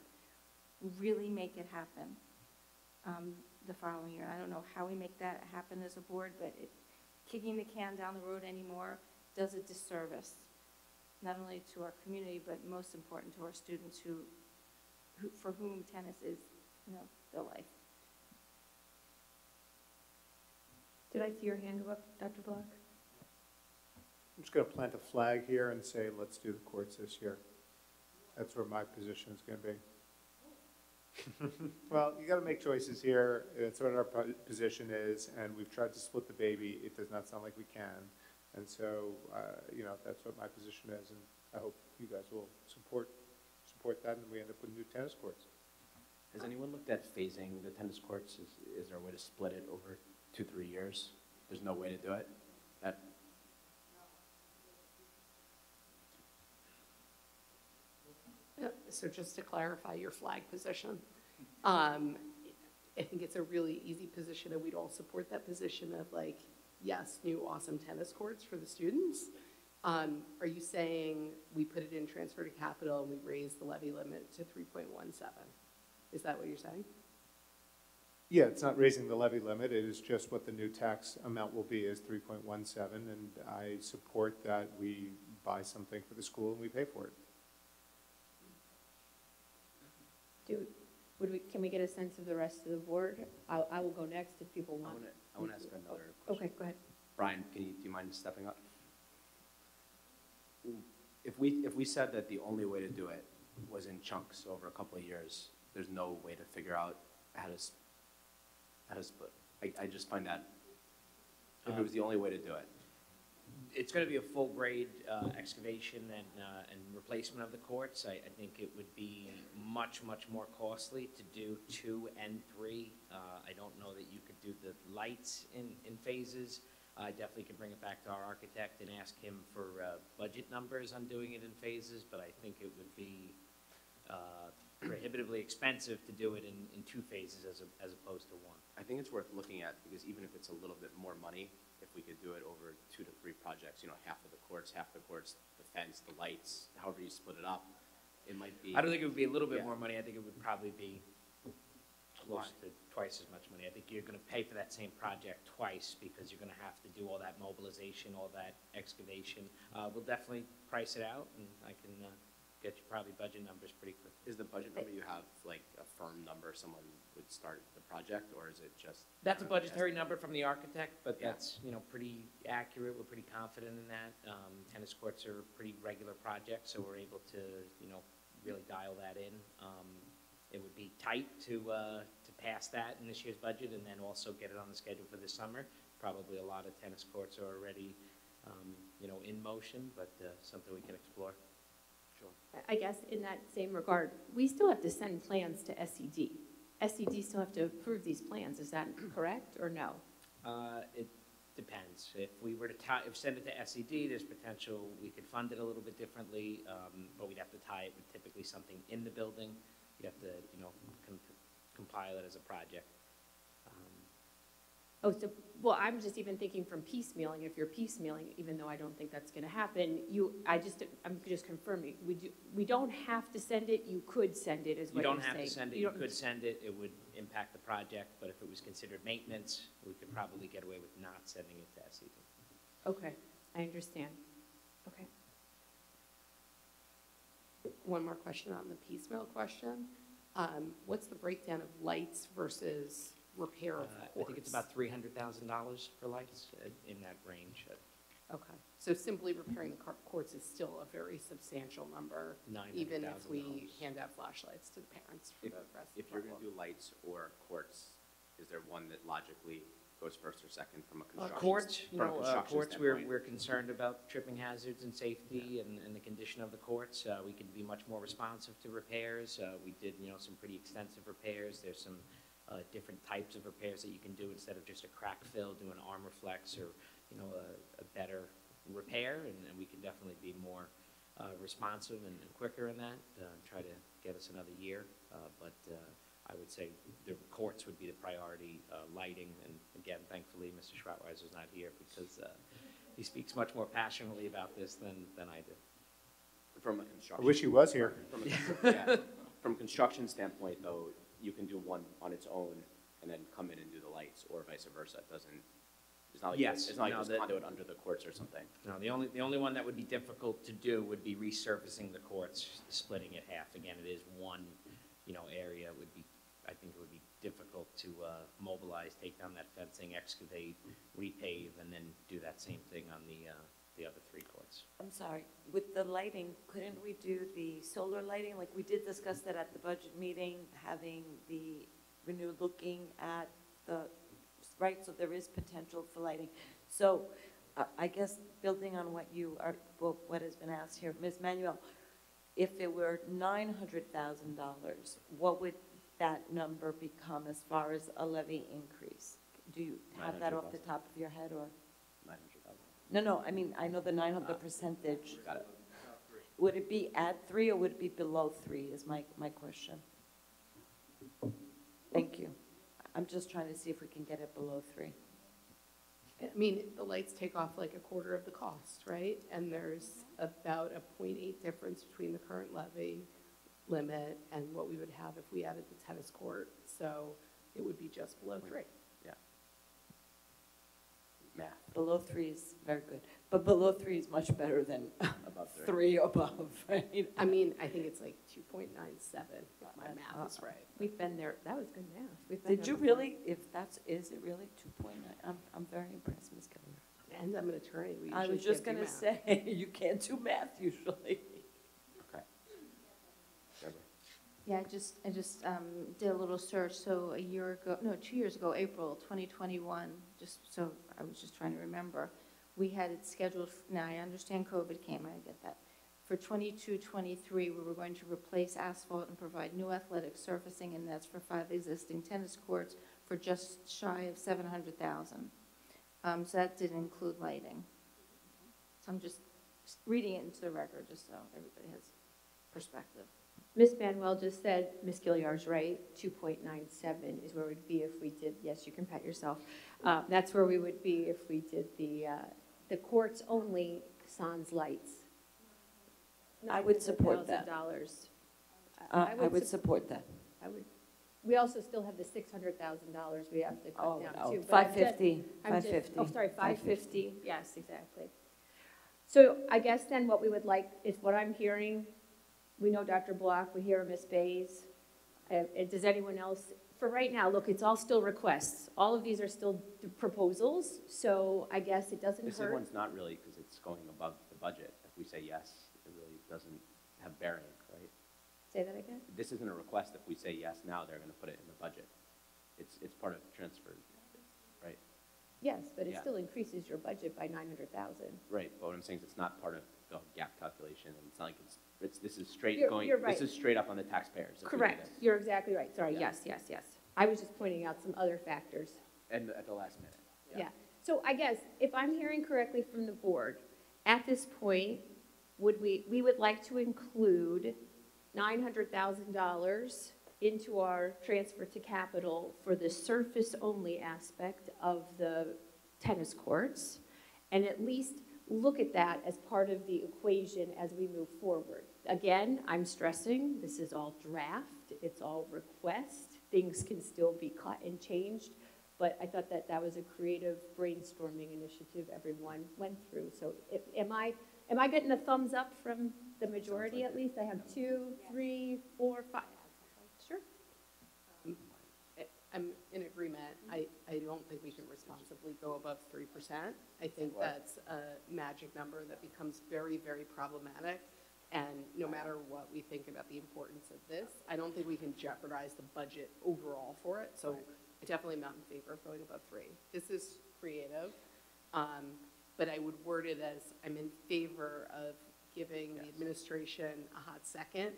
really make it happen the following year. I don't know how we make that happen as a board, but kicking the can down the road anymore does a disservice, not only to our community, but most important to our students for whom tennis is, their life. Did I see your hand go up, Dr. Block? I'm just going to plant a flag here and say, let's do the courts this year. That's where my position is going to be. Well, you got to make choices here. That's what our position is, and we've tried to split the baby. It does not sound like we can. And so, that's what my position is, and I hope you guys will support that, and we end up with new tennis courts. Has anyone looked at phasing the tennis courts? Is there a way to split it over 2-3 years? There's no way to do it? So just to clarify your flag position, I think it's a really easy position, and we'd all support that position of like, yes, new awesome tennis courts for the students. Are you saying we put it in transfer to capital and we raise the levy limit to 3.17? Is that what you're saying? Yeah, it's not raising the levy limit, it is just what the new tax amount will be is 3.17, and I support that we buy something for the school and we pay for it. Can we get a sense of the rest of the board? I will go next if people want. I want to ask another question. Okay, go ahead. Brian, do you mind stepping up? If we said that the only way to do it was in chunks over a couple of years, there's no way to figure out how to split. I just find that if it was the only way to do it. It's going to be a full grade excavation and replacement of the courts. I think it would be much more costly to do 2 and 3. I don't know that you could do the lights in phases. I definitely could bring it back to our architect and ask him for budget numbers on doing it in phases, but I think it would be prohibitively expensive to do it in 2 phases as opposed to 1. I think it's worth looking at, because even if it's a little bit more money, if we could do it over 2 to 3 projects, half of the courts, the fence, the lights, however you split it up, it might be. I don't think it would be a little bit more money. I think it would probably be close to twice as much money. I think you're going to pay for that same project twice because you're going to have to do all that mobilization, all that excavation. We'll definitely price it out, and I can get you probably budget numbers pretty quick. Is the budget number you have like a firm number someone would start the project, or is it just? That's a budgetary number from the architect, but that's, pretty accurate. We're pretty confident in that. Tennis courts are a pretty regular project, so we're able to, really dial that in. It would be tight to pass that in this year's budget and then also get it on the schedule for this summer. Probably a lot of tennis courts are already, in motion, but something we can explore. I guess in that same regard, we still have to send plans to SED. SED still have to approve these plans, is that correct or no? It depends. If we were to send it to SED, there's potential we could fund it a little bit differently, but we'd have to tie it with typically something in the building. You'd have to, compile it as a project. I'm just even thinking from piecemealing. If you're piecemealing, even though I don't think that's going to happen, I'm just confirming. We don't have to send it. You could send it, is what you're saying. You don't have to send it. You could send it. It would impact the project, but if it was considered maintenance, we could probably get away with not sending it to SED. Okay, I understand. Okay. One more question on the piecemeal question. What's the breakdown of lights versus repair of courts? I think it's about $300,000 for lights, in that range. Okay, so simply repairing the courts is still a very substantial number, even if we hand out flashlights to the parents for the rest of the If you're going to do lights or courts, is there one that logically goes first or second from a construction Courts, standpoint? we're concerned about tripping hazards and safety and the condition of the courts. We can be much more responsive to repairs. We did, some pretty extensive repairs. There's some different types of repairs that you can do instead of just a crack fill, do an armor flex or, a better repair, and we can definitely be more responsive and quicker in that, try to get us another year. But I would say the courts would be the priority, lighting, and again, thankfully, Mr. Schrottweiser's not here because he speaks much more passionately about this than I do. From a construction. I wish he was here. From a construction standpoint, though, you can do one on its own and then come in and do the lights, or vice versa. It's not like it's not like there's conduit under the courts or something. No, the only one that would be difficult to do would be resurfacing the courts, splitting it half. Again, it is one, area. I think it would be difficult to mobilize, take down that fencing, excavate, repave, and then do that same thing on the other 3 courts. I'm sorry, with the lighting, couldn't we do the solar lighting? Like we did discuss that at the budget meeting, having the renewed looking at the, right, so there is potential for lighting. So I guess building on what has been asked here, Ms. Manuel, if it were $900,000, what would that number become as far as a levy increase? Do you have that off the top of your head, or? 900,000. No, I mean, I know the 900 percentage. Got it. Would it be at 3 or would it be below 3 is my question. Thank you. I'm just trying to see if we can get it below 3. I mean, the lights take off like a quarter of the cost, right? And there's about a 0.8 difference between the current levy limit and what we would have if we added the tennis court. So it would be just below 3. Yeah. Math. Below 3 is very good, but below 3 is much better than Above 3 above, right? I mean, I think it's like 2.97, if my math is right. We've been there, that was good math. We've been Did there you before. really, is it really 2.9? I'm very impressed, Ms. Keller. And I'm an attorney, we I usually was just can't gonna do math. say, you can't do math usually. Okay. Deborah? Yeah, I just did a little search. So 2 years ago, April 2021, just so I was just trying to remember, we had it scheduled, now I understand COVID came, I get that. For 22-23, we were going to replace asphalt and provide new athletic surfacing and nets for 5 existing tennis courts for just shy of $700,000. So that didn't include lighting. So I'm just reading it into the record, just so everybody has perspective. Ms. Manuel just said, Ms. Gilliard's right, 2.97 is where we'd be if we did, yes, you can pat yourself. That's where we would be if we did the courts only sans lights. I would support that. $900,000. I would support that. I would. We also still have the $600,000 we have to cut down too. but 550, I'm just- 550. Oh, sorry, 550, yes, exactly. So I guess then what we would like is what I'm hearing, we know Dr. Block, we hear Ms. Bays. Does anyone else, for right now, look, it's all still requests. All of these are still proposals, so I guess it doesn't This hurt. one's not really, because it's going above the budget. If we say yes, it really doesn't have bearing, right? Say that again? This isn't a request. If we say yes now, they're going to put it in the budget. It's part of transfer, right? Yes, but it Yeah. still increases your budget by 900,000. Right, but what I'm saying is it's not part of the gap calculation, and it's not like this is straight You're going, right. this is straight up on the taxpayers. if we do Correct, this. you're exactly right, sorry, Yeah. yes. I was just pointing out some other factors. And at the last minute. Yeah, so I guess, if I'm hearing correctly from the board, at this point, we would like to include $900,000 into our transfer to capital for the surface-only aspect of the tennis courts, and at least look at that as part of the equation as we move forward. Again, I'm stressing, this is all draft, it's all request, things can still be cut and changed, but I thought that was a creative brainstorming initiative everyone went through. So am I getting a thumbs up from the majority at least? I have 2, 3, 4, 5. Sure. I'm in agreement. I don't think we can responsibly go above 3%. I think that's a magic number that becomes very, very problematic. And no matter what we think about the importance of this, I don't think we can jeopardize the budget overall for it. So I definitely am not in favor of going above 3. This is creative, but I would word it as I'm in favor of giving the administration a hot second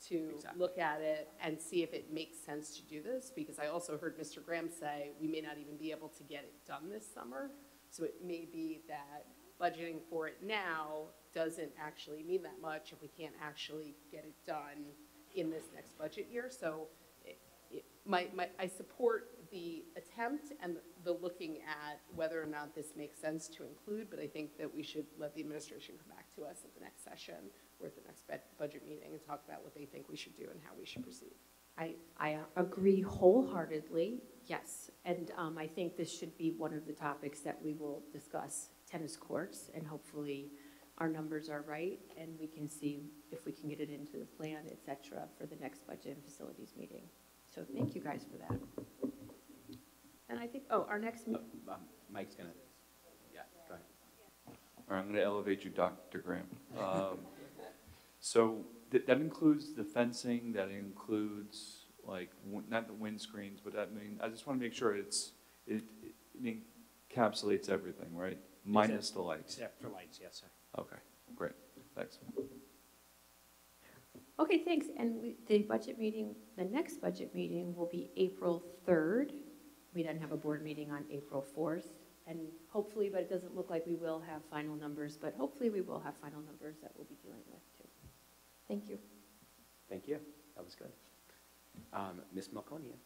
to look at it and see if it makes sense to do this, because I also heard Mr. Graham say we may not even be able to get it done this summer. So it may be that budgeting for it now doesn't actually mean that much if we can't actually get it done in this next budget year. So I support the attempt and the looking at whether or not this makes sense to include, but I think that we should let the administration come back to us at the next session or at the next budget meeting and talk about what they think we should do and how we should proceed. I agree wholeheartedly, yes. And I think this should be one of the topics that we will discuss, tennis courts, and hopefully our numbers are right and we can see if we can get it into the plan, et cetera, for the next budget and facilities meeting. So thank you guys for that. And I think, our next meeting. Mike's going to, yeah, go ahead. All right, I'm going to elevate you, Dr. Graham. So that includes the fencing, that includes, like, not the windscreens, but I just want to make sure it encapsulates everything, right? Minus the lights. Except for lights, yes, sir. Okay, great, thanks. Okay, thanks. And the budget meeting, the next budget meeting will be April 3rd. We then have a board meeting on April 4th. And hopefully, but it doesn't look like we will have final numbers, but hopefully we will have final numbers that we'll be dealing with too. Thank you. Thank you. That was good. Ms. Melconian.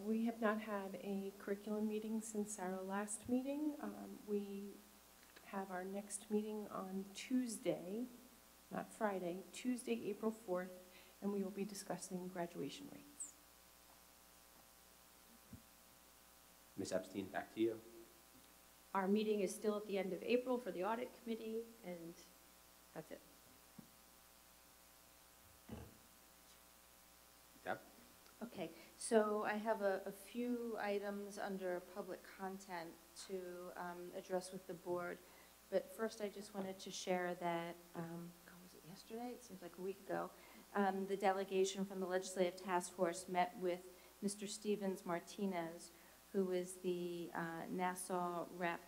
We have not had a curriculum meeting since our last meeting. We have our next meeting on Tuesday, not Friday, Tuesday, April 4th, and we will be discussing graduation rates. Ms. Epstein, back to you. Our meeting is still at the end of April for the audit committee, and that's it. Deb? Okay, so I have a few items under public content to address with the board. But first, I just wanted to share that, was it yesterday? It seems like a week ago. The delegation from the Legislative Task Force met with Mr. Stevens Martinez, who is the Nassau rep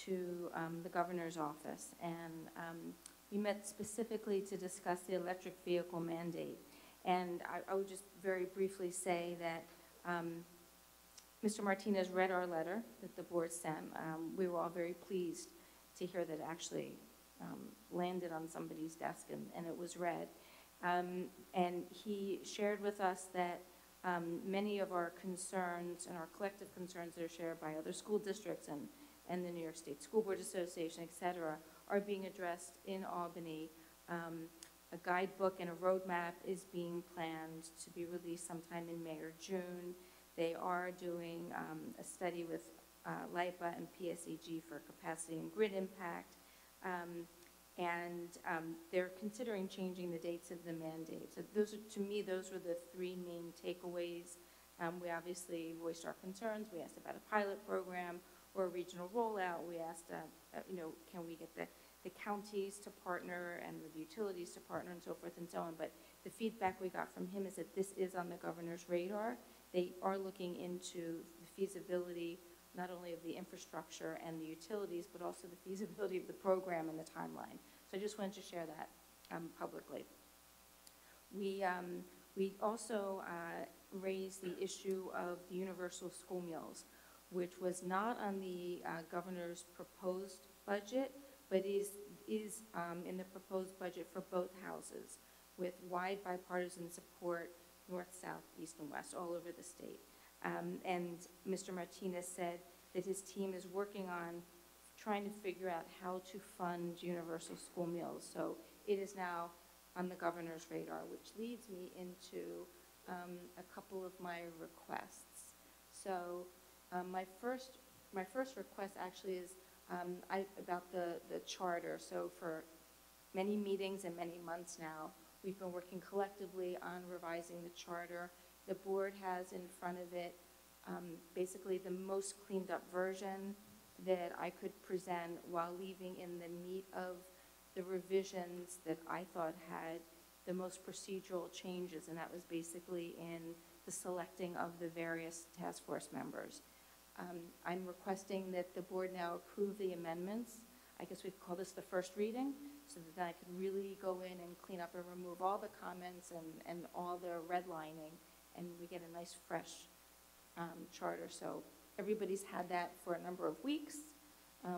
to the governor's office. And we met specifically to discuss the electric vehicle mandate. And I would just very briefly say that Mr. Martinez read our letter that the board sent. We were all very pleased to hear that it actually landed on somebody's desk and it was read. And he shared with us that many of our concerns and our collective concerns that are shared by other school districts and the New York State School Board Association, et cetera, are being addressed in Albany. A guidebook and a roadmap is being planned to be released sometime in May or June. They are doing a study with LIPA and PSEG for capacity and grid impact. They're considering changing the dates of the mandate. So to me, those were the three main takeaways. We obviously voiced our concerns. We asked about a pilot program or a regional rollout. We asked, can we get the counties to partner and the utilities to partner and so forth and so on. But the feedback we got from him is that this is on the governor's radar. They are looking into the feasibility not only of the infrastructure and the utilities, but also the feasibility of the program and the timeline. So I just wanted to share that publicly. We also raised the issue of the universal school meals, which was not on the governor's proposed budget, but is in the proposed budget for both houses with wide bipartisan support, north, south, east, and west, all over the state. And Mr. Martinez said that his team is working on trying to figure out how to fund universal school meals. So it is now on the governor's radar, which leads me into a couple of my requests. So my first request actually is about the charter. So for many meetings and many months now, we've been working collectively on revising the charter. The board has in front of it basically the most cleaned up version that I could present while leaving in the meat of the revisions that I thought had the most procedural changes, and that was basically in the selecting of the various task force members. I'm requesting that the board now approve the amendments. I guess we could call this the first reading, so that I could really go in and clean up and remove all the comments and all the redlining, and we get a nice fresh charter. So everybody's had that for a number of weeks.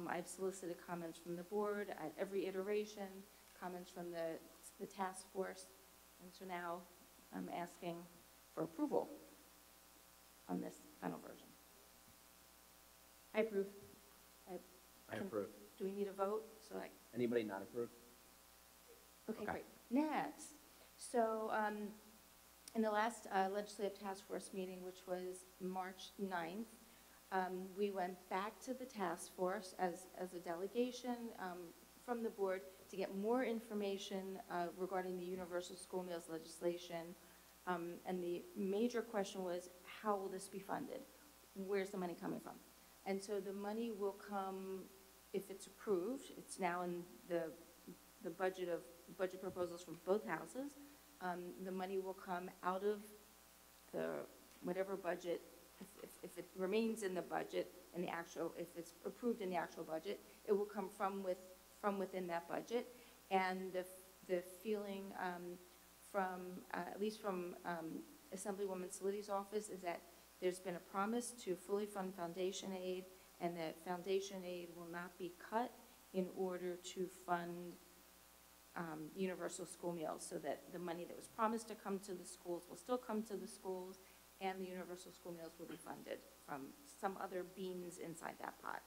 I've solicited comments from the board at every iteration, comments from the task force, and so now I'm asking for approval on this final version. I approve. I approve. Do we need a vote? Anybody not approve? Okay, great. Next. So in the last legislative task force meeting, which was March 9th, we went back to the task force as a delegation from the board to get more information regarding the universal school meals legislation. And the major question was, how will this be funded? Where's the money coming from? And so the money will come, if it's approved, it's now in the budget proposals from both houses. The money will come out of the whatever budget, if it remains in the budget, in the actual, if it's approved in the actual budget, it will come from within that budget. And the feeling from, at least from Assemblywoman Saliti's office, is that there's been a promise to fully fund foundation aid, and that foundation aid will not be cut in order to fund universal school meals, so that the money that was promised to come to the schools will still come to the schools, and the universal school meals will be funded from some other beans inside that pot.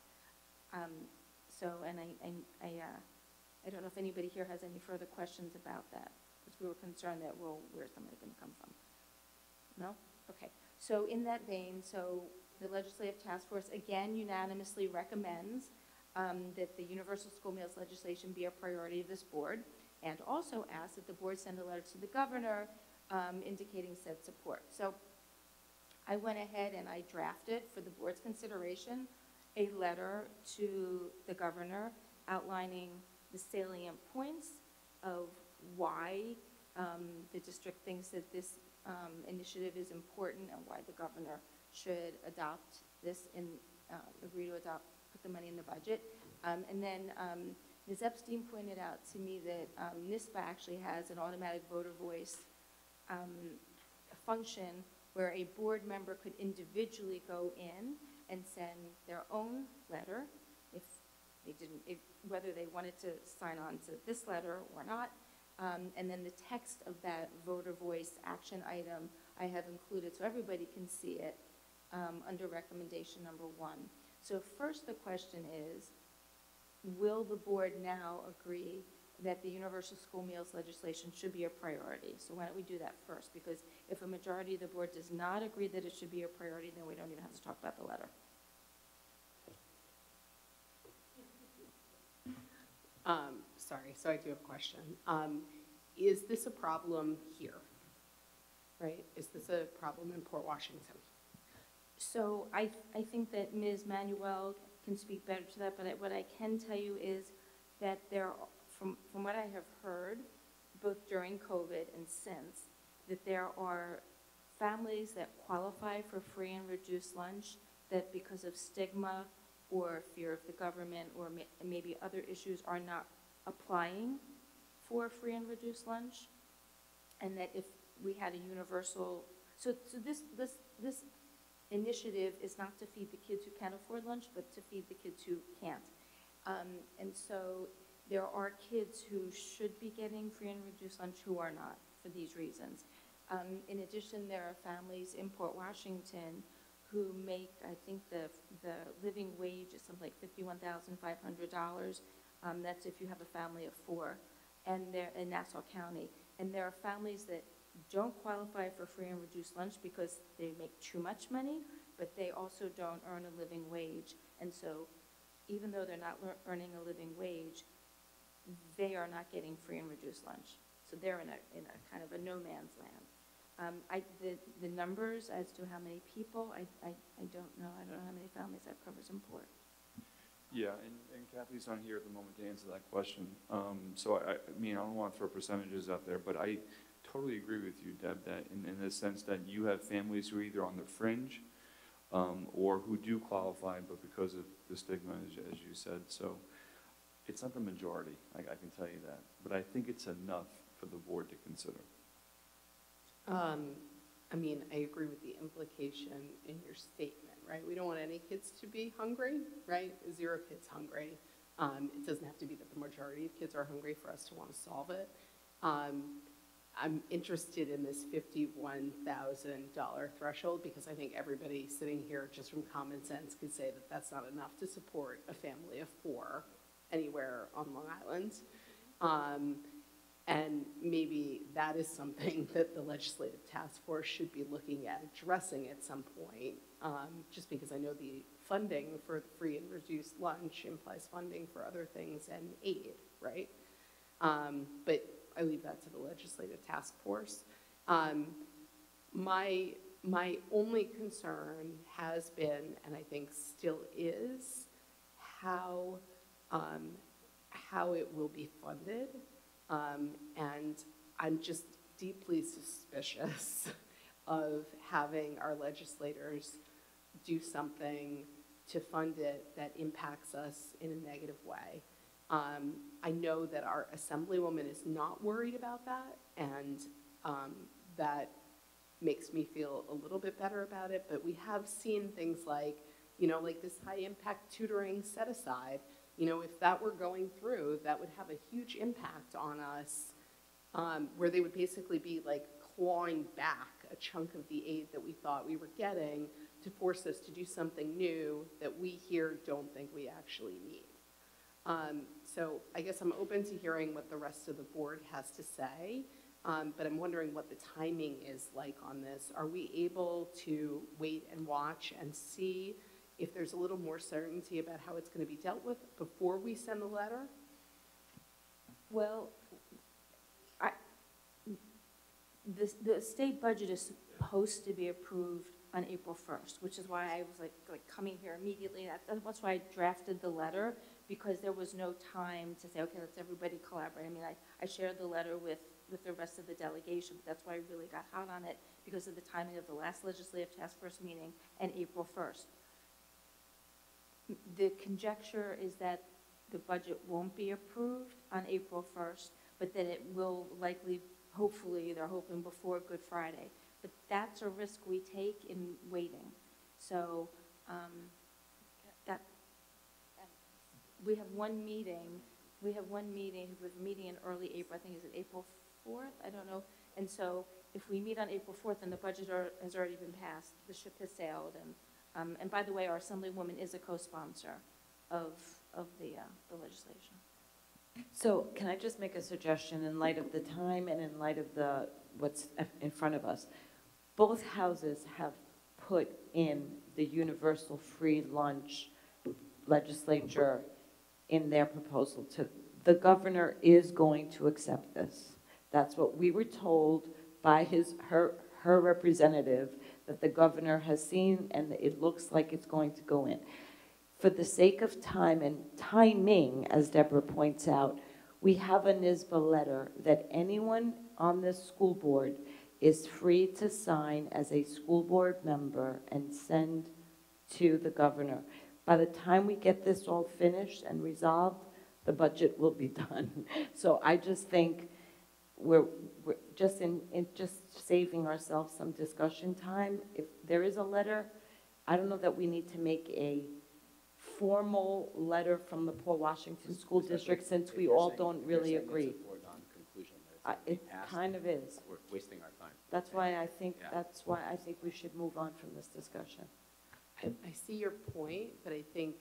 So, and I don't know if anybody here has any further questions about that, because we were concerned that, well, where's the money going to come from? No? Okay. So in that vein, so the Legislative Task Force again unanimously recommends that the universal school meals legislation be a priority of this board, and also asks that the board send a letter to the governor indicating said support. So I went ahead and I drafted for the board's consideration a letter to the governor outlining the salient points of why the district thinks that this initiative is important, and why the governor should adopt this and agree to put the money in the budget. And then Ms. Epstein pointed out to me that NISBA actually has an automatic voter voice function where a board member could individually go in and send their own letter if they didn't, whether they wanted to sign on to this letter or not. And then the text of that voter voice action item I have included so everybody can see it under recommendation number 1. So first the question is, will the board now agree that the universal school meals legislation should be a priority? So why don't we do that first? Because if a majority of the board does not agree that it should be a priority, then we don't even have to talk about the letter. Sorry, so I do have a question. Is this a problem here, right? Is this a problem in Port Washington? So I think that Ms. Manuel can speak better to that, but what I can tell you is that there, from what I have heard, both during COVID and since, that there are families that qualify for free and reduced lunch that because of stigma or fear of the government or maybe other issues are not applying for free and reduced lunch, and that if we had a universal, so this initiative is not to feed the kids who can afford lunch, but to feed the kids who can't. And so there are kids who should be getting free and reduced lunch who are not for these reasons. In addition, there are families in Port Washington who make, I think the living wage is something like $51,500. That's if you have a family of 4, and they're in Nassau County. And there are families that don't qualify for free and reduced lunch because they make too much money, but they also don't earn a living wage. And so even though they're not earning a living wage, they are not getting free and reduced lunch. So they're in a kind of a no man's land. The numbers as to how many people, I don't know. I don't know how many families that covers in Port. Yeah, and Kathy's not here at the moment to answer that question. So I mean, I don't want to throw percentages out there, but I totally agree with you, Deb, that in the sense that you have families who are either on the fringe or who do qualify, but because of the stigma, as you said. So it's not the majority, I can tell you that. But I think it's enough for the board to consider. I mean, I agree with the implication in your statement, right? We don't want any kids to be hungry, right? 0 kids hungry. It doesn't have to be that the majority of kids are hungry for us to want to solve it. I'm interested in this $51,000 threshold because I think everybody sitting here, just from common sense, could say that that's not enough to support a family of 4 anywhere on Long Island. And maybe that is something that the Legislative Task Force should be looking at addressing at some point, just because I know the funding for free and reduced lunch implies funding for other things and aid, right? But I leave that to the Legislative Task Force. My only concern has been, and I think still is, how it will be funded. And I'm just deeply suspicious of having our legislators do something to fund it that impacts us in a negative way. I know that our Assemblywoman is not worried about that, and that makes me feel a little bit better about it, but we have seen things like, you know, like this high impact tutoring set aside You know, if that were going through, that would have a huge impact on us, where they would basically be like clawing back a chunk of the aid that we thought we were getting to force us to do something new that we here don't think we actually need. So I guess I'm open to hearing what the rest of the board has to say, but I'm wondering what the timing is like on this. Are we able to wait and watch and see if there's a little more certainty about how it's going to be dealt with before we send the letter? Well, the state budget is supposed to be approved on April 1st, which is why I was like coming here immediately. That's why I drafted the letter, because there was no time to say, okay, let's everybody collaborate. I mean, I shared the letter with the rest of the delegation, but that's why I really got hot on it, because of the timing of the last legislative task force meeting and April 1st. The conjecture is that the budget won't be approved on April 1st, but that it will likely, hopefully, they're hoping before Good Friday. But that's a risk we take in waiting. So we have one meeting. We have a meeting in early April. I think is it April 4th? I don't know. And so if we meet on April 4th and the budget has already been passed, the ship has sailed. And by the way, our Assemblywoman is a co-sponsor of the legislation. So can I just make a suggestion in light of the time and in light of what's in front of us? Both houses have put in the universal free lunch legislature in their proposal to, the governor is going to accept this. That's what we were told by her representative, that the governor has seen, and it looks like it's going to go in. For the sake of time and timing, as Deborah points out, we have a NISBA letter that anyone on this school board is free to sign as a school board member and send to the governor. By the time we get this all finished and resolved, the budget will be done. So I just think we're just just saving ourselves some discussion time. If there is a letter, I don't know that we need to make a formal letter from the Port Washington School District, since we all don't really agree. It kind of is. We're wasting our time. That's why I think we should move on from this discussion. I see your point, but I think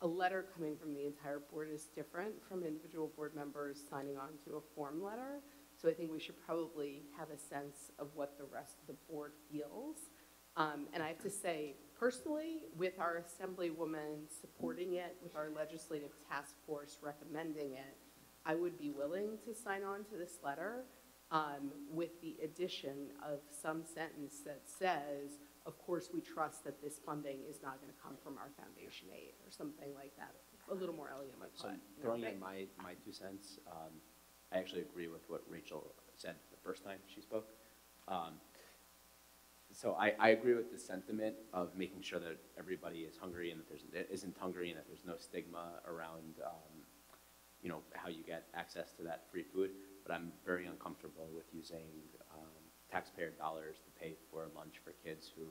a letter coming from the entire board is different from individual board members signing on to a form letter. So I think we should probably have a sense of what the rest of the board feels. And I have to say, personally, with our Assemblywoman supporting it, with our legislative task force recommending it, I would be willing to sign on to this letter with the addition of some sentence that says, of course, we trust that this funding is not going to come from our foundation aid, or something like that, a little more elegantly So put. throwing in my 2 cents, I actually agree with what Rachel said the first time she spoke. So I agree with the sentiment of making sure that everybody is hungry and that there isn't hungry and that there's no stigma around how you get access to that free food. But I'm very uncomfortable with using taxpayer dollars to pay for lunch for kids who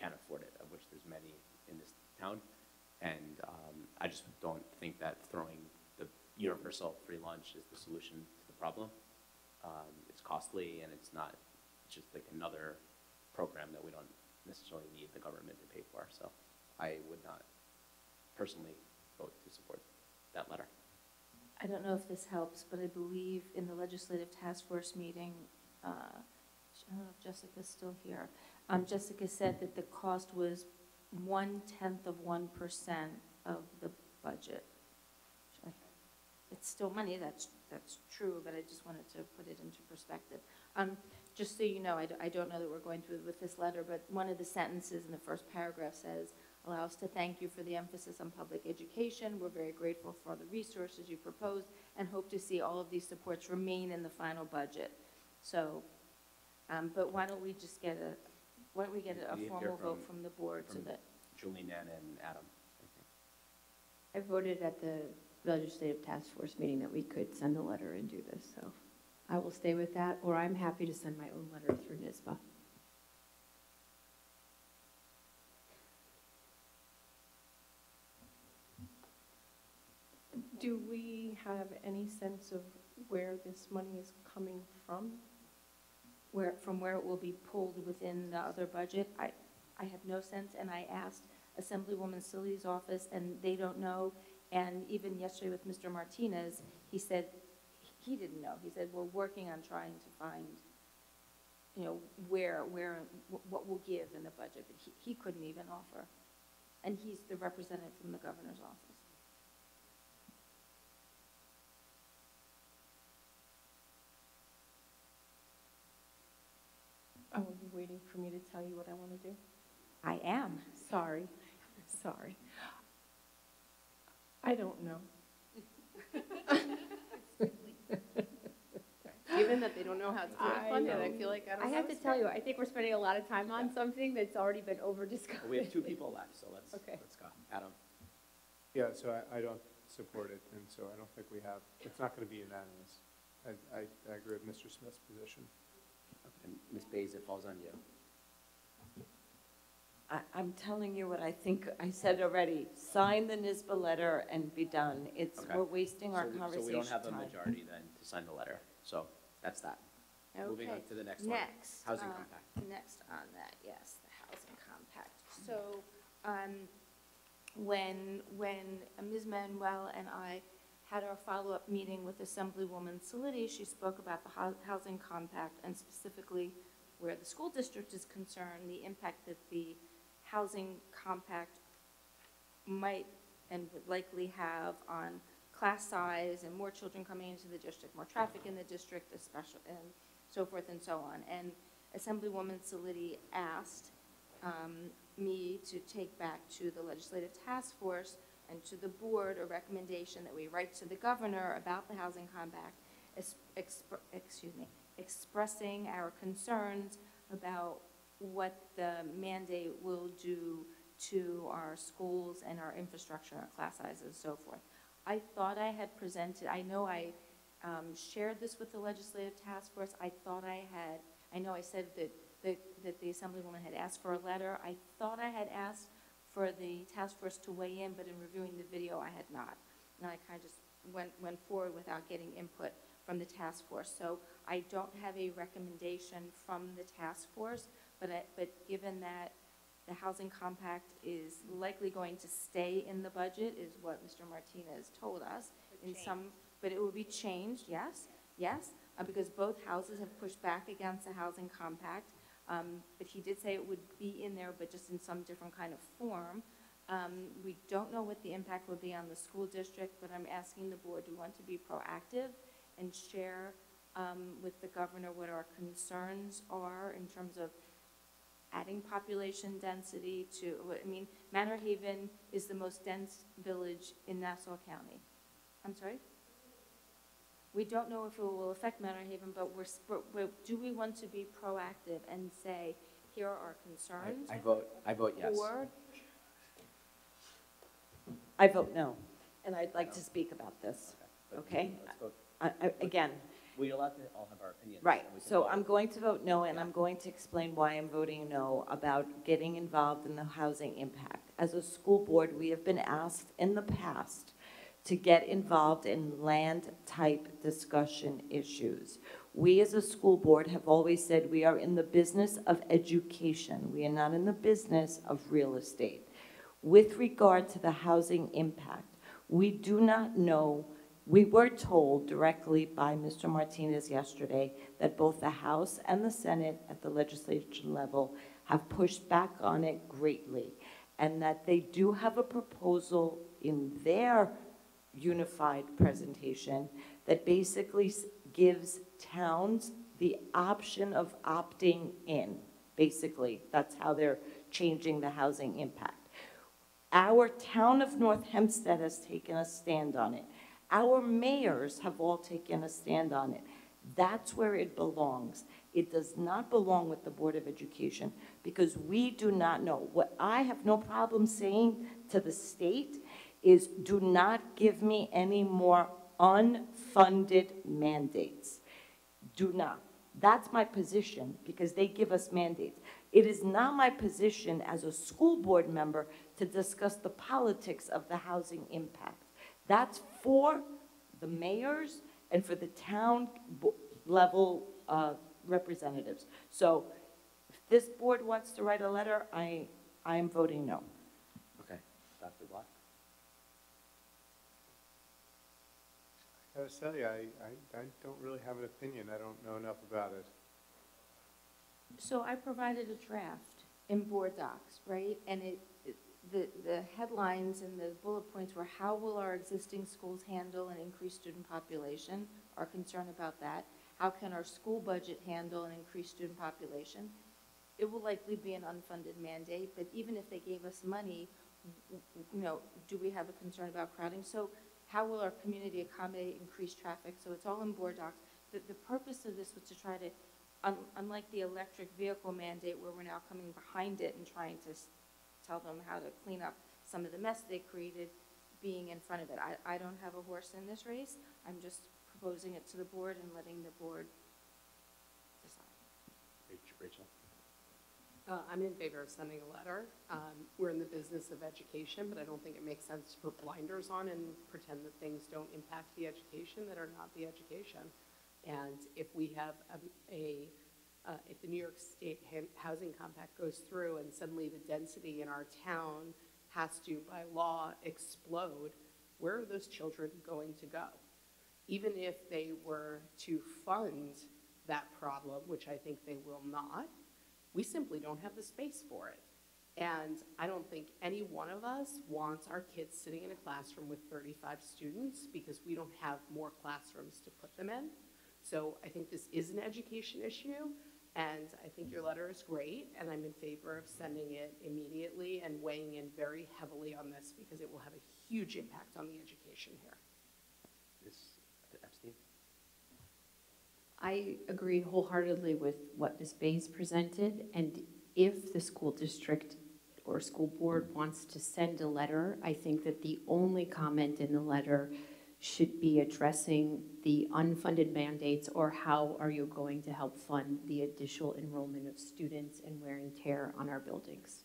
can't afford it, of which there's many in this town. And I just don't think that throwing the universal free lunch is the solution to the problem. It's costly, and it's just like another program that we don't necessarily need the government to pay for. So I would not personally vote to support that letter. I don't know if this helps, but I believe in the legislative task force meeting, I don't know if Jessica's still here. Jessica said that the cost was 1/10 of 1% of the budget. It's still money, that's true, but I just wanted to put it into perspective. Just so you know, I don't know that we're going through with this letter, but one of the sentences in the first paragraph says, allow us to thank you for the emphasis on public education. We're very grateful for the resources you proposed and hope to see all of these supports remain in the final budget. So, but why don't we just get a formal vote from the board so that. Julie, Nan, and Adam. I voted at the legislative task force meeting that we could send a letter and do this, so I will stay with that, or I'm happy to send my own letter through NISBA. Do we have any sense of where this money is coming from? From where it will be pulled within the other budget, I have no sense, and I asked Assemblywoman Silly's office, and they don't know, and even yesterday with Mr. Martinez, he said he didn't know. He said, we're working on trying to find, you know, what we'll give in the budget, but he couldn't even offer. And he's the representative from the governor's office. Oh, are you waiting for me to tell you what I want to do? I am. Sorry. Sorry. I don't know. Given that they don't know how to fund it, I feel like I don't know. I have to tell you, I think we're spending a lot of time on something that's already been over-discussed. We have 2 people left, so let's go. Adam? Yeah, so I don't support it, and so I don't think we have, it's not going to be unanimous. I agree with Mr. Smith's position. And Ms. Bays, it falls on you. I'm telling you what I think I said already. Sign the NISBA letter and be done. It's, Okay. we're wasting our conversation So we don't have a time. majority then to sign the letter, so that's that. Moving on Okay. to the next one. Next. Housing compact. Next on that, yes, the housing compact. So, when Ms. Manuel and I had our follow-up meeting with Assemblywoman Salidi, she spoke about the housing compact and specifically where the school district is concerned, the impact that the housing compact might and would likely have on class size and more children coming into the district, more traffic in the district, especially, and so forth and so on. And Assemblywoman Salidi asked me to take back to the legislative task force and to the board a recommendation that we write to the governor about the housing compact, expressing our concerns about what the mandate will do to our schools and our infrastructure, our class sizes, and so forth. I thought I had presented, I know I shared this with the legislative task force. I thought I had, I know I said that the Assemblywoman had asked for a letter. I thought I had asked for the task force to weigh in, but in reviewing the video, I had not. And I kind of just went forward without getting input from the task force. So I don't have a recommendation from the task force, but given that the housing compact is likely going to stay in the budget, is what Mr. Martinez told us. But it will be changed, yes, because both houses have pushed back against the housing compact. But he did say it would be in there, but just in some different kind of form. We don't know what the impact would be on the school district, but I'm asking the board, do we want to be proactive and share with the governor what our concerns are in terms of adding population density to, I mean, Manor Haven is the most dense village in Nassau County. I'm sorry? We don't know if it will affect Manor Haven, but do we want to be proactive and say, here are our concerns? I vote yes. Or, I vote no, and I'd like to speak about this, okay? Let's vote. Again. We're allowed to all have our opinions. Right, and we can so vote. I'm going to vote no, and I'm going to explain why I'm voting no about getting involved in the housing impact. As a school board, we have been asked in the past to get involved in land-type discussion issues. We as a school board have always said we are in the business of education. We are not in the business of real estate. With regard to the housing impact, we do not know. We were told directly by Mr. Martinez yesterday that both the House and the Senate at the legislation level have pushed back on it greatly, and that they do have a proposal in their unified presentation that basically gives towns the option of opting in. Basically, that's how they're changing the housing impact. Our town of North Hempstead has taken a stand on it. Our mayors have all taken a stand on it. That's where it belongs. It does not belong with the Board of Education because we do not know. What I have no problem saying to the state is do not give me any more unfunded mandates. Do not. That's my position because they give us mandates. It is not my position as a school board member to discuss the politics of the housing impact. That's for the mayors and for the town level representatives. So if this board wants to write a letter, I am voting no. Okay, Dr. Block? I gotta tell you, I don't really have an opinion. I don't know enough about it. So I provided a draft in board docs, right? And the headlines and the bullet points were, how will our existing schools handle an increased student population? Our concern about that. How can our school budget handle an increased student population? It will likely be an unfunded mandate, but even if they gave us money, you know, do we have a concern about crowding? So how will our community accommodate increased traffic? So it's all in board docs. The purpose of this was to try to, unlike the electric vehicle mandate where we're now coming behind it and trying to tell them how to clean up some of the mess they created, being in front of it. I don't have a horse in this race. I'm just proposing it to the board and letting the board decide. Rachel? I'm in favor of sending a letter. We're in the business of education, but I don't think it makes sense to put blinders on and pretend that things don't impact the education that are not the education. And if we have if the New York State Housing Compact goes through and suddenly the density in our town has to, by law, explode, where are those children going to go? Even if they were to fund that problem, which I think they will not, we simply don't have the space for it. And I don't think any one of us wants our kids sitting in a classroom with 35 students because we don't have more classrooms to put them in. So I think this is an education issue, and I think your letter is great, and I'm in favor of sending it immediately and weighing in very heavily on this because it will have a huge impact on the education here. Ms. Epstein? I agree wholeheartedly with what Ms. Bays presented, and if the school district or school board wants to send a letter, I think that the only comment in the letter should be addressing the unfunded mandates, or how are you going to help fund the additional enrollment of students and wear and tear on our buildings.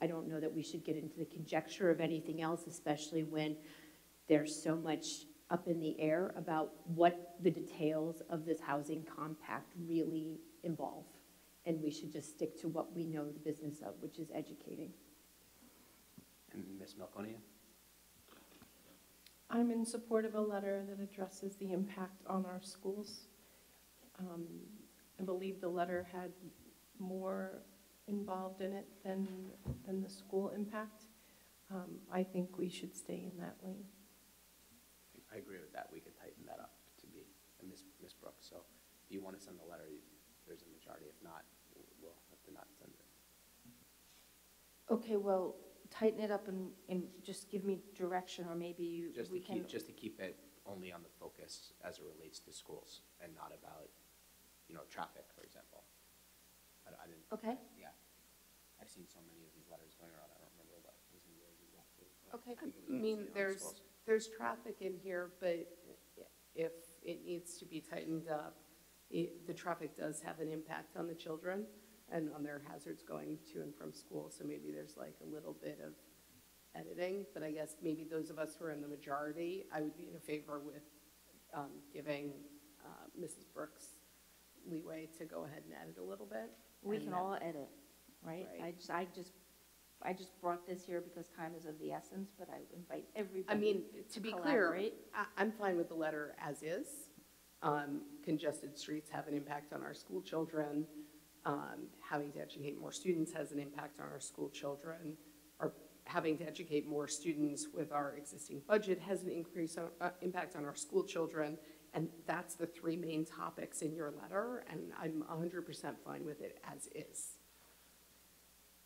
I don't know that we should get into the conjecture of anything else, especially when there's so much up in the air about what the details of this housing compact really involve. And we should just stick to what we know the business of, which is educating. And Ms. Melconia? I'm in support of a letter that addresses the impact on our schools. I believe the letter had more involved in it than the school impact. I think we should stay in that lane. I agree with that. We could tighten that up to be Ms. Brooks. So if you want to send the letter, there's a majority. If not, we'll have to not send it. Okay, well, tighten it up and just give me direction, or maybe we can. Just to keep it only on the focus as it relates to schools and not about, you know, traffic, for example. I didn't. Okay. Yeah. I've seen so many of these letters going around. I don't remember what was in yours exactly. Okay. I mean, there's traffic in here, but if it needs to be tightened up, the traffic does have an impact on the children and on their hazards going to and from school. So maybe there's like a little bit of editing, but I guess maybe those of us who are in the majority, I would be in favor with giving Mrs. Brooks leeway to go ahead and edit a little bit. We can all edit, right? I just brought this here because time is of the essence, but I invite everybody. I mean, to be clear, I'm fine with the letter as is. Congested streets have an impact on our school children. Having to educate more students has an impact on our school children. Or having to educate more students with our existing budget has an impact on our school children. And that's the three main topics in your letter, and I'm 100% fine with it as is.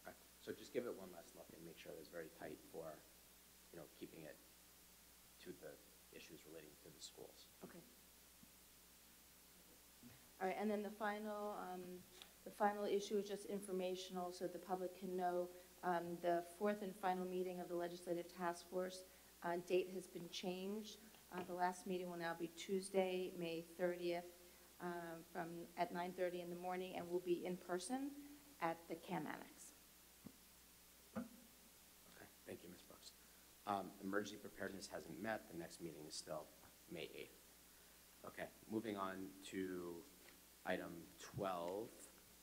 Okay. So just give it one last look and make sure it's very tight for, you know, keeping it to the issues relating to the schools. Okay. All right, and then the final issue is just informational, so the public can know. The fourth and final meeting of the Legislative Task Force date has been changed. The last meeting will now be Tuesday, May 30th, at 9:30 in the morning, and will be in person at the CAM Annex. Okay, thank you, Ms. Brooks. Emergency preparedness hasn't met. The next meeting is still May 8th. Okay, moving on to item 12.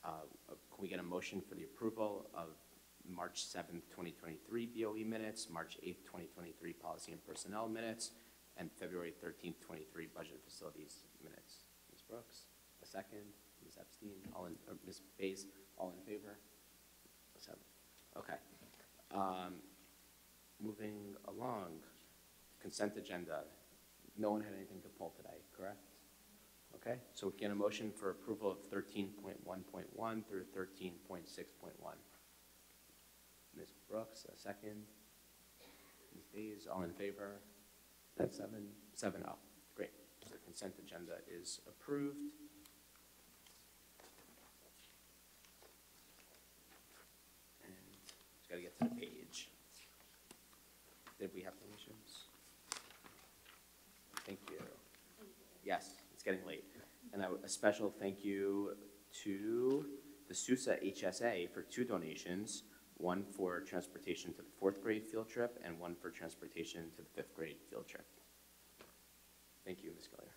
Can we get a motion for the approval of March 7th, 2023 BOE minutes, March 8th, 2023 policy and personnel minutes, and February 13th, 23 budget facilities minutes? Ms. Brooks, a second. Ms. Epstein, or Ms. Bays, all in favor? 7. Okay. Moving along, consent agenda. No one had anything to pull today, correct? Okay, so we get a motion for approval of 13.1.1 through 13.6.1. Ms. Brooks, a second. Ms. Bays, all in favor? That's 7-0. Great. So the consent agenda is approved. And just got to get to the page. Did we have deletions? Thank you. Yes, it's getting late. And a special thank you to the Sousa HSA for 2 donations, one for transportation to the 4th grade field trip and one for transportation to the 5th grade field trip. Thank you, Ms. Gillier.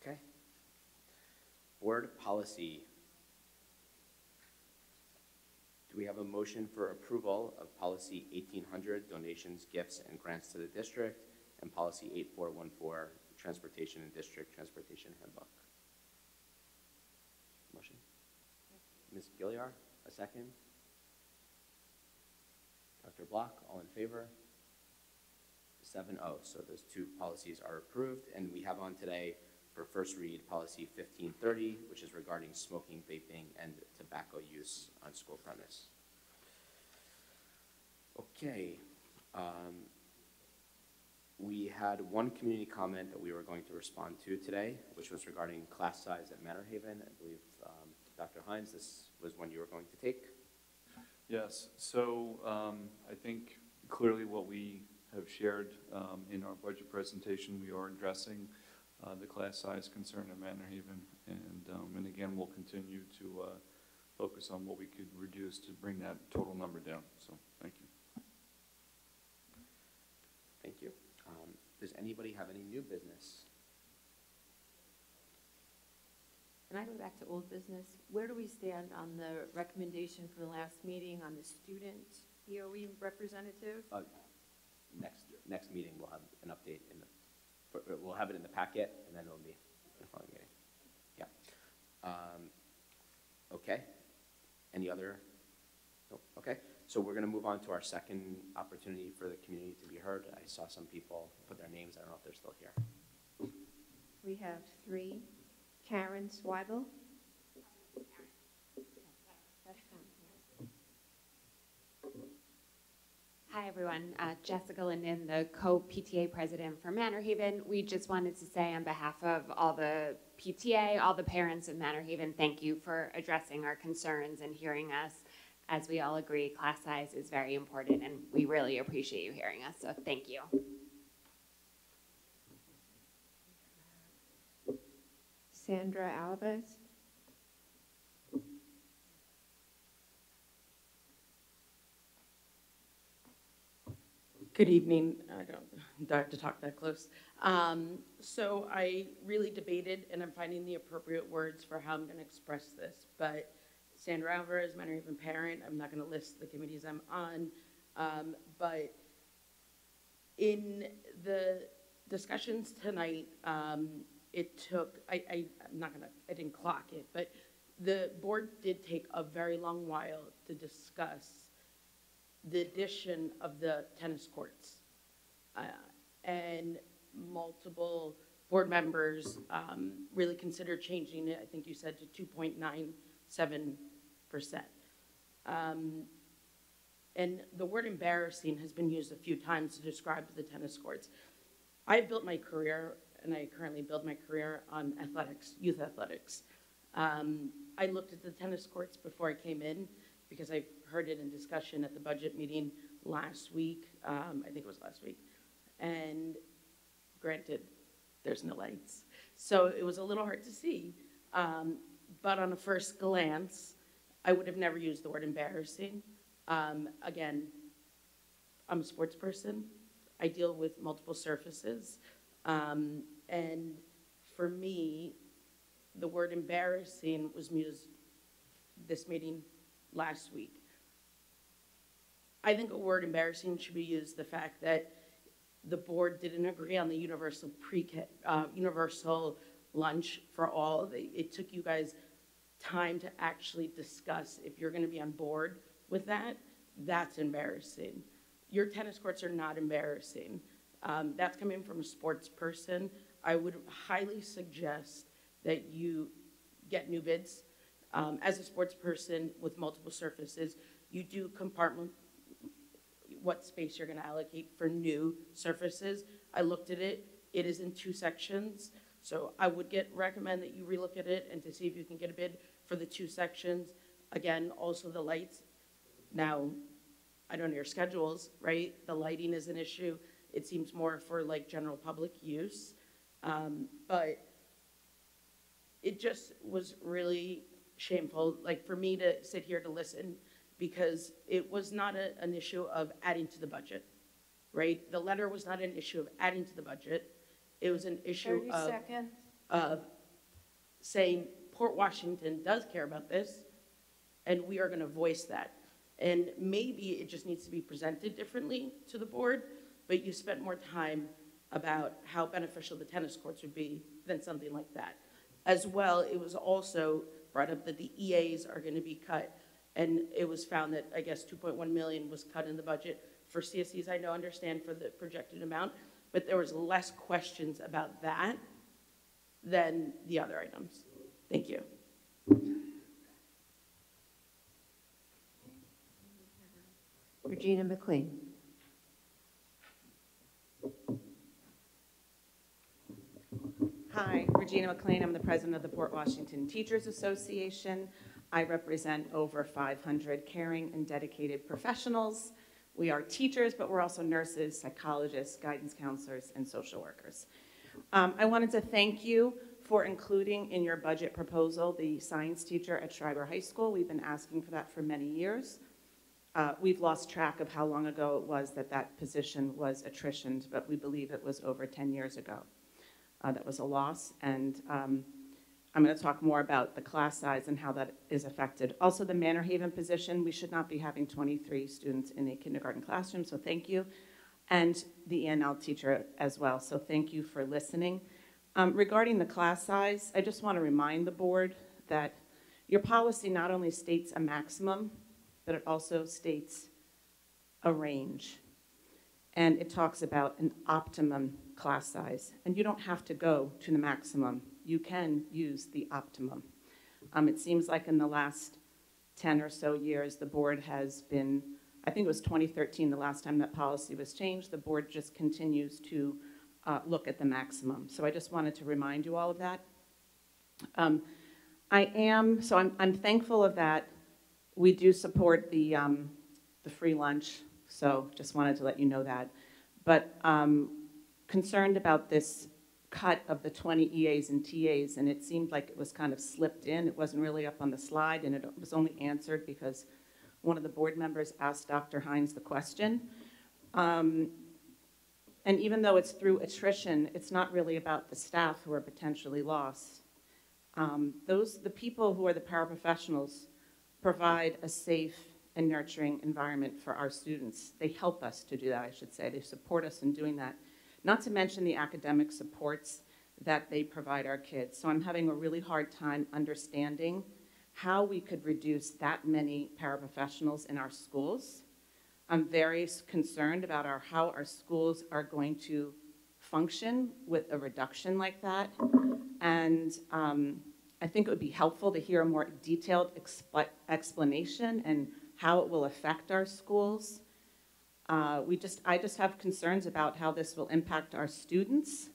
Okay. Board policy. Do we have a motion for approval of policy 1800, donations, gifts, and grants to the district, and policy 8414, transportation and district transportation handbook? Motion? Ms. Gilliar, a second. Dr. Block, all in favor? 7-0, so those 2 policies are approved, and we have on today for first read policy 1530, which is regarding smoking, vaping, and tobacco use on school premise. Okay, we had one community comment that we were going to respond to today, which was regarding class size at Manor Haven. I believe, Dr. Hines, this was one you were going to take. Yes, so I think clearly what we have shared in our budget presentation, we are addressing the class size concern at Manor Haven, and again, we'll continue to focus on what we could reduce to bring that total number down. So, thank you. Thank you. Does anybody have any new business? Can I go back to old business? Where do we stand on the recommendation from the last meeting on the student BOE representative? Next meeting, we'll have an update we'll have it in the packet, and then it'll be in the following meeting. Yeah. Okay. Any other? Nope. Okay. So we're going to move on to our second opportunity for the community to be heard. I saw some people put their names. I don't know if they're still here. We have 3. Karen Sweibel. Hi, everyone. Jessica Linden, the co-PTA president for Manor Haven. We just wanted to say on behalf of all the PTA, all the parents of Manor Haven, thank you for addressing our concerns and hearing us. As we all agree, class size is very important, and we really appreciate you hearing us, so thank you. Sandra Alves. Good evening. I don't have to talk that close. So I really debated, and I'm finding the appropriate words for how I'm going to express this. But Sandra Alvarez, Manor Haven parent, I'm not going to list the committees I'm on. But in the discussions tonight, it took, I didn't clock it, but the board did take a very long while to discuss the addition of the tennis courts. And multiple board members really considered changing it, I think you said, to 2.97%. And the word embarrassing has been used a few times to describe the tennis courts. I've built my career, and I currently build my career on athletics, youth athletics. I looked at the tennis courts before I came in because I heard it in discussion at the budget meeting last week. I think it was last week. And granted, there's no lights. So it was a little hard to see. But on a first glance, I would have never used the word embarrassing. Again, I'm a sports person. I deal with multiple surfaces. And for me, the word embarrassing was used this meeting last week. I think a word embarrassing should be used the fact that the board didn't agree on the universal universal lunch for all. It took you guys time to actually discuss if you're going to be on board with that. That's embarrassing. Your tennis courts are not embarrassing. That's coming from a sports person. I would highly suggest that you get new bids. As a sports person with multiple surfaces, you do compartment what space you're going to allocate for new surfaces. I looked at it. It is in 2 sections. So I would recommend that you relook at it and to see if you can get a bid for the 2 sections. Again, also the lights. Now, I don't know your schedules, right? The lighting is an issue. It seems more for like general public use. But it just was really shameful, like for me to sit here to listen, because it was not an issue of adding to the budget, right? The letter was not an issue of adding to the budget. It was an issue 30 of, seconds. of saying Port Washington does care about this, and we are going to voice that. And maybe it just needs to be presented differently to the board, but you spent more time about how beneficial the tennis courts would be than something like that. As well, it was also brought up that the EAs are going to be cut, and it was found that, I guess, 2.1 million was cut in the budget for CSEs. I know, understand for the projected amount, but there was less questions about that than the other items. Thank you. Regina McLean. Hi, Regina McLean. I'm the president of the Port Washington Teachers Association. I represent over 500 caring and dedicated professionals. We are teachers, but we're also nurses, psychologists, guidance counselors, and social workers. I wanted to thank you for including in your budget proposal the science teacher at Schreiber High School. We've been asking for that for many years. We've lost track of how long ago it was that that position was attritioned, but we believe it was over 10 years ago. That was a loss, and I'm going to talk more about the class size and how that is affected. Also, the Manor Haven position, we should not be having 23 students in a kindergarten classroom, so thank you. And the ENL teacher as well, so thank you for listening. Regarding the class size, I just want to remind the board that your policy not only states a maximum, but it also states a range. And it talks about an optimum class size. And you don't have to go to the maximum. You can use the optimum. It seems like in the last 10 or so years, the board has been, I think it was 2013, the last time that policy was changed, the board just continues to look at the maximum. So I just wanted to remind you all of that. I'm thankful of that. We do support the free lunch, so just wanted to let you know that. But concerned about this cut of the 20 EAs and TAs, and it seemed like it was kind of slipped in. It wasn't really up on the slide, and it was only answered because one of the board members asked Dr. Hines the question. And even though it's through attrition, it's not really about the staff who are potentially lost. The people who are the paraprofessionals provide a safe and nurturing environment for our students. They help us to do that, I should say. They support us in doing that. Not to mention the academic supports that they provide our kids. So I'm having a really hard time understanding how we could reduce that many paraprofessionals in our schools. I'm very concerned about how our schools are going to function with a reduction like that. And I think it would be helpful to hear a more detailed explanation and how it will affect our schools. I just have concerns about how this will impact our students,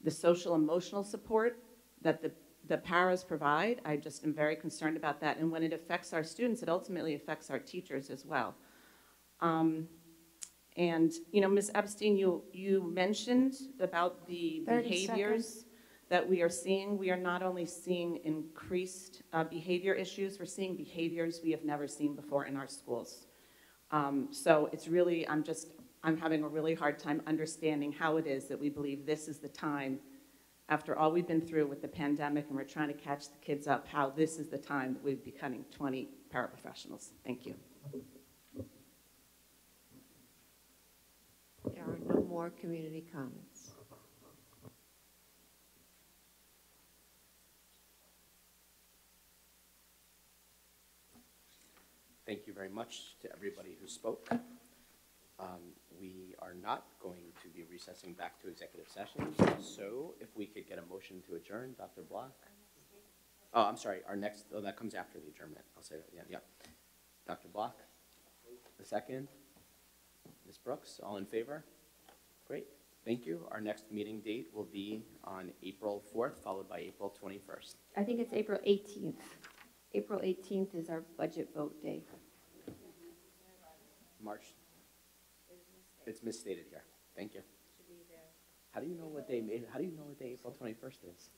the social emotional support that the paras provide. I just am very concerned about that. And when it affects our students, it ultimately affects our teachers as well. And, you know, Ms. Epstein, you mentioned about the behaviors that we are seeing. We are not only seeing increased behavior issues, we're seeing behaviors we have never seen before in our schools. So it's really, I'm having a really hard time understanding how it is that we believe this is the time, after all we've been through with the pandemic and we're trying to catch the kids up, how this is the time that we'd be cutting 20 paraprofessionals. Thank you. There are no more community comments. Thank you very much to everybody who spoke. We are not going to be recessing back to executive session, so if we could get a motion to adjourn, Dr. Block? Oh, I'm sorry, our next, oh, that comes after the adjournment. I'll say that, yeah. Dr. Block, the second. Ms. Brooks, all in favor? Great, thank you. Our next meeting date will be on April 4th, followed by April 21st. I think it's April 18th. April 18th is our budget vote day. March. It's misstated here. Thank you. How do you know what day April 21st is?